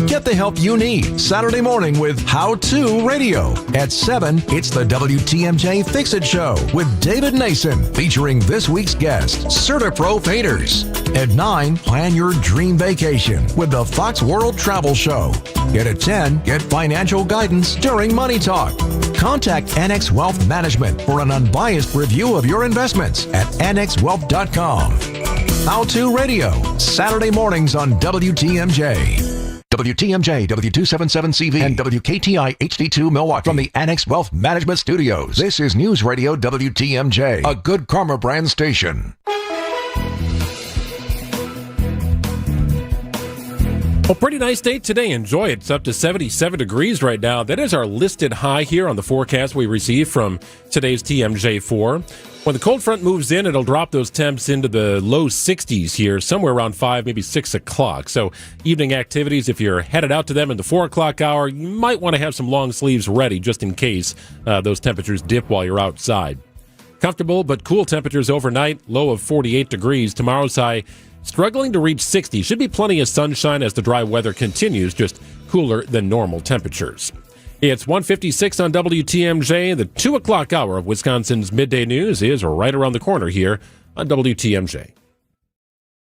Get the help you need Saturday morning with How To Radio. At 7, it's the WTMJ Fix It Show with David Nason, featuring this week's guest, CertaPro Painters. At 9, plan your dream vacation with the Fox World Travel Show. And at 10, get financial guidance during Money Talk. Contact Annex Wealth Management for an unbiased review of your investments at annexwealth.com. How To Radio, Saturday mornings on WTMJ. WTMJ, W277CV, and WKTI HD2 Milwaukee. From the Annex Wealth Management Studios, this is News Radio WTMJ, a Good Karma brand station. Well, pretty nice day today. Enjoy it. It's up to 77 degrees right now. That is our listed high here on the forecast we received from today's TMJ4. When the cold front moves in, it'll drop those temps into the low 60s here, somewhere around 5, maybe 6 o'clock. So evening activities, if you're headed out to them in the 4 o'clock hour, you might want to have some long sleeves ready just in case those temperatures dip while you're outside. Comfortable but cool temperatures overnight, low of 48 degrees. Tomorrow's high struggling to reach 60. Should be plenty of sunshine as the dry weather continues, just cooler than normal temperatures. It's 1:56 on WTMJ. The 2 o'clock hour of Wisconsin's Midday News is right around the corner here on WTMJ.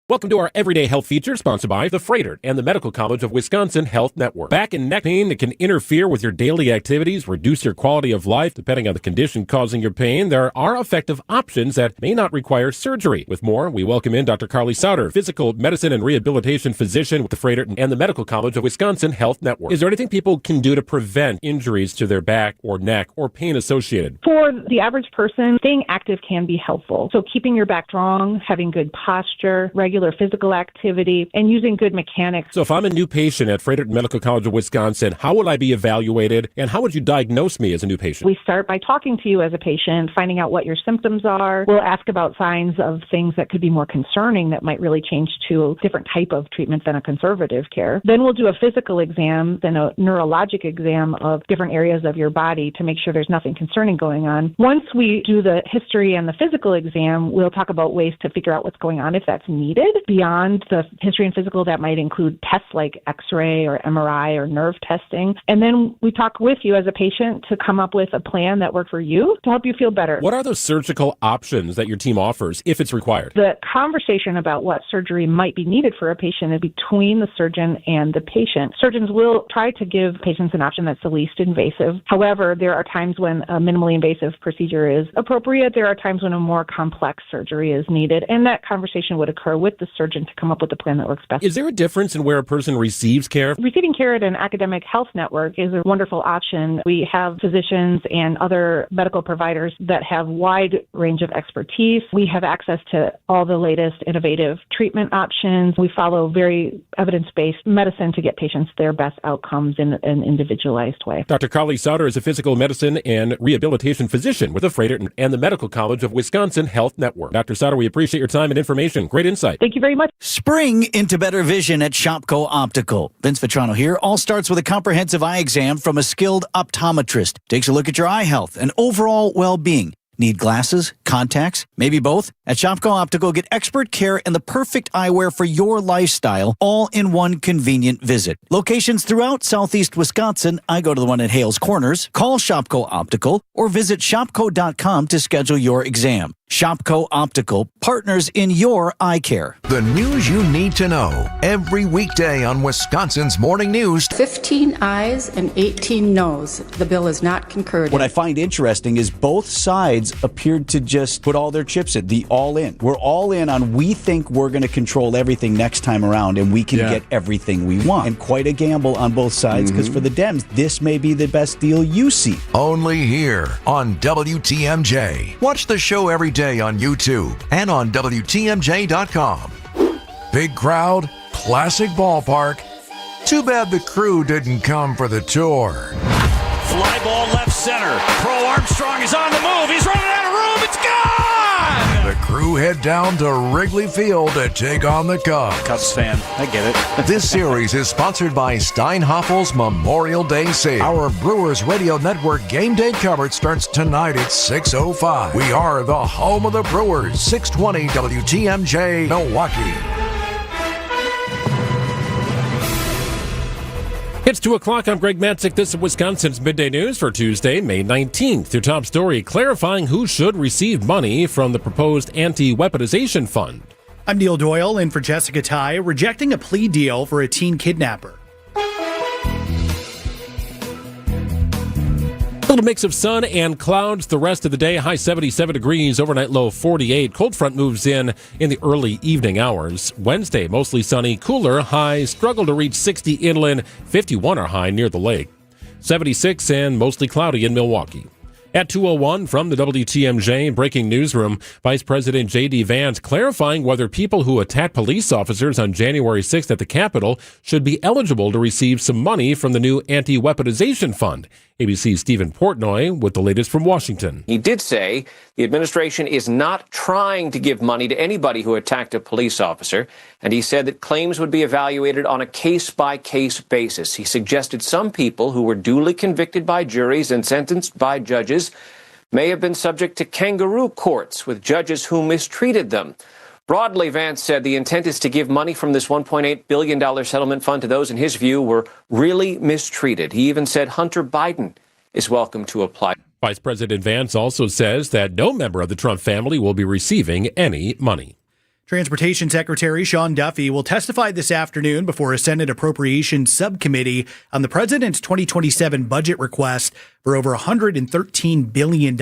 Welcome to our Everyday Health feature, sponsored by the Freighter and the Medical College of Wisconsin Health Network. Back and neck pain that can interfere with your daily activities, reduce your quality of life, depending on the condition causing your pain. There are effective options that may not require surgery. With more, we welcome in Dr. Carly Sauter, physical medicine and rehabilitation physician with the Freighter and the Medical College of Wisconsin Health Network. Is there anything people can do to prevent injuries to their back or neck or pain associated? For the average person, staying active can be helpful. So keeping your back strong, having good posture, regular physical activity, and using good mechanics. So if I'm a new patient at Freighter Medical College of Wisconsin, how would I be evaluated and how would you diagnose me as a new patient? We start by talking to you as a patient, finding out what your symptoms are. We'll ask about signs of things that could be more concerning that might really change to a different type of treatment than a conservative care. Then we'll do a physical exam, then a neurologic exam of different areas of your body to make sure there's nothing concerning going on. Once we do the history and the physical exam, we'll talk about ways to figure out what's going on if that's needed. needed beyond the history and physical that might include tests like X-ray or MRI or nerve testing. And then we talk with you as a patient to come up with a plan that works for you to help you feel better. What are the surgical options that your team offers if it's required? The conversation about what surgery might be needed for a patient is between the surgeon and the patient. Surgeons will try to give patients an option that's the least invasive. However, there are times when a minimally invasive procedure is appropriate. There are times when a more complex surgery is needed, and that conversation would occur with the surgeon to come up with a plan that works best. Is there a difference in where a person receives care? Receiving care at an academic health network is a wonderful option. We have physicians and other medical providers that have wide range of expertise. We have access to all the latest innovative treatment options. We follow very evidence-based medicine to get patients their best outcomes in an individualized way. Dr. Carly Sauter is a physical medicine and rehabilitation physician with the Freighter and the Medical College of Wisconsin Health Network. Dr. Sauter, we appreciate your time and information. Great insight. Thank you very much. Spring into better vision at Shopko Optical. Vince Vitrano here. All starts with a comprehensive eye exam from a skilled optometrist. Takes a look at your eye health and overall well-being. Need glasses, contacts, maybe both? At Shopko Optical, get expert care and the perfect eyewear for your lifestyle, all in one convenient visit. Locations throughout southeast Wisconsin. I go to the one at Hales Corners. Call Shopko Optical or visit shopko.com to schedule your exam. Shopko Optical, partners in your eye care. The news you need to know every weekday on Wisconsin's Morning News. 15 ayes and 18 noes. The bill is not concurred. What I find interesting is both sides appeared to just put all their chips in, the all in. We're all in on we think we're going to control everything next time around and we can get everything we want. And quite a gamble on both sides because for the Dems, this may be the best deal you see. Only here on WTMJ. Watch the show every day on YouTube and on WTMJ.com. Big crowd, classic ballpark. Too bad the crew didn't come for the tour. Fly ball left center. Pro Armstrong is on the move. He's running out of room. It's gone! The crew head down to Wrigley Field to take on the Cubs. Cubs fan. I get it. This series is sponsored by Steinhaffel's Memorial Day Sale. Our Brewers Radio Network game day coverage starts tonight at 6:05. We are the home of the Brewers. 620 WTMJ, Milwaukee. It's 2 o'clock. I'm Greg Matzik. This is Wisconsin's Midday News for Tuesday, May 19th. Your top story, clarifying who should receive money from the proposed anti-weaponization fund. I'm Neil Doyle in for Jessica Ty, rejecting a plea deal for a teen kidnapper. A little mix of sun and clouds the rest of the day. High 77 degrees, overnight low 48. Cold front moves in the early evening hours. Wednesday, mostly sunny, cooler. Highs struggle to reach 60 inland. 51 are high near the lake. 76 and mostly cloudy in Milwaukee. At 2:01 from the WTMJ Breaking Newsroom, Vice President J.D. Vance clarifying whether people who attacked police officers on January 6th at the Capitol should be eligible to receive some money from the new anti-weaponization fund. ABC's Stephen Portnoy with the latest from Washington. He did say the administration is not trying to give money to anybody who attacked a police officer, and he said that claims would be evaluated on a case-by-case basis. He suggested some people who were duly convicted by juries and sentenced by judges may have been subject to kangaroo courts with judges who mistreated them. Broadly, Vance said the intent is to give money from this $1.8 billion settlement fund to those, in his view, were really mistreated. He even said Hunter Biden is welcome to apply. Vice President Vance also says that no member of the Trump family will be receiving any money. Transportation Secretary Sean Duffy will testify this afternoon before a Senate Appropriations Subcommittee on the president's 2027 budget request for over $113 billion.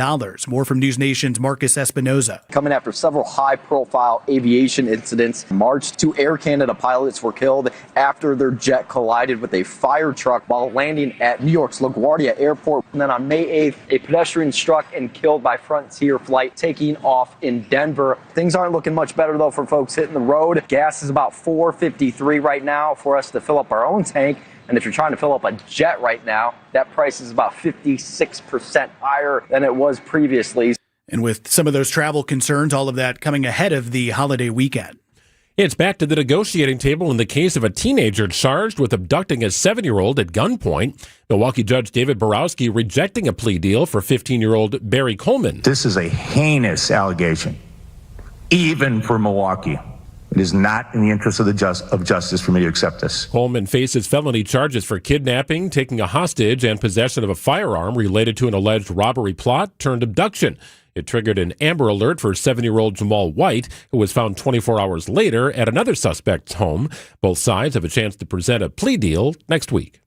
More from News Nation's Marcus Espinoza. Coming after several high-profile aviation incidents, March, 2 Air Canada pilots were killed after their jet collided with a fire truck while landing at New York's LaGuardia Airport. And then on May 8th, a pedestrian struck and killed by Frontier flight taking off in Denver. Things aren't looking much better, though, for folks hitting the road. Gas is about $4.53 right now for us to fill up our own tank. And if you're trying to fill up a jet right now, that price is about 56% higher than it was previously. And with some of those travel concerns, all of that coming ahead of the holiday weekend. It's back to the negotiating table in the case of a teenager charged with abducting a 7-year-old at gunpoint. Milwaukee Judge David Borowski rejecting a plea deal for 15-year-old Barry Coleman. This is a heinous allegation, even for Milwaukee. It is not in the interest of justice for me to accept this. Coleman faces felony charges for kidnapping, taking a hostage, and possession of a firearm related to an alleged robbery plot turned abduction. It triggered an Amber Alert for 70-year-old Jamal White, who was found 24 hours later at another suspect's home. Both sides have a chance to present a plea deal next week.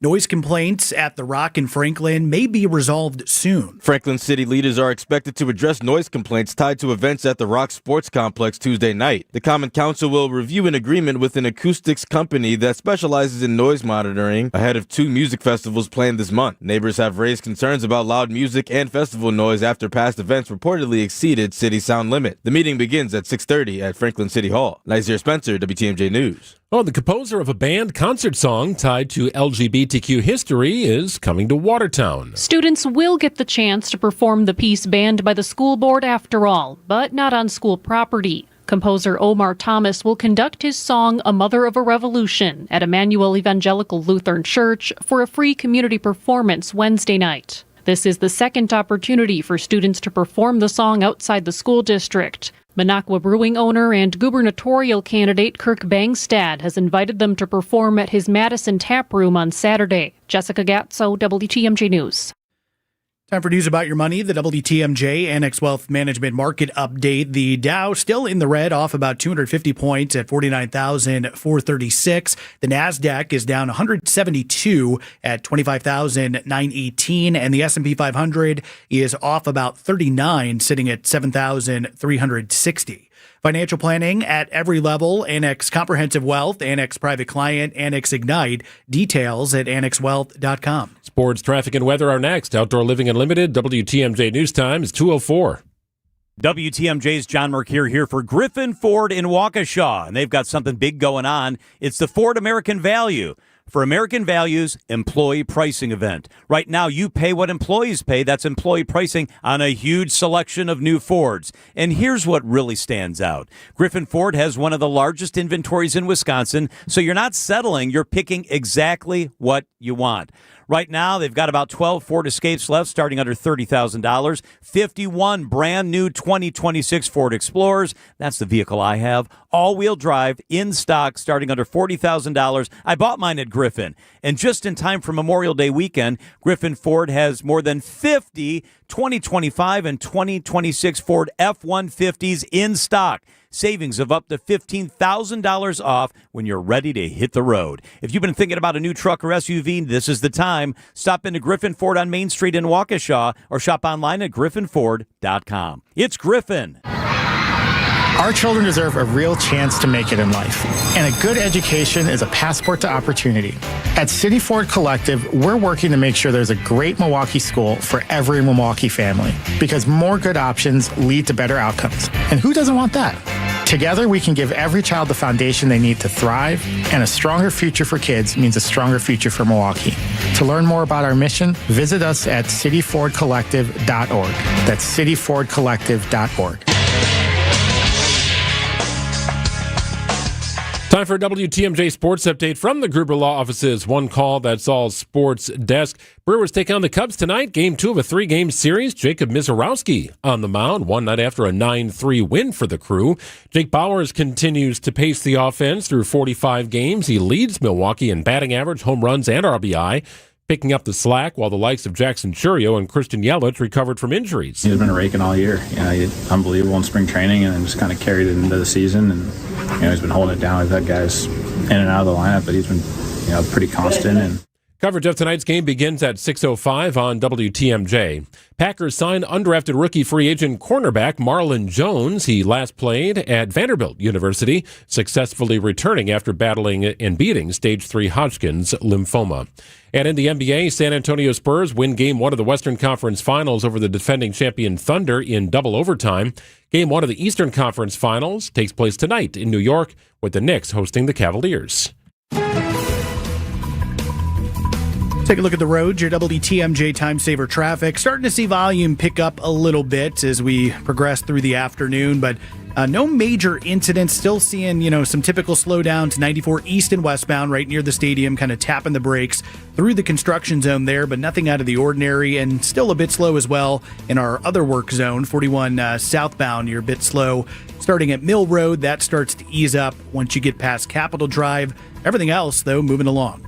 Noise complaints at the Rock in Franklin may be resolved soon. Franklin city leaders are expected to address noise complaints tied to events at the Rock Sports Complex Tuesday night. The Common Council will review an agreement with an acoustics company that specializes in noise monitoring ahead of 2 music festivals planned this month. Neighbors have raised concerns about loud music and festival noise after past events reportedly exceeded city sound limit. The meeting begins at 6:30 at Franklin City Hall. Nazir Spencer, WTMJ News. Oh, the composer of a banned concert song tied to LGBTQ history is coming to Watertown. Students will get the chance to perform the piece banned by the school board after all, but not on school property. Composer Omar Thomas will conduct his song A Mother of a Revolution at Emmanuel Evangelical Lutheran Church for a free community performance Wednesday night. This is the second opportunity for students to perform the song outside the school district. Minocqua Brewing owner and gubernatorial candidate Kirk Bangstad has invited them to perform at his Madison Tap Room on Saturday. Jessica Gatso, WTMJ News. Time for news about your money. The WTMJ Annex Wealth Management Market Update. The Dow still in the red, off about 250 points at 49,436. The NASDAQ is down 172 at 25,918. And the S&P 500 is off about 39, sitting at 7,360. Financial planning at every level. Annex Comprehensive Wealth, Annex Private Client, Annex Ignite. Details at annexwealth.com. Sports, traffic, and weather are next. Outdoor Living Unlimited, WTMJ News Time is 2:04. WTMJ's John Mercure here for Griffin Ford in Waukesha, and they've got something big going on. It's the Ford American Value. For American Value's employee pricing event. Right now, you pay what employees pay. That's employee pricing on a huge selection of new Fords. And here's what really stands out. Griffin Ford has one of the largest inventories in Wisconsin, so you're not settling. You're picking exactly what you want. Right now, they've got about 12 Ford Escapes left, starting under $30,000. 51 brand new 2026 Ford Explorers. That's the vehicle I have. All-wheel drive, in stock, starting under $40,000. I bought mine at Griffin. And just in time for Memorial Day weekend, Griffin Ford has more than 50 2025 and 2026 Ford F-150s in stock. Savings of up to $15,000 off when you're ready to hit the road. If you've been thinking about a new truck or SUV, this is the time. Stop into Griffin Ford on Main Street in Waukesha or shop online at griffinford.com. It's Griffin. Our children deserve a real chance to make it in life, and a good education is a passport to opportunity. At City Ford Collective, we're working to make sure there's a great Milwaukee school for every Milwaukee family, because more good options lead to better outcomes. And who doesn't want that? Together, we can give every child the foundation they need to thrive, and a stronger future for kids means a stronger future for Milwaukee. To learn more about our mission, visit us at cityfordcollective.org. That's cityfordcollective.org. Time for a WTMJ Sports Update from the Gruber Law Office's One Call, That's All Sports Desk. Brewers take on the Cubs tonight, Game 2 of a 3-game series. Jacob Misiorowski on the mound, one night after a 9-3 win for the Crew. Jake Bowers continues to pace the offense through 45 games. He leads Milwaukee in batting average, home runs, and RBI, picking up the slack while the likes of Jackson Churio and Christian Yelich recovered from injuries. He's been raking all year. He's unbelievable in spring training, and then just kind of carried it into the season. And he's been holding it down. We've had guys in and out of the lineup, but he's been pretty constant. And coverage of tonight's game begins at 6:05 on WTMJ. Packers signed undrafted rookie free agent cornerback Marlon Jones. He last played at Vanderbilt University, successfully returning after battling and beating stage 3 Hodgkin's lymphoma. And in the NBA, San Antonio Spurs win Game 1 of the Western Conference Finals over the defending champion Thunder in double overtime. Game 1 of the Eastern Conference Finals takes place tonight in New York, with the Knicks hosting the Cavaliers. Take a look at the roads, your WTMJ Time Saver traffic. Starting to see volume pick up a little bit as we progress through the afternoon, but No major incidents. Still seeing, some typical slowdowns. 94 east and westbound right near the stadium, kind of tapping the brakes through the construction zone there, but nothing out of the ordinary, and still a bit slow as well in our other work zone. 41 southbound, you're a bit slow. Starting at Mill Road, that starts to ease up once you get past Capitol Drive. Everything else, though, moving along.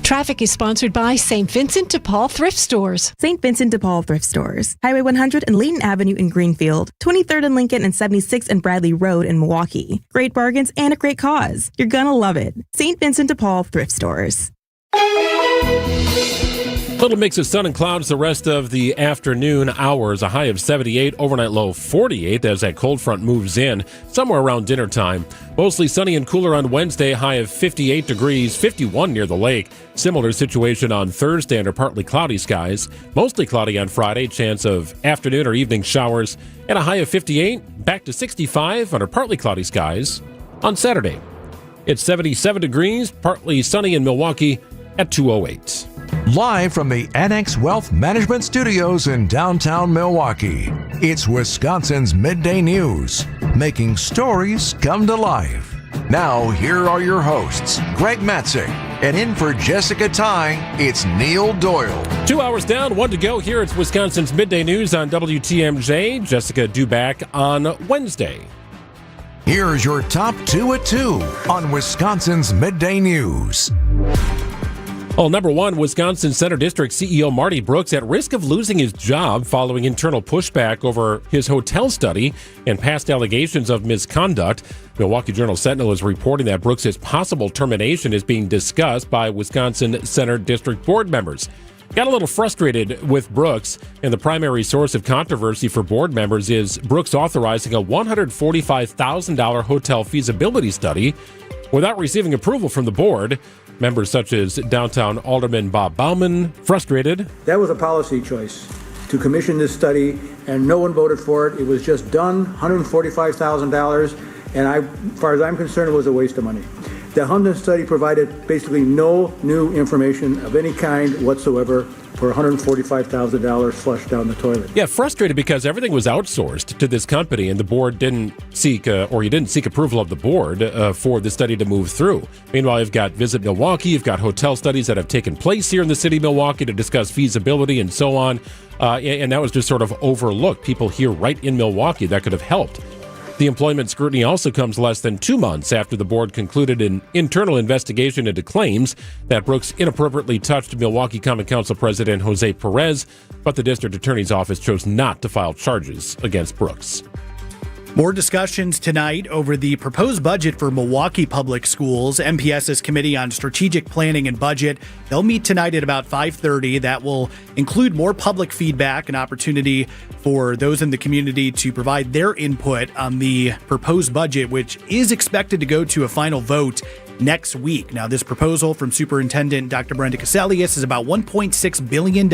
Traffic is sponsored by St. Vincent de Paul Thrift Stores. St. Vincent de Paul Thrift Stores. Highway 100 and Layton Avenue in Greenfield. 23rd and Lincoln and 76th and Bradley Road in Milwaukee. Great bargains and a great cause. You're gonna love it. St. Vincent de Paul Thrift Stores. Little mix of sun and clouds the rest of the afternoon hours. A high of 78, overnight low 48 as that cold front moves in somewhere around dinner time. Mostly sunny and cooler on Wednesday, high of 58 degrees, 51 near the lake. Similar situation on Thursday under partly cloudy skies. Mostly cloudy on Friday, chance of afternoon or evening showers. And a high of 58, back to 65 under partly cloudy skies on Saturday. It's 77 degrees, partly sunny in Milwaukee at 2:08. Live from the Annex Wealth Management Studios in downtown Milwaukee, it's Wisconsin's Midday News, making stories come to life. Now, here are your hosts, Greg Matzek, and in for Jessica Ty, it's Neil Doyle. 2 hours down, 1 to go here. It's Wisconsin's Midday News on WTMJ. Jessica due back on Wednesday. Here's your top 2 at 2 on Wisconsin's Midday News. Well, number one, Wisconsin Center District CEO Marty Brooks at risk of losing his job following internal pushback over his hotel study and past allegations of misconduct. Milwaukee Journal-Sentinel is reporting that Brooks' possible termination is being discussed by Wisconsin Center District board members. Got a little frustrated with Brooks, and the primary source of controversy for board members is Brooks authorizing a $145,000 hotel feasibility study without receiving approval from the board. Members such as downtown Alderman Bob Bauman frustrated. That was a policy choice to commission this study, and no one voted for it. It was just done, $145,000, and as far as I'm concerned, it was a waste of money. The Hunden study provided basically no new information of any kind whatsoever for $145,000 flushed down the toilet. Yeah, frustrated because everything was outsourced to this company, and the board didn't seek, you didn't seek approval of the board for the study to move through. Meanwhile, you've got Visit Milwaukee, you've got hotel studies that have taken place here in the city of Milwaukee to discuss feasibility and so on, and that was just sort of overlooked. People here right in Milwaukee that could have helped. The employment scrutiny also comes less than 2 months after the board concluded an internal investigation into claims that Brooks inappropriately touched Milwaukee Common Council President Jose Perez, but the district attorney's office chose not to file charges against Brooks. More discussions tonight over the proposed budget for Milwaukee Public Schools. MPS's Committee on Strategic Planning and Budget. They'll meet tonight at about 5:30. That will include more public feedback, an opportunity for those in the community to provide their input on the proposed budget, which is expected to go to a final vote next week. Now, this proposal from Superintendent Dr. Brenda Caselius is about $1.6 billion,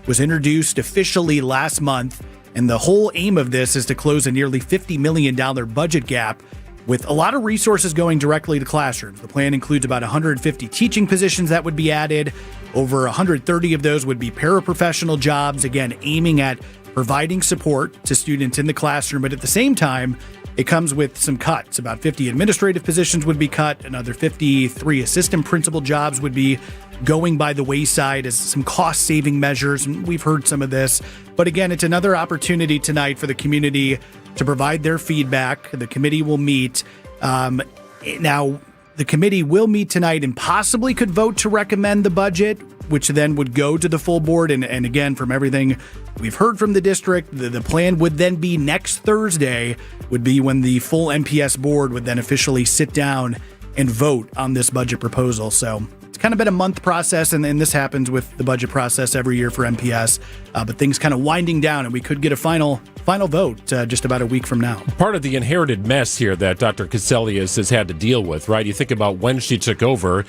was introduced officially last month. And the whole aim of this is to close a nearly $50 million budget gap with a lot of resources going directly to classrooms. The plan includes about 150 teaching positions that would be added. Over 130 of those would be paraprofessional jobs, again, aiming at providing support to students in the classroom. But at the same time, it comes with some cuts. About 50 administrative positions would be cut. Another 53 assistant principal jobs would be going by the wayside as some cost-saving measures. And we've heard some of this. But again, it's another opportunity tonight for the community to provide their feedback. The committee will meet. Now, the committee will meet tonight and possibly could vote to recommend the budget, which then would go to the full board. And again, from everything we've heard from the district, the plan would then be next Thursday would be when the full MPS board would then officially sit down and vote on this budget proposal. So it's kind of been a month process, and this happens with the budget process every year for MPS. But things kind of winding down, and we could get a final vote just about a week from now. Part of the inherited mess here that Dr. Caselius has had to deal with, right? You think about when she took over,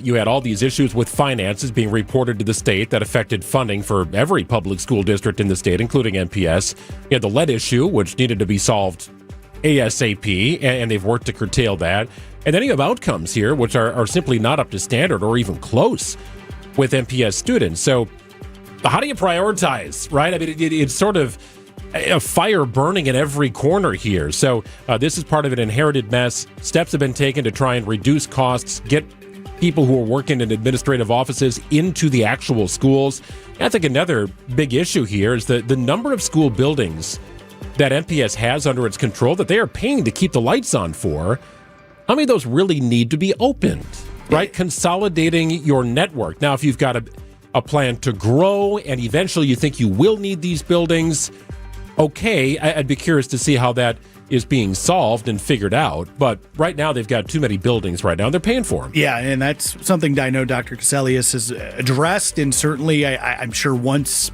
you had all these issues with finances being reported to the state that affected funding for every public school district in the state, including MPS. You had the lead issue, which needed to be solved ASAP, and they've worked to curtail that. And then you have outcomes here, which are simply not up to standard or even close with MPS students. So how do you prioritize, right? I mean, it's sort of a fire burning in every corner here. So this is part of an inherited mess. Steps have been taken to try and reduce costs, get people who are working in administrative offices into the actual schools. And I think another big issue here is the number of school buildings that NPS has under its control that they are paying to keep the lights on for. How many of those really need to be opened, right? Consolidating your network. Now, if you've got a plan to grow and eventually you think you will need these buildings, okay, I'd be curious to see how that is being solved and figured out. But right now, they've got too many buildings right now, and they're paying for them. Yeah, and that's something that I know Dr. Caselius has addressed, and certainly I'm sure once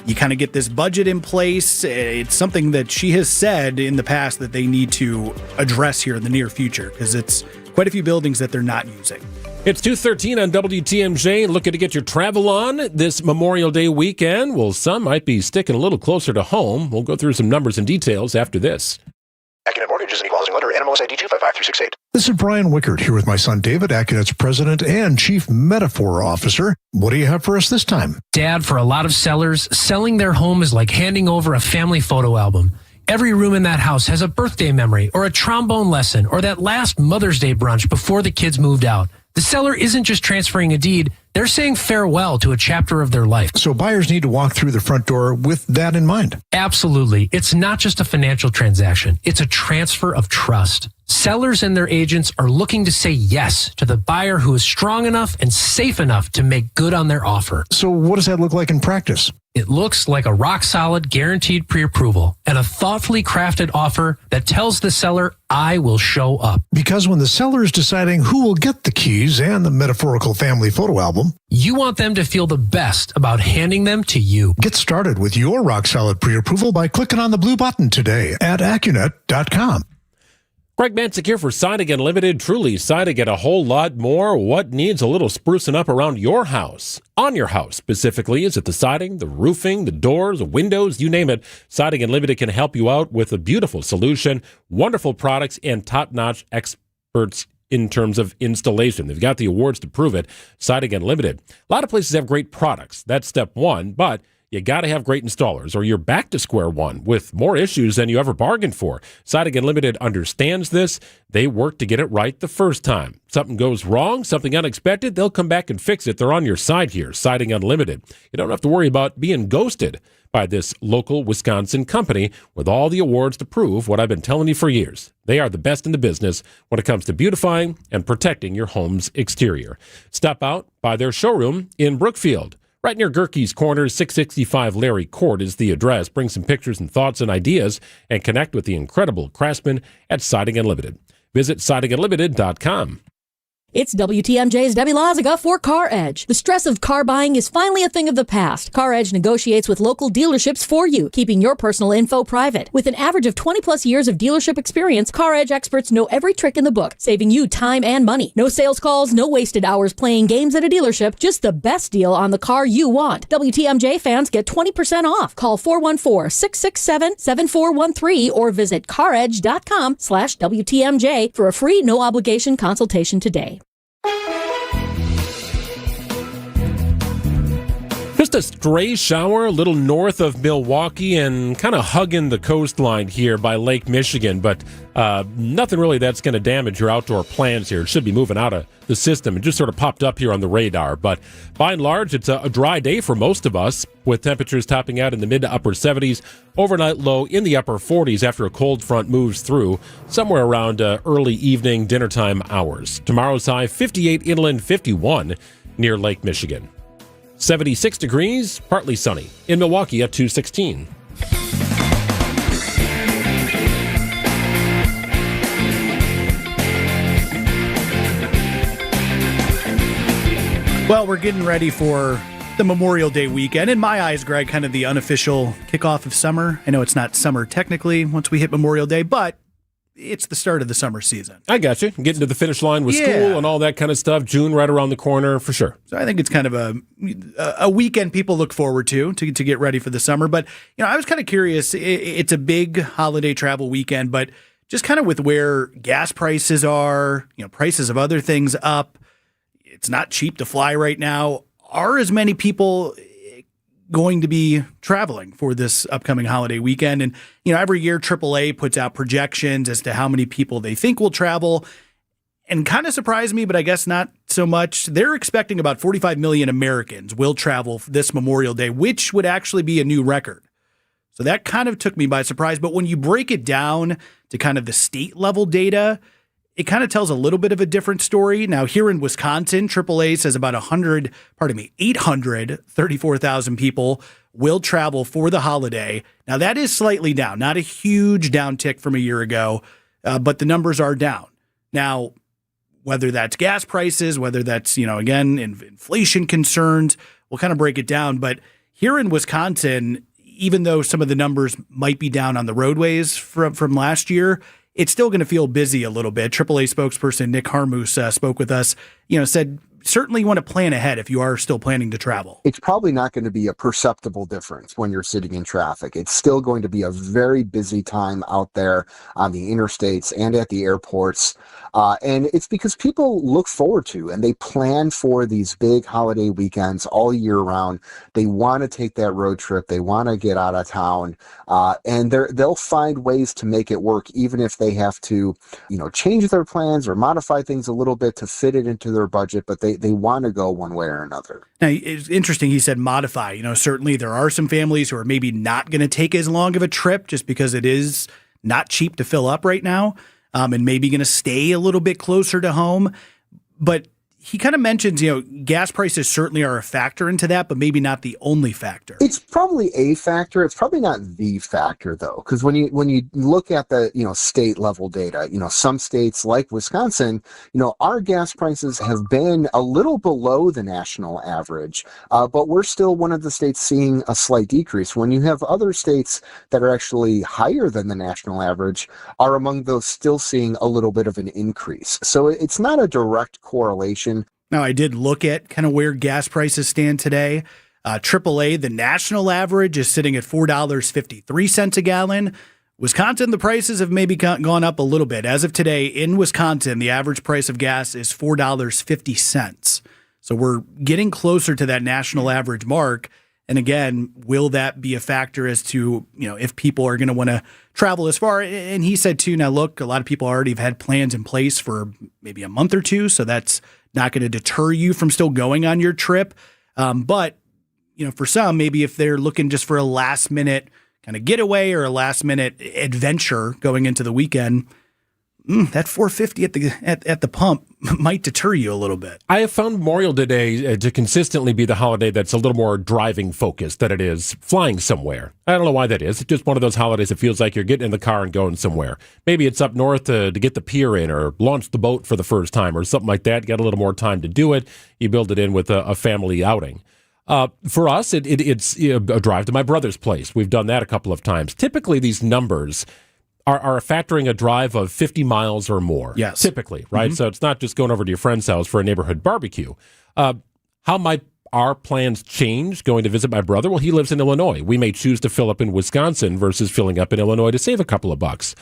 you kind of get this budget in place, it's something that she has said in the past that they need to address here in the near future, because it's quite a few buildings that they're not using. It's 2:13 on WTMJ. Looking to get your travel on this Memorial Day weekend. Well, some might be sticking a little closer to home. We'll go through some numbers and details after this. Accident Mortgage is an equal housing lender. NMLS ID 255368. This is Brian Wickert here with my son David, Accunet's president and chief metaphor officer. What do you have for us this time? Dad, for a lot of sellers, selling their home is like handing over a family photo album. Every room in that house has a birthday memory or a trombone lesson or that last Mother's Day brunch before the kids moved out. The seller isn't just transferring a deed, they're saying farewell to a chapter of their life. So buyers need to walk through the front door with that in mind. Absolutely. It's not just a financial transaction. It's a transfer of trust. Sellers and their agents are looking to say yes to the buyer who is strong enough and safe enough to make good on their offer. So what does that look like in practice? It looks like a rock-solid guaranteed pre-approval and a thoughtfully crafted offer that tells the seller, I will show up. Because when the seller is deciding who will get the keys and the metaphorical family photo album, you want them to feel the best about handing them to you. Get started with your rock-solid pre-approval by clicking on the blue button today at Accunet.com. Greg Mansick here for Siding Unlimited. Truly, Siding and a whole lot more. What needs a little sprucing up around your house? On your house, specifically. Is it the siding, the roofing, the doors, the windows, you name it? Siding Unlimited can help you out with a beautiful solution, wonderful products, and top-notch experts in terms of installation. They've got the awards to prove it. Siding Unlimited. A lot of places have great products. That's step one, but you got to have great installers or you're back to square one with more issues than you ever bargained for. Siding Unlimited understands this. They work to get it right the first time. Something goes wrong, something unexpected, they'll come back and fix it. They're on your side here. Siding Unlimited. You don't have to worry about being ghosted by this local Wisconsin company with all the awards to prove what I've been telling you for years. They are the best in the business when it comes to beautifying and protecting your home's exterior. Stop out by their showroom in Brookfield. Right near Gerke's Corners, 665 Larry Court is the address. Bring some pictures and thoughts and ideas and connect with the incredible craftsmen at Siding Unlimited. Visit sidingunlimited.com. It's WTMJ's Debbie Lazaga for Car Edge. The stress of car buying is finally a thing of the past. Car Edge negotiates with local dealerships for you, keeping your personal info private. With an average of 20 plus years of dealership experience, Car Edge experts know every trick in the book, saving you time and money. No sales calls, no wasted hours playing games at a dealership, just the best deal on the car you want. WTMJ fans get 20% off. Call 414-667-7413 or visit caredge.com/WTMJ for a free no obligation consultation today. Just a stray shower a little north of Milwaukee and kind of hugging the coastline here by Lake Michigan, but nothing really that's going to damage your outdoor plans here. It should be moving out of the system. It just sort of popped up here on the radar, but by and large, it's a dry day for most of us, with temperatures topping out in the mid to upper 70s, overnight low in the upper 40s after a cold front moves through, somewhere around early evening, dinnertime hours. Tomorrow's high, 58 inland, 51 near Lake Michigan. 76 degrees, partly sunny. In Milwaukee at 216. Well, we're getting ready for the Memorial Day weekend. In my eyes, Greg, kind of the unofficial kickoff of summer. I know it's not summer technically once we hit Memorial Day, but it's the start of the summer season. I got you. Getting to the finish line with school and all that kind of stuff. June right around the corner, for sure. So I think it's kind of a weekend people look forward to get ready for the summer. But, you know, I was kind of curious. It's a big holiday travel weekend, but just kind of with where gas prices are, you know, prices of other things up. It's not cheap to fly right now. Are as many people going to be traveling for this upcoming holiday weekend. And, every year AAA puts out projections as to how many people they think will travel. And kind of surprised me, but I guess not so much. They're expecting about 45 million Americans will travel this Memorial Day, which would actually be a new record. So that kind of took me by surprise. But when you break it down to kind of the state level data, it kind of tells a little bit of a different story. Now, here in Wisconsin, AAA says about 834,000 people will travel for the holiday. Now, that is slightly down, not a huge downtick from a year ago, but the numbers are down. Now, whether that's gas prices, whether that's, again, inflation concerns, we'll kind of break it down. But here in Wisconsin, even though some of the numbers might be down on the roadways from last year, it's still going to feel busy a little bit. AAA spokesperson Nick Harmus spoke with us, said certainly you want to plan ahead if you are still planning to travel. It's probably not going to be a perceptible difference when you're sitting in traffic. It's still going to be a very busy time out there on the interstates and at the airports. And it's because people look forward to and they plan for these big holiday weekends all year round. They want to take that road trip. They want to get out of town. And they'll find ways to make it work, even if they have to, change their plans or modify things a little bit to fit it into their budget. But they want to go one way or another. Now, it's interesting. He said modify. Certainly there are some families who are maybe not going to take as long of a trip just because it is not cheap to fill up right now. And maybe going to stay a little bit closer to home. But he kind of mentions, gas prices certainly are a factor into that, but maybe not the only factor. It's probably a factor. It's probably not the factor, though, because when you look at the state level data, some states like Wisconsin, our gas prices have been a little below the national average, but we're still one of the states seeing a slight decrease. When you have other states that are actually higher than the national average, are among those still seeing a little bit of an increase. So it's not a direct correlation. Now, I did look at kind of where gas prices stand today. AAA, the national average is sitting at $4.53 a gallon. Wisconsin, the prices have maybe gone up a little bit. As of today, in Wisconsin, the average price of gas is $4.50. So we're getting closer to that national average mark. And again, will that be a factor as to, if people are going to want to travel as far? And he said, too, now look, a lot of people already have had plans in place for maybe a month or two. So that's not going to deter you from still going on your trip. But, for some, maybe if they're looking just for a last minute kind of getaway or a last minute adventure going into the weekend, that $4.50 at the pump might deter you a little bit. I have found Memorial Day to consistently be the holiday that's a little more driving focused than it is flying somewhere. I don't know why that is. It's just one of those holidays that feels like you're getting in the car and going somewhere. Maybe it's up north to get the pier in or launch the boat for the first time or something like that. You got a little more time to do it. You build it in with a family outing. For us, it's a drive to my brother's place. We've done that a couple of times. Typically, these numbers are factoring a drive of 50 miles or more. Yes. Typically, right? Mm-hmm. So it's not just going over to your friend's house for a neighborhood barbecue. How might our plans change going to visit my brother? Well, he lives in Illinois. We may choose to fill up in Wisconsin versus filling up in Illinois to save a couple of bucks.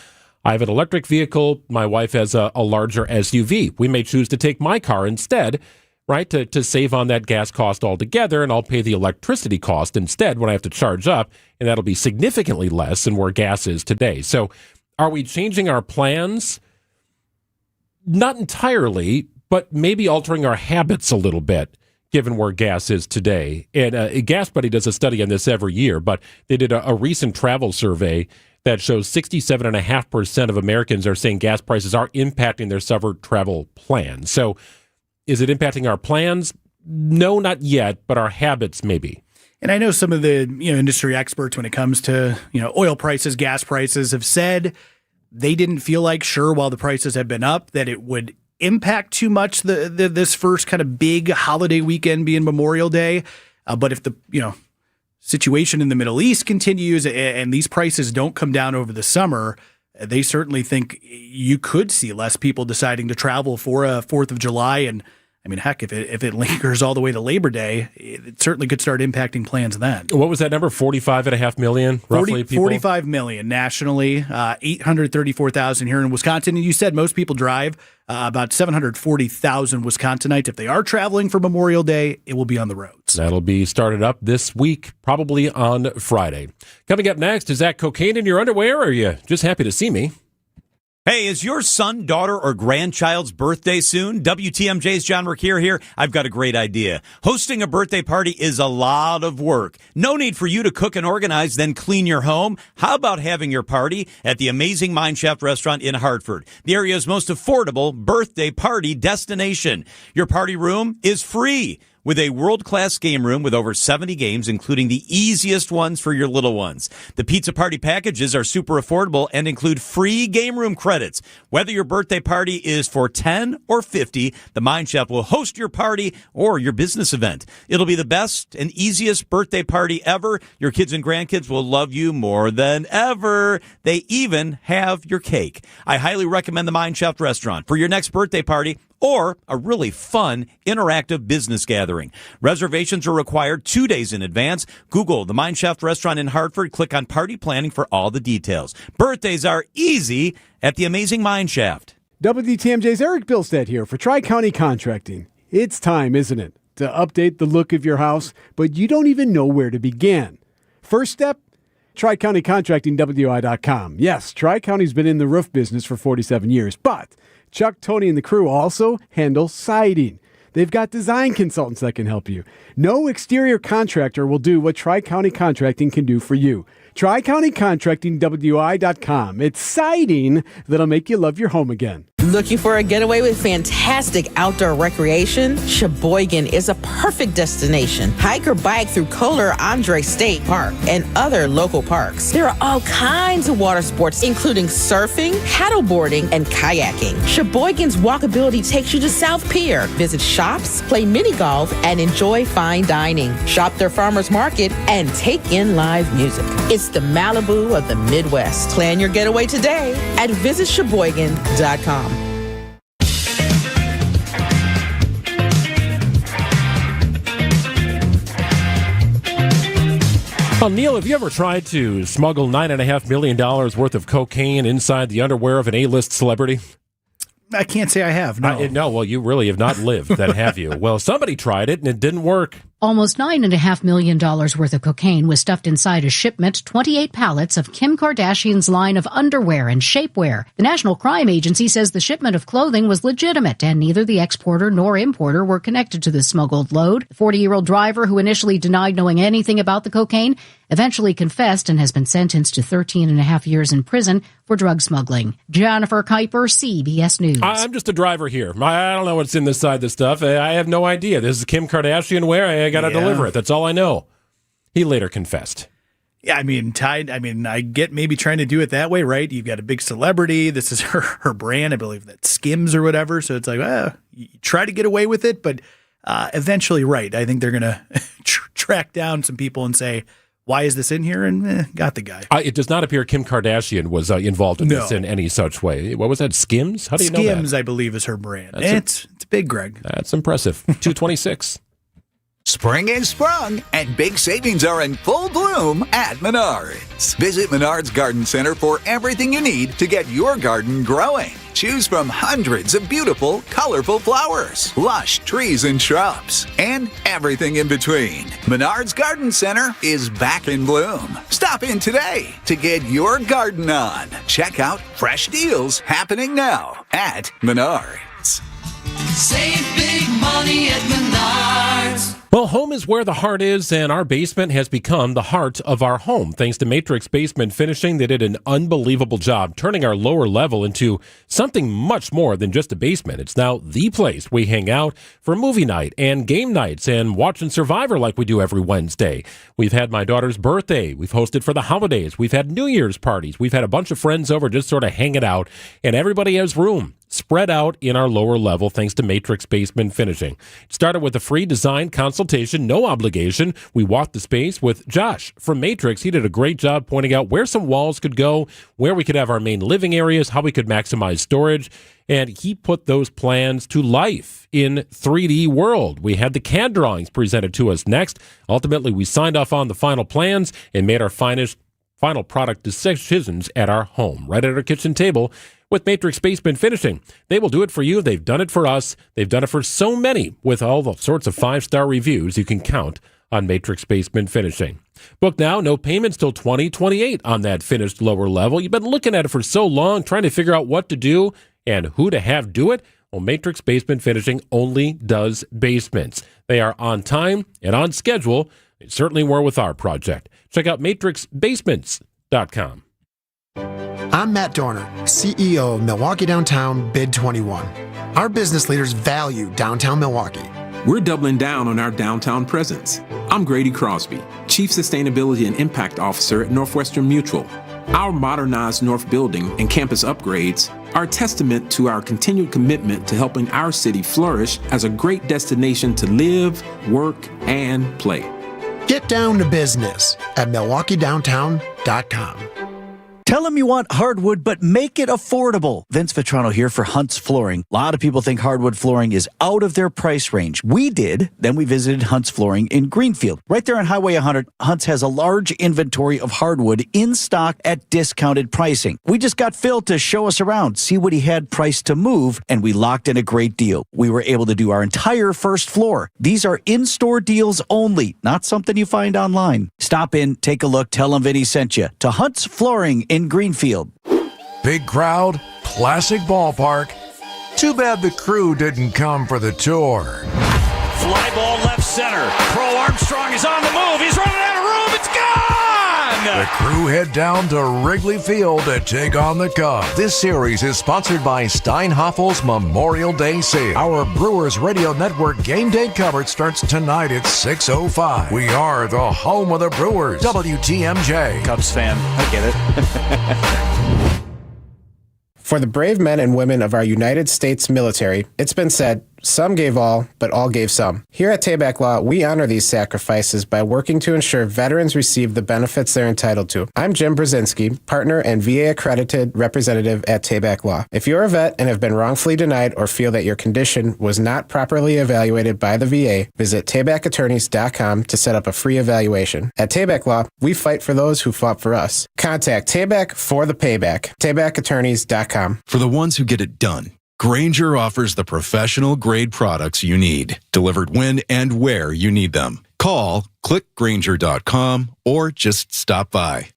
I have an electric vehicle. My wife has a larger SUV. We may choose to take my car instead, right, to save on that gas cost altogether, and I'll pay the electricity cost instead when I have to charge up, and that'll be significantly less than where gas is today. So are we changing our plans? Not entirely, but maybe altering our habits a little bit, given where gas is today. And Gas Buddy does a study on this every year, but they did a recent travel survey that shows 67.5% of Americans are saying gas prices are impacting their summer travel plans. So is it impacting our plans? No, not yet, but our habits maybe. And I know some of the industry experts when it comes to oil prices, gas prices have said they didn't feel like while the prices have been up that it would impact too much this first kind of big holiday weekend being Memorial Day. But if the situation in the Middle East continues and these prices don't come down over the summer, they certainly think you could see less people deciding to travel for a 4th of July. And I mean, heck, if it lingers all the way to Labor Day, it certainly could start impacting plans then. What was that number? 45.5 million, roughly? 45 million nationally, 834,000 here in Wisconsin. And you said most people drive. About 740,000 Wisconsinites, if they are traveling for Memorial Day, it will be on the roads. That'll be started up this week, probably on Friday. Coming up next, is that cocaine in your underwear, or are you just happy to see me? Hey, is your son, daughter, or grandchild's birthday soon? WTMJ's John Mercure here. I've got a great idea. Hosting a birthday party is a lot of work. No need for you to cook and organize, then clean your home. How about having your party at the amazing Mine Shaft restaurant in Hartford, the area's most affordable birthday party destination? Your party room is free, with a world-class game room with over 70 games, including the easiest ones for your little ones. The pizza party packages are super affordable and include free game room credits. Whether your birthday party is for 10 or 50, the Mine Shaft will host your party or your business event. It'll be the best and easiest birthday party ever. Your kids and grandkids will love you more than ever. They even have your cake. I highly recommend the Mine Shaft restaurant for your next birthday party or a really fun, interactive business gathering. Reservations are required 2 days in advance. Google the Mine Shaft Restaurant in Hartford. Click on Party Planning for all the details. Birthdays are easy at the amazing Mine Shaft. WTMJ's Eric Bilstead here for Tri-County Contracting. It's time, isn't it, to update the look of your house, but you don't even know where to begin. First step? Tri-County Contracting, WI.com. Yes, Tri-County's been in the roof business for 47 years, but Chuck, Tony, and the crew also handle siding. They've got design consultants that can help you. No exterior contractor will do what Tri-County Contracting can do for you. Tri-County Contracting, WI.com. It's siding that'll make you love your home again. Looking for a getaway with fantastic outdoor recreation? Sheboygan is a perfect destination. Hike or bike through Kohler Andre State Park and other local parks. There are all kinds of water sports, including surfing, paddleboarding, and kayaking. Sheboygan's walkability takes you to South Pier. Visit shops, play mini golf, and enjoy fine dining. Shop their farmers market and take in live music. It's the Malibu of the Midwest. Plan your getaway today at visitsheboygan.com. Well, Neil, have you ever tried to smuggle $9.5 million worth of cocaine inside the underwear of an A-list celebrity? I can't say I have, no. No, well, you really have not lived, then, have you? Well, somebody tried it, and it didn't work. Almost $9.5 million worth of cocaine was stuffed inside a shipment, 28 pallets of Kim Kardashian's line of underwear and shapewear. The National Crime Agency says the shipment of clothing was legitimate, and neither the exporter nor importer were connected to the smuggled load. The 40-year-old driver, who initially denied knowing anything about the cocaine, eventually confessed and has been sentenced to 13 and a half years in prison for drug smuggling. Jennifer Kuiper, CBS News. I'm just a driver here. I don't know what's in this side of the stuff. I have no idea. This is Kim Kardashian wear. I got to deliver it. That's all I know. He later confessed. Yeah, I get maybe trying to do it that way, right? You've got a big celebrity. This is her brand. I believe that Skims or whatever. So it's like, you try to get away with it, but eventually, right, I think they're going to track down some people and say, why is this in here? And got the guy. It does not appear Kim Kardashian was involved in this in any such way. What was that, Skims? How do you know that? Skims, I believe, is her brand. It's big, Greg. That's impressive. 226. Spring is sprung, and big savings are in full bloom at Menards. Visit Menards Garden Center for everything you need to get your garden growing. Choose from hundreds of beautiful, colorful flowers, lush trees and shrubs, and everything in between. Menards Garden Center is back in bloom. Stop in today to get your garden on. Check out fresh deals happening now at Menards. Save big money at Menards. Well, home is where the heart is, and our basement has become the heart of our home. Thanks to Matrix Basement Finishing, they did an unbelievable job turning our lower level into something much more than just a basement. It's now the place we hang out for movie night and game nights and watching Survivor like we do every Wednesday. We've had my daughter's birthday. We've hosted for the holidays. We've had New Year's parties. We've had a bunch of friends over just sort of hanging out, and everybody has room spread out in our lower level thanks to Matrix Basement Finishing. It started with a free design consultation, no obligation. We walked the space with Josh from Matrix. He did a great job pointing out where some walls could go, where we could have our main living areas, how we could maximize storage, and he put those plans to life in 3D world. We had the CAD drawings presented to us next. Ultimately, we signed off on the final plans and made our final product decisions at our home, right at our kitchen table, with Matrix Basement Finishing. They will do it for you. They've done it for us. They've done it for so many with all the sorts of 5-star reviews you can count on Matrix Basement Finishing. Book now, no payments till 2028 on that finished lower level. You've been looking at it for so long, trying to figure out what to do and who to have do it. Well, Matrix Basement Finishing only does basements. They are on time and on schedule. They certainly were with our project. Check out matrixbasements.com. I'm Matt Dorner, CEO of Milwaukee Downtown Bid 21. Our business leaders value downtown Milwaukee. We're doubling down on our downtown presence. I'm Grady Crosby, Chief Sustainability and Impact Officer at Northwestern Mutual. Our modernized North Building and campus upgrades are a testament to our continued commitment to helping our city flourish as a great destination to live, work, and play. Get down to business at MilwaukeeDowntown.com. Tell them you want hardwood, but make it affordable. Vince Vitrano here for Hunt's Flooring. A lot of people think hardwood flooring is out of their price range. We did. Then we visited Hunt's Flooring in Greenfield. Right there on Highway 100, Hunt's has a large inventory of hardwood in stock at discounted pricing. We just got Phil to show us around, see what he had priced to move, and we locked in a great deal. We were able to do our entire first floor. These are in-store deals only, not something you find online. Stop in, take a look, tell them Vinny sent you to Hunt's Flooring in Greenfield. Big crowd, classic ballpark. Too bad the crew didn't come for the tour. Fly ball left center. Crow Armstrong is on the move. He's running out of room. It's gone! The crew head down to Wrigley Field to take on the Cubs. This series is sponsored by Steinhaffel's Memorial Day Sale. Our Brewers Radio Network game day coverage starts tonight at 6:05. We are the home of the Brewers. WTMJ. Cubs fan, I get it. For the brave men and women of our United States military, it's been said, some gave all, but all gave some. Here at Tayback Law, we honor these sacrifices by working to ensure veterans receive the benefits they're entitled to. I'm Jim Brzezinski, partner and VA-accredited representative at Tayback Law. If you're a vet and have been wrongfully denied or feel that your condition was not properly evaluated by the VA, visit TaybackAttorneys.com to set up a free evaluation. At Tayback Law, we fight for those who fought for us. Contact Tayback for the payback. TaybackAttorneys.com. For the ones who get it done, Grainger offers the professional-grade products you need, delivered when and where you need them. Call, click Grainger.com, or just stop by.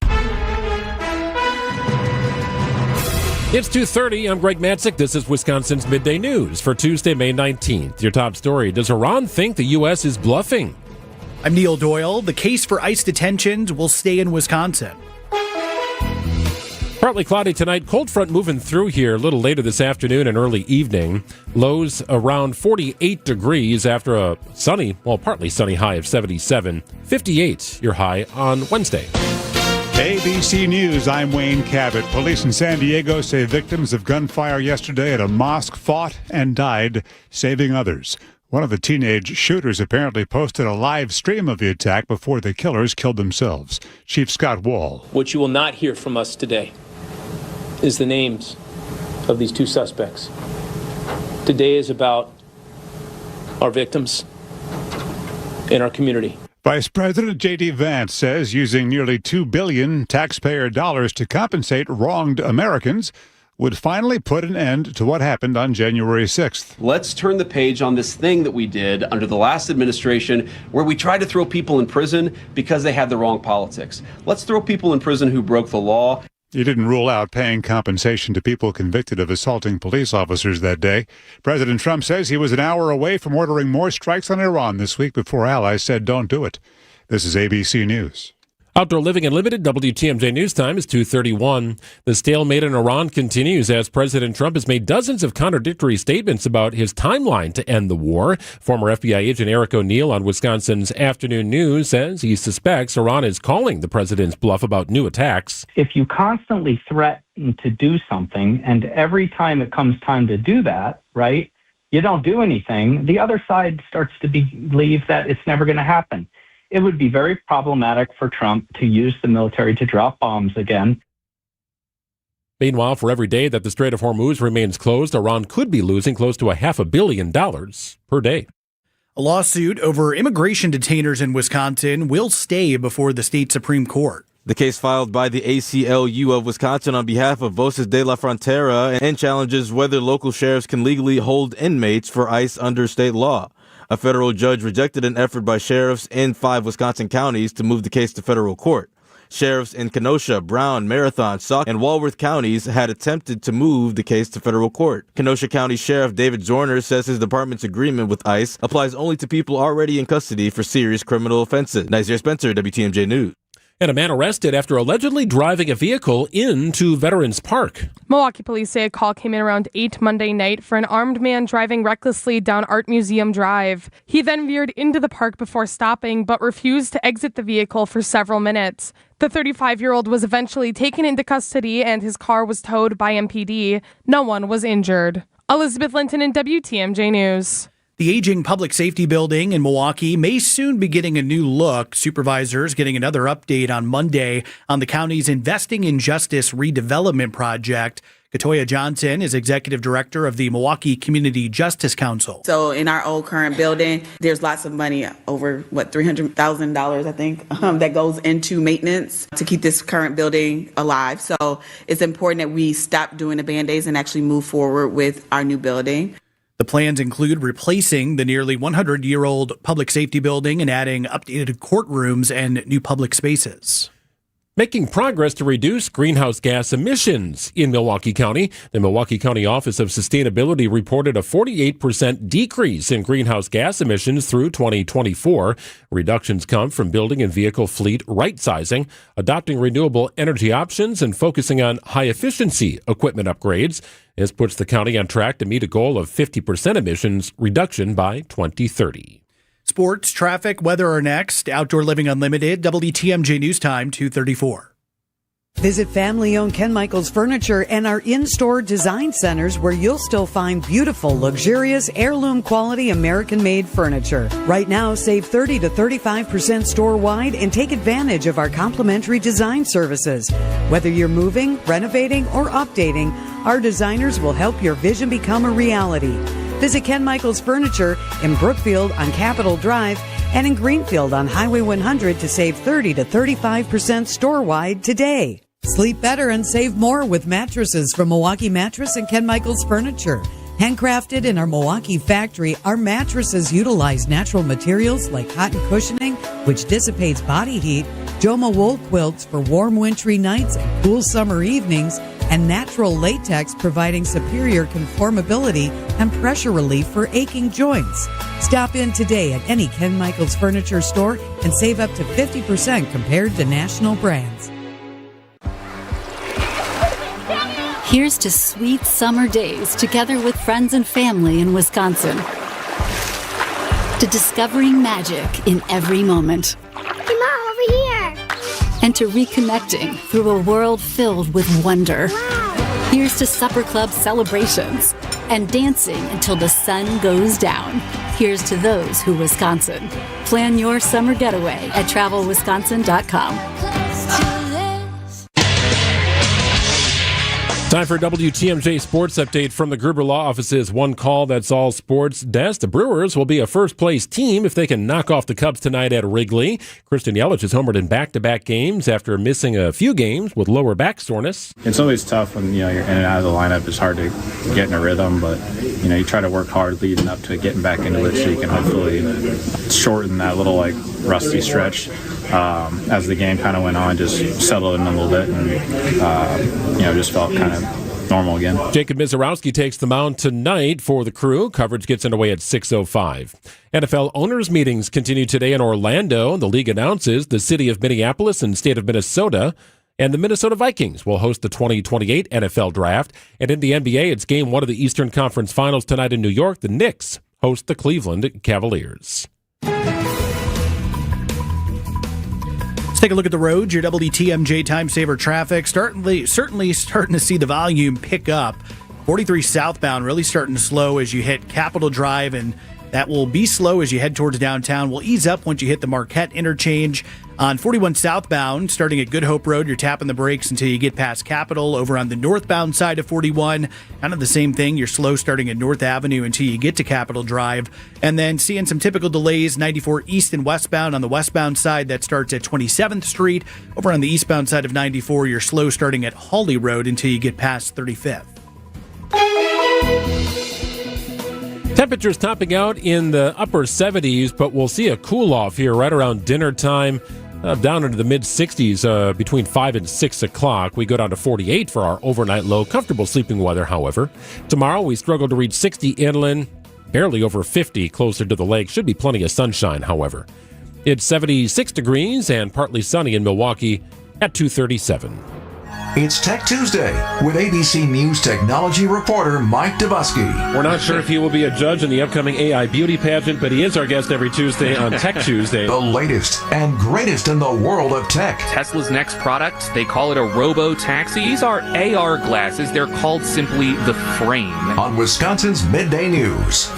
It's 2:30. I'm Greg Matzik. This is Wisconsin's Midday News for Tuesday, May 19th. Your top story, does Iran think the U.S. is bluffing? I'm Neil Doyle. The case for ICE detentions will stay in Wisconsin. Partly cloudy tonight. Cold front moving through here a little later this afternoon and early evening. Lows around 48 degrees after a sunny, partly sunny high of 77. 58 your high on Wednesday. ABC News, I'm Wayne Cabot. Police in San Diego say victims of gunfire yesterday at a mosque fought and died, saving others. One of the teenage shooters apparently posted a live stream of the attack before the killers killed themselves. Chief Scott Wall. What you will not hear from us today is the names of these two suspects. Today is about our victims and our community. Vice President J.D. Vance says using nearly $2 billion taxpayer dollars to compensate wronged Americans would finally put an end to what happened on January 6th. Let's turn the page on this thing that we did under the last administration where we tried to throw people in prison because they had the wrong politics. Let's throw people in prison who broke the law. He didn't rule out paying compensation to people convicted of assaulting police officers that day. President Trump says he was an hour away from ordering more strikes on Iran this week before allies said don't do it. This is ABC News. Outdoor Living Unlimited, WTMJ News Time is 2:31. The stalemate in Iran continues as President Trump has made dozens of contradictory statements about his timeline to end the war. Former FBI agent Eric O'Neill on Wisconsin's Afternoon News says he suspects Iran is calling the president's bluff about new attacks. If you constantly threaten to do something, and every time it comes time to do that, right, you don't do anything, the other side starts to believe that it's never going to happen. It would be very problematic for Trump to use the military to drop bombs again. Meanwhile, for every day that the Strait of Hormuz remains closed, Iran could be losing close to $500 million per day. A lawsuit over immigration detainers in Wisconsin will stay before the state Supreme Court. The case filed by the ACLU of Wisconsin on behalf of Voces de la Frontera and challenges whether local sheriffs can legally hold inmates for ICE under state law. A federal judge rejected an effort by sheriffs in 5 Wisconsin counties to move the case to federal court. Sheriffs in Kenosha, Brown, Marathon, Sauk, and Walworth counties had attempted to move the case to federal court. Kenosha County Sheriff David Zorner says his department's agreement with ICE applies only to people already in custody for serious criminal offenses. Nazir Spencer, WTMJ News. And a man arrested after allegedly driving a vehicle into Veterans Park. Milwaukee police say a call came in around 8 Monday night for an armed man driving recklessly down Art Museum Drive. He then veered into the park before stopping, but refused to exit the vehicle for several minutes. The 35-year-old was eventually taken into custody and his car was towed by MPD. No one was injured. Elizabeth Linton in WTMJ News. The aging public safety building in Milwaukee may soon be getting a new look. Supervisors getting another update on Monday on the county's Investing in Justice redevelopment project. Katoya Johnson is executive director of the Milwaukee Community Justice Council. So in our old current building, there's lots of money, over $300,000, I think, that goes into maintenance to keep this current building alive. So it's important that we stop doing the Band-Aids and actually move forward with our new building. The plans include replacing the nearly 100-year-old public safety building and adding updated courtrooms and new public spaces. Making progress to reduce greenhouse gas emissions in Milwaukee County. The Milwaukee County Office of Sustainability reported a 48% decrease in greenhouse gas emissions through 2024. Reductions come from building and vehicle fleet right-sizing, adopting renewable energy options, and focusing on high-efficiency equipment upgrades. This puts the county on track to meet a goal of 50% emissions reduction by 2030. Sports, traffic, weather are next. Outdoor Living Unlimited, WTMJ News Time, 2:34. Visit family-owned Ken Michaels Furniture and our in-store design centers where you'll still find beautiful, luxurious, heirloom-quality American-made furniture. Right now, save 30 to 35% store-wide and take advantage of our complimentary design services. Whether you're moving, renovating, or updating, our designers will help your vision become a reality. Visit Ken Michaels Furniture in Brookfield on Capitol Drive and in Greenfield on Highway 100 to save 30 to 35% store-wide today. Sleep better and save more with mattresses from Milwaukee Mattress and Ken Michaels Furniture. Handcrafted in our Milwaukee factory, our mattresses utilize natural materials like cotton cushioning, which dissipates body heat, Joma wool quilts for warm wintry nights and cool summer evenings, and natural latex providing superior conformability and pressure relief for aching joints. Stop in today at any Ken Michaels Furniture store and save up to 50% compared to national brands. Here's to sweet summer days together with friends and family in Wisconsin. To discovering magic in every moment. Hey, Mom, over here! And to reconnecting through a world filled with wonder. Wow. Here's to supper club celebrations and dancing until the sun goes down. Here's to those who Wisconsin. Plan your summer getaway at travelwisconsin.com. Time for WTMJ Sports Update from the Gruber Law Office's One Call That's All Sports desk. The Brewers will be a first-place team if they can knock off the Cubs tonight at Wrigley. Kristen Yelich has homered in back-to-back games after missing a few games with lower back soreness. It's always tough when you're in and out of the lineup. It's hard to get in a rhythm, but you try to work hard leading up to getting back into it so you can hopefully shorten that little rusty stretch. As the game kind of went on, just settled in a little bit and just felt kind of normal again. Jacob Mizorowski takes the mound tonight for the Crew. Coverage gets underway at 6:05. NFL owners meetings continue today in Orlando. The league announces the city of Minneapolis and state of Minnesota and the Minnesota Vikings will host the 2028 NFL Draft. And in the NBA, it's game 1 of the Eastern Conference Finals tonight in New York. The Knicks host the Cleveland Cavaliers. Let's take a look at the roads. Your WTMJ time saver traffic certainly starting to see the volume pick up. 43 southbound really starting to slow as you hit Capitol Drive and That will be slow as you head towards downtown. Will ease up once you hit the Marquette interchange. On 41 southbound, starting at Good Hope Road, you're tapping the brakes until you get past Capitol. Over on the northbound side of 41, kind of the same thing. You're slow starting at North Avenue until you get to Capitol Drive. And then seeing some typical delays, 94 east and westbound. On the westbound side, that starts at 27th Street. Over on the eastbound side of 94, you're slow starting at Hawley Road until you get past 35th. Temperatures topping out in the upper 70s, but we'll see a cool off here right around dinner time, down into the mid 60s between 5 and 6 o'clock. We go down to 48 for our overnight low. Comfortable sleeping weather, however. Tomorrow we struggle to reach 60 inland, barely over 50 closer to the lake. Should be plenty of sunshine, however. It's 76 degrees and partly sunny in Milwaukee at 2:37. It's Tech Tuesday with ABC News technology reporter Mike Dubusky. We're not sure if he will be a judge in the upcoming AI beauty pageant, but he is our guest every Tuesday on Tech Tuesday. The latest and greatest in the world of tech. Tesla's next product, they call it a robo-taxi. These are AR glasses. They're called simply the Frame. On Wisconsin's Midday News.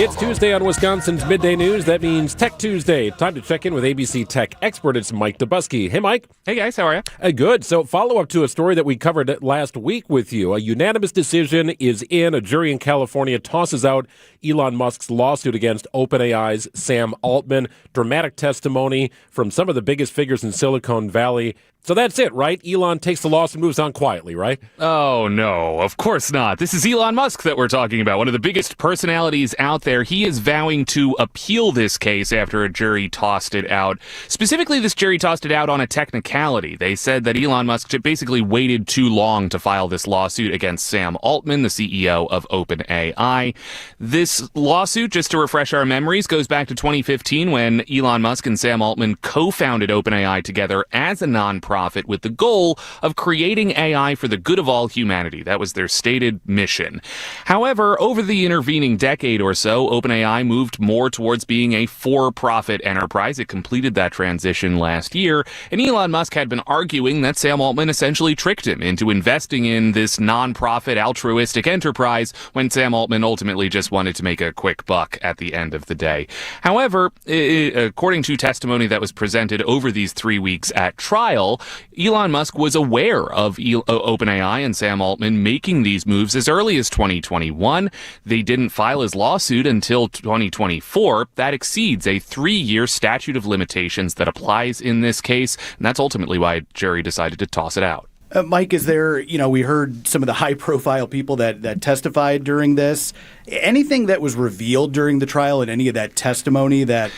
It's Tuesday on Wisconsin's Midday News. That means Tech Tuesday. Time to check in with ABC Tech expert. It's Mike Dubusky. Hey, Mike. Hey, guys. How are you? Good. So follow-up to a story that we covered last week with you. A unanimous decision is in. A jury in California tosses out Elon Musk's lawsuit against OpenAI's Sam Altman. Dramatic testimony from some of the biggest figures in Silicon Valley. So that's it, right? Elon takes the loss and moves on quietly, right? Oh, no, of course not. This is Elon Musk that we're talking about, one of the biggest personalities out there. He is vowing to appeal this case after a jury tossed it out. Specifically, this jury tossed it out on a technicality. They said that Elon Musk basically waited too long to file this lawsuit against Sam Altman, the CEO of OpenAI. This lawsuit, just to refresh our memories, goes back to 2015 when Elon Musk and Sam Altman co-founded OpenAI together as a nonprofit with the goal of creating AI for the good of all humanity. That was their stated mission. However, over the intervening decade or so, OpenAI moved more towards being a for-profit enterprise. It completed that transition last year, and Elon Musk had been arguing that Sam Altman essentially tricked him into investing in this non-profit altruistic enterprise when Sam Altman ultimately just wanted to make a quick buck at the end of the day. However, according to testimony that was presented over these 3 weeks at trial, Elon Musk was aware of OpenAI and Sam Altman making these moves as early as 2021. They didn't file his lawsuit until 2024. That exceeds a 3-year statute of limitations that applies in this case, and that's ultimately why a jury decided to toss it out. Mike, is there, we heard some of the high-profile people that testified during this. Anything that was revealed during the trial and any of that testimony that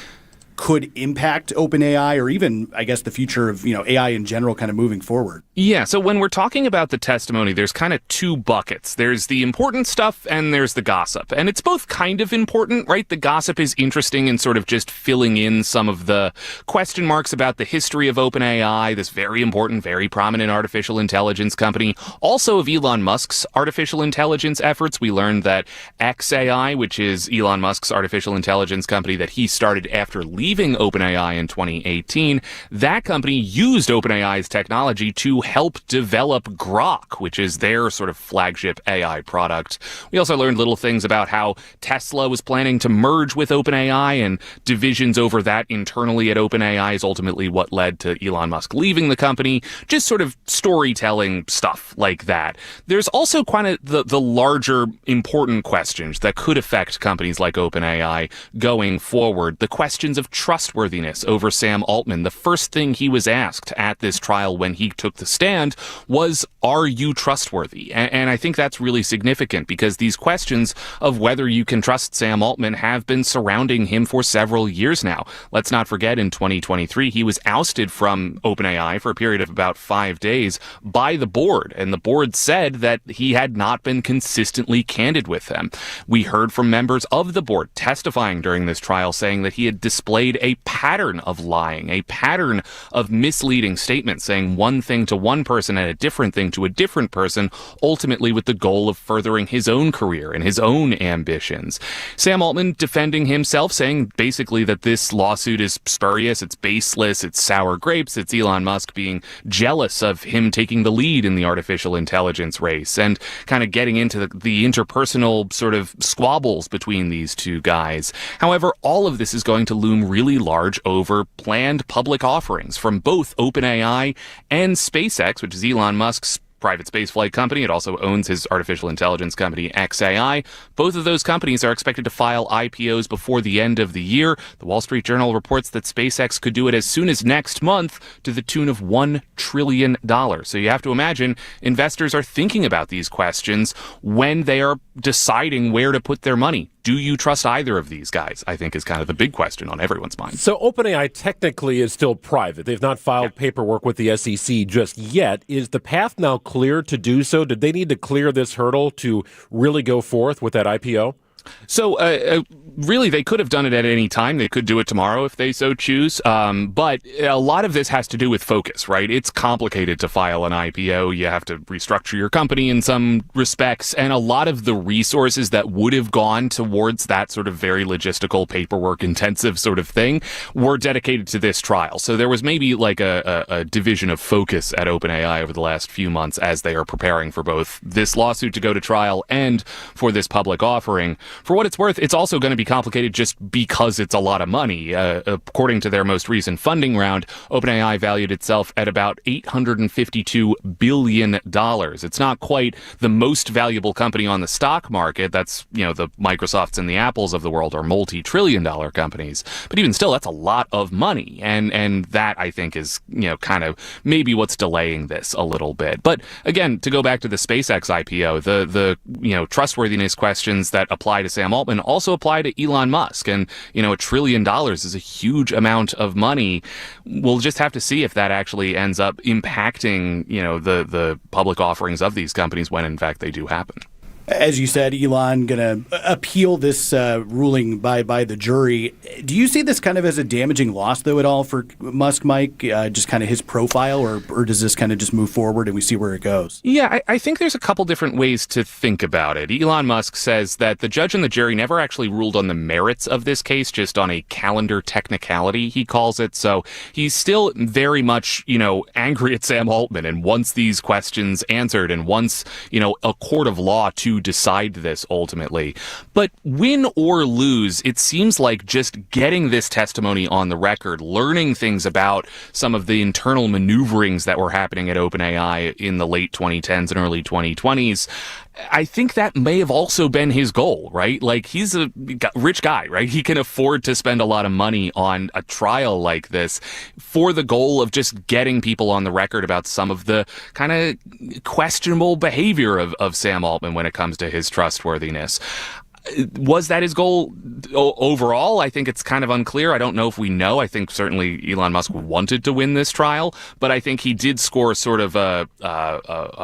could impact OpenAI or even, I guess, the future of, AI in general kind of moving forward? Yeah, so when we're talking about the testimony, there's kind of two buckets. There's the important stuff and there's the gossip. And it's both kind of important, right? The gossip is interesting in sort of just filling in some of the question marks about the history of OpenAI, this very important, very prominent artificial intelligence company. Also of Elon Musk's artificial intelligence efforts. We learned that xAI, which is Elon Musk's artificial intelligence company that he started after leaving OpenAI in 2018, that company used OpenAI's technology to help develop Grok, which is their sort of flagship AI product. We also learned little things about how Tesla was planning to merge with OpenAI, and divisions over that internally at OpenAI is ultimately what led to Elon Musk leaving the company. Just sort of storytelling stuff like that. There's also kind of the larger important questions that could affect companies like OpenAI going forward. The questions of trustworthiness over Sam Altman. The first thing he was asked at this trial when he took the stand was, are you trustworthy? And I think that's really significant because these questions of whether you can trust Sam Altman have been surrounding him for several years now. Let's not forget, in 2023, he was ousted from OpenAI for a period of about 5 days by the board, and the board said that he had not been consistently candid with them. We heard from members of the board testifying during this trial saying that he had displayed made a pattern of lying, a pattern of misleading statements, saying one thing to one person and a different thing to a different person, ultimately with the goal of furthering his own career and his own ambitions. Sam Altman defending himself, saying basically that this lawsuit is spurious, it's baseless, it's sour grapes, it's Elon Musk being jealous of him taking the lead in the artificial intelligence race, and kind of getting into the interpersonal sort of squabbles between these two guys. However, all of this is going to loom really large over planned public offerings from both OpenAI and SpaceX, which is Elon Musk's private spaceflight company. It also owns his artificial intelligence company, XAI. Both of those companies are expected to file IPOs before the end of the year. The Wall Street Journal reports that SpaceX could do it as soon as next month to the tune of $1 trillion. So you have to imagine investors are thinking about these questions when they are deciding where to put their money. Do you trust either of these guys? I think is kind of the big question on everyone's mind. So OpenAI technically is still private. They've not filed paperwork with the SEC just yet. Is the path now clear to do so? Did they need to clear this hurdle to really go forth with that IPO? So really, they could have done it at any time. They could do it tomorrow if they so choose. But a lot of this has to do with focus, right? It's complicated to file an IPO. You have to restructure your company in some respects. And a lot of the resources that would have gone towards that sort of very logistical, paperwork intensive sort of thing were dedicated to this trial. So there was maybe like a division of focus at OpenAI over the last few months as they are preparing for both this lawsuit to go to trial and for this public offering. For what it's worth, it's also going to be complicated just because it's a lot of money. According to their most recent funding round, OpenAI valued itself at about $852 billion. It's not quite the most valuable company on the stock market. That's, the Microsofts and the Apples of the world are multi-trillion-dollar companies. But even still, that's a lot of money. And that, I think, is, kind of maybe what's delaying this a little bit. But again, to go back to the SpaceX IPO, the trustworthiness questions that apply to Sam Altman also apply to Elon Musk. And, $1 trillion is a huge amount of money. We'll just have to see if that actually ends up impacting, the public offerings of these companies when, in fact, they do happen. As you said, Elon going to appeal this ruling by the jury. Do you see this kind of as a damaging loss, though, at all for Musk, Mike? Just kind of his profile, or does this kind of just move forward and we see where it goes? Yeah, I think there's a couple different ways to think about it. Elon Musk says that the judge and the jury never actually ruled on the merits of this case, just on a calendar technicality, he calls it. So he's still very much, angry at Sam Altman and wants these questions answered and wants, a court of law to decide this ultimately. But win or lose, it seems like just getting this testimony on the record, learning things about some of the internal maneuverings that were happening at OpenAI in the late 2010s and early 2020s, I think that may have also been his goal, right? Like, he's a rich guy, right? He can afford to spend a lot of money on a trial like this for the goal of just getting people on the record about some of the kind of questionable behavior of Sam Altman when it comes to his trustworthiness. Was that his goal overall? I think it's kind of unclear. I don't know if we know. I think certainly Elon Musk wanted to win this trial, but I think he did score sort of a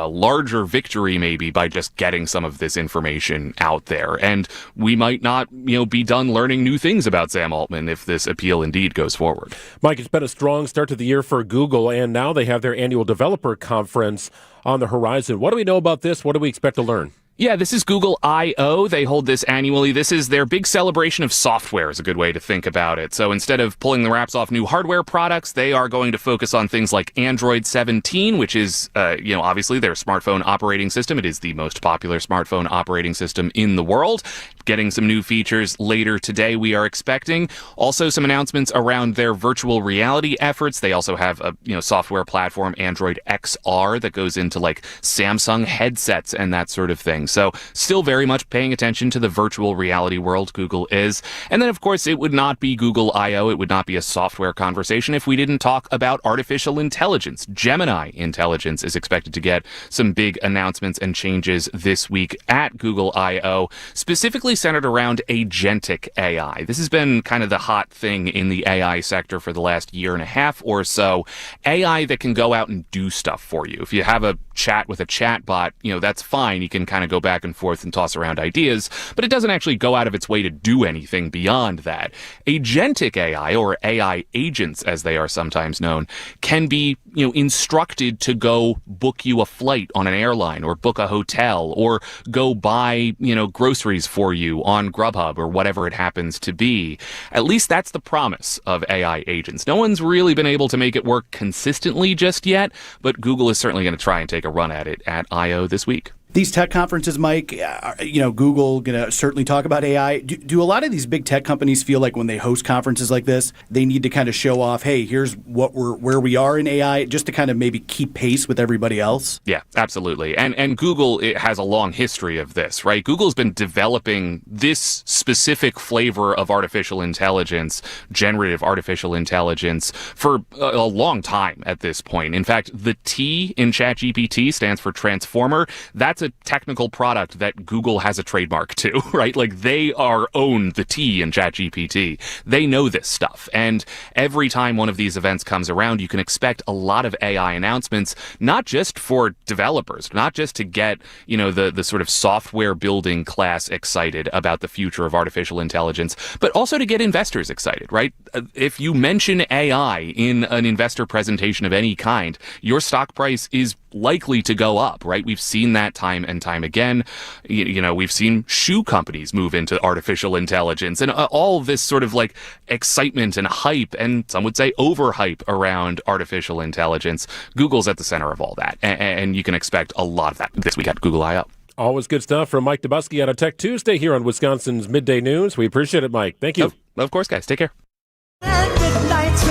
larger victory maybe by just getting some of this information out there. And we might not, be done learning new things about Sam Altman if this appeal indeed goes forward. Mike, it's been a strong start to the year for Google, and now they have their annual developer conference on the horizon. What do we know about this? What do we expect to learn? Yeah, this is Google I/O. They hold this annually. This is their big celebration of software is a good way to think about it. So instead of pulling the wraps off new hardware products, they are going to focus on things like Android 17, which is, obviously their smartphone operating system. It is the most popular smartphone operating system in the world. Getting some new features later today, we are expecting. Also some announcements around their virtual reality efforts. They also have a, software platform, Android XR, that goes into like Samsung headsets and that sort of thing. So still very much paying attention to the virtual reality world, Google is. And then, of course, it would not be Google I/O. It would not be a software conversation if we didn't talk about artificial intelligence. Gemini Intelligence is expected to get some big announcements and changes this week at Google I/O, specifically centered around agentic AI. This has been kind of the hot thing in the AI sector for the last year and a half or so. AI that can go out and do stuff for you. If you have a chat with a chatbot, that's fine. You can kind of go go back and forth and toss around ideas, but it doesn't actually go out of its way to do anything beyond that. Agentic AI, or AI agents as they are sometimes known, can be, instructed to go book you a flight on an airline or book a hotel or go buy, groceries for you on Grubhub or whatever it happens to be. At least that's the promise of AI agents. No one's really been able to make it work consistently just yet, but Google is certainly going to try and take a run at it at I/O this week. These tech conferences, Mike, Google going to certainly talk about AI. Do a lot of these big tech companies feel like when they host conferences like this, they need to kind of show off, hey, here's where we are in AI, just to kind of maybe keep pace with everybody else? Yeah, absolutely. And Google, it has a long history of this, right? Google's been developing this specific flavor of artificial intelligence, generative artificial intelligence, for a long time at this point. In fact, the T in ChatGPT stands for transformer. That's a technical product that Google has a trademark to, right? Like, they own the T in ChatGPT. They know this stuff. And every time one of these events comes around, you can expect a lot of AI announcements, not just for developers, not just to get, the sort of software building class excited about the future of artificial intelligence, but also to get investors excited, right? If you mention AI in an investor presentation of any kind, your stock price is likely to go up, right? We've seen that time and time again. We've seen shoe companies move into artificial intelligence, and all this sort of like excitement and hype, and some would say overhype around artificial intelligence. Google's at the center of all that, and you can expect a lot of that this week at Google I/O. Always good stuff from Mike Dubusky out of Tech Tuesday here on Wisconsin's Midday News. We appreciate it, Mike. Thank you. Of course, guys. Take care.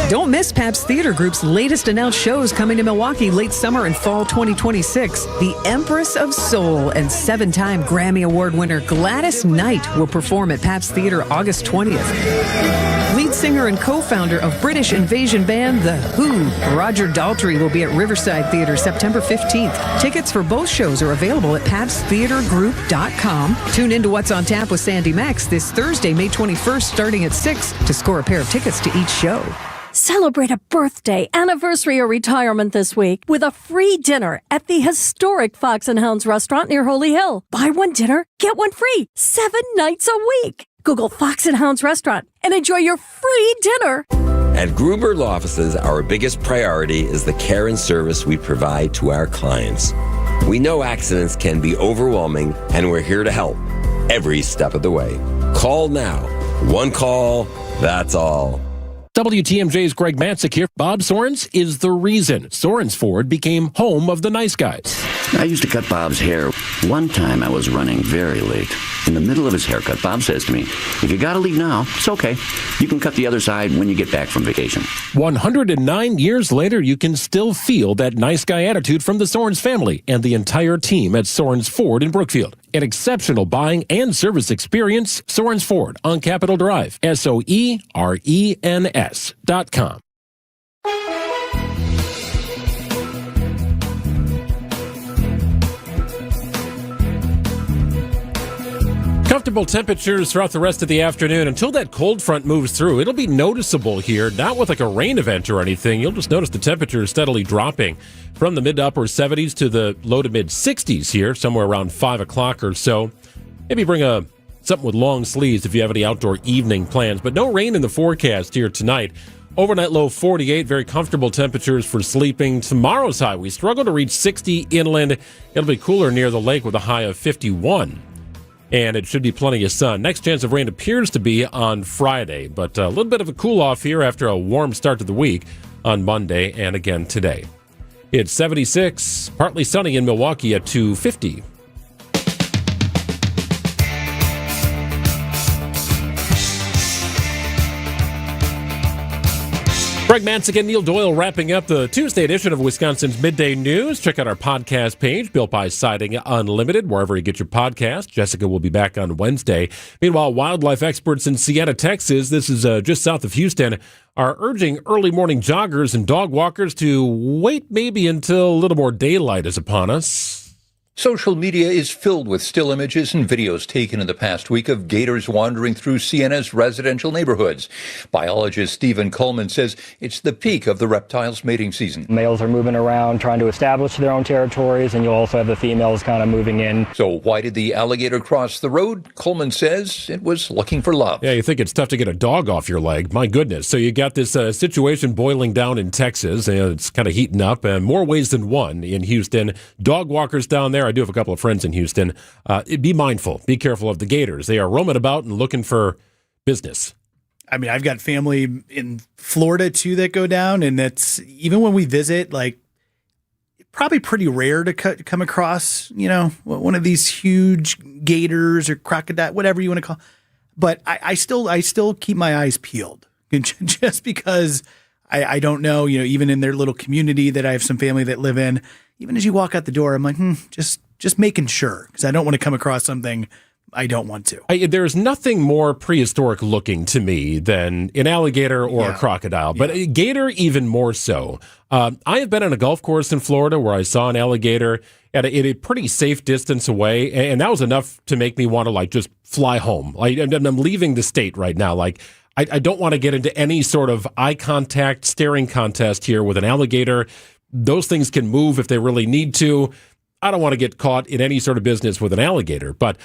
Don't miss Pabst Theater Group's latest announced shows coming to Milwaukee late summer and fall 2026. The Empress of Soul and 7-time Grammy Award winner Gladys Knight will perform at Pabst Theater August 20th. Lead singer and co-founder of British invasion band The Who, Roger Daltrey, will be at Riverside Theater September 15th. Tickets for both shows are available at PabstTheaterGroup.com. Tune into What's on Tap with Sandy Max this Thursday, May 21st, starting at 6 to score a pair of tickets to each show. Celebrate a birthday, anniversary, or retirement this week with a free dinner at the historic Fox and Hounds restaurant near Holy Hill. Buy one dinner, get one free, 7 nights a week. Google Fox and Hounds restaurant and enjoy your free dinner. At Gruber Law Offices, our biggest priority is the care and service we provide to our clients. We know accidents can be overwhelming, and we're here to help every step of the way. Call now. One call, that's all. WTMJ's Greg Matzik here. Bob Sorens is the reason Sorens Ford became home of the nice guys. I used to cut Bob's hair. One time I was running very late. In the middle of his haircut, Bob says to me, "If you gotta leave now, it's okay. You can cut the other side when you get back from vacation." 109 years later, you can still feel that nice guy attitude from the Sorens family and the entire team at Sorens Ford in Brookfield. An exceptional buying and service experience. Sorens Ford on Capitol Drive. SOERENS.com. Comfortable temperatures throughout the rest of the afternoon until that cold front moves through. It'll be noticeable here, not with like a rain event or anything. You'll just notice the temperature steadily dropping from the mid to upper 70s to the low to mid 60s here, somewhere around 5 o'clock or so. Maybe bring something with long sleeves if you have any outdoor evening plans, but no rain in the forecast here tonight. Overnight low 48, very comfortable temperatures for sleeping. Tomorrow's high, we struggle to reach 60 inland. It'll be cooler near the lake with a high of 51. And it should be plenty of sun. Next chance of rain appears to be on Friday, but a little bit of a cool-off here after a warm start to the week on Monday and again today. It's 76, partly sunny in Milwaukee at 250. Greg Matzik and Neil Doyle wrapping up the Tuesday edition of Wisconsin's Midday News. Check out our podcast page, Built by Siding Unlimited, wherever you get your podcast. Jessica will be back on Wednesday. Meanwhile, wildlife experts in Siena, Texas, this is just south of Houston, are urging early morning joggers and dog walkers to wait maybe until a little more daylight is upon us. Social media is filled with still images and videos taken in the past week of gators wandering through Siena's residential neighborhoods. Biologist Stephen Coleman says it's the peak of the reptile's mating season. Males are moving around, trying to establish their own territories, and you'll also have the females kind of moving in. So why did the alligator cross the road? Coleman says it was looking for love. Yeah, you think it's tough to get a dog off your leg. My goodness. So you got this situation boiling down in Texas, and it's kind of heating up, and more ways than one in Houston. Dog walkers down there. I do have a couple of friends in Houston. Be mindful. Be careful of the gators. They are roaming about and looking for business. I mean, I've got family in Florida, too, that go down, and that's even when we visit, like, probably pretty rare to come across, one of these huge gators or crocodile, whatever you want to call. But I still keep my eyes peeled just because I don't know, even in their little community that I have some family that live in, even as you walk out the door, I'm like, just making sure, because I don't want to come across something I don't want to. There's nothing more prehistoric looking to me than an alligator or a crocodile, but a gator even more so. I have been on a golf course in Florida where I saw an alligator at a pretty safe distance away, and that was enough to make me want to just fly home. I'm leaving the state right now. I don't want to get into any sort of eye contact, staring contest here with an alligator. Those things can move if they really need to. I don't want to get caught in any sort of business with an alligator, but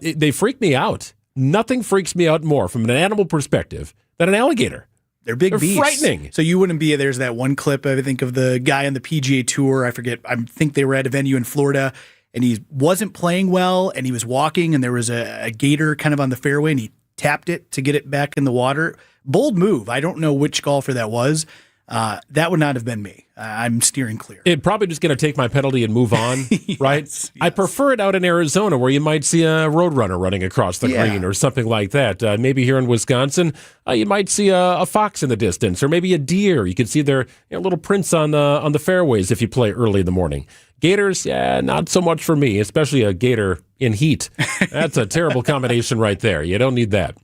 they freak me out. Nothing freaks me out more from an animal perspective than an alligator. They're big beasts. Frightening. So you wouldn't be, there's that one clip, I think, of the guy on the PGA Tour. I think they were at a venue in Florida, and he wasn't playing well, and he was walking, and there was a gator kind of on the fairway, and he tapped it to get it back in the water. Bold move. I don't know which golfer that was. That would not have been me. I'm steering clear. It probably just going to take my penalty and move on, right? Yes. I prefer it out in Arizona where you might see a roadrunner running across the green or something like that. Maybe here in Wisconsin, you might see a fox in the distance, or maybe a deer. You can see their little prints on the fairways if you play early in the morning. Gators, not so much for me, especially a gator in heat. That's a terrible combination right there. You don't need that.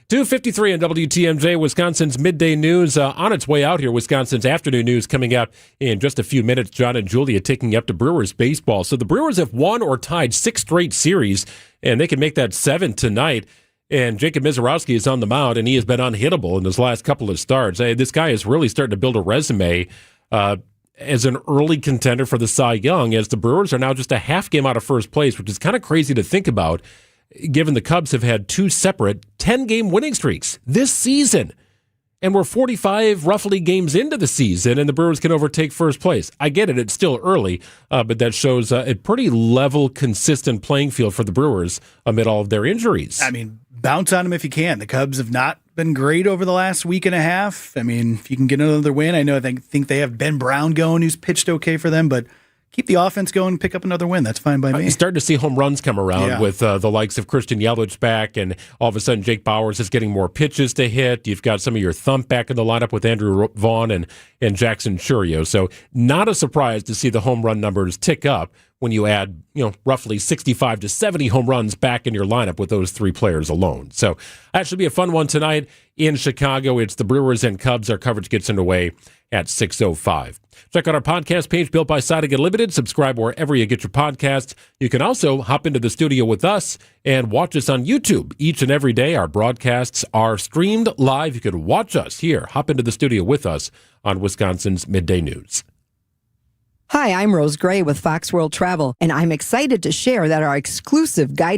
2:53 on WTMJ, Wisconsin's midday news on its way out here. Wisconsin's afternoon news coming up in just a few minutes. John and Julia taking you up to Brewers baseball. So the Brewers have won or tied 6 straight series, and they can make that 7 tonight. And Jacob Mizorowski is on the mound, and he has been unhittable in his last couple of starts. This guy is really starting to build a resume as an early contender for the Cy Young, as the Brewers are now just a half game out of first place, which is kind of crazy to think about, given the Cubs have had 2 separate 10-game winning streaks this season. And we're 45 roughly games into the season, and the Brewers can overtake first place. I get it, it's still early, but that shows a pretty level, consistent playing field for the Brewers amid all of their injuries. I mean, bounce on them if you can. The Cubs have not been great over the last week and a half. I mean, if you can get another win, I think they have Ben Brown going, who's pitched okay for them, but keep the offense going, pick up another win. That's fine by me. You're starting to see home runs come around with the likes of Christian Yelich back, and all of a sudden Jake Bauers is getting more pitches to hit. You've got some of your thump back in the lineup with Andrew Vaughn and Jackson Churio. So not a surprise to see the home run numbers tick up when you add, roughly 65 to 70 home runs back in your lineup with those 3 players alone. So that should be a fun one tonight in Chicago. It's the Brewers and Cubs. Our coverage gets underway at 6:05. Check out our podcast page, Built by Siding Unlimited. Subscribe wherever you get your podcasts. You can also hop into the studio with us and watch us on YouTube. Each and every day, our broadcasts are streamed live. You can watch us here. Hop into the studio with us on Wisconsin's Midday News. Hi, I'm Rose Gray with Fox World Travel, and I'm excited to share that our exclusive guide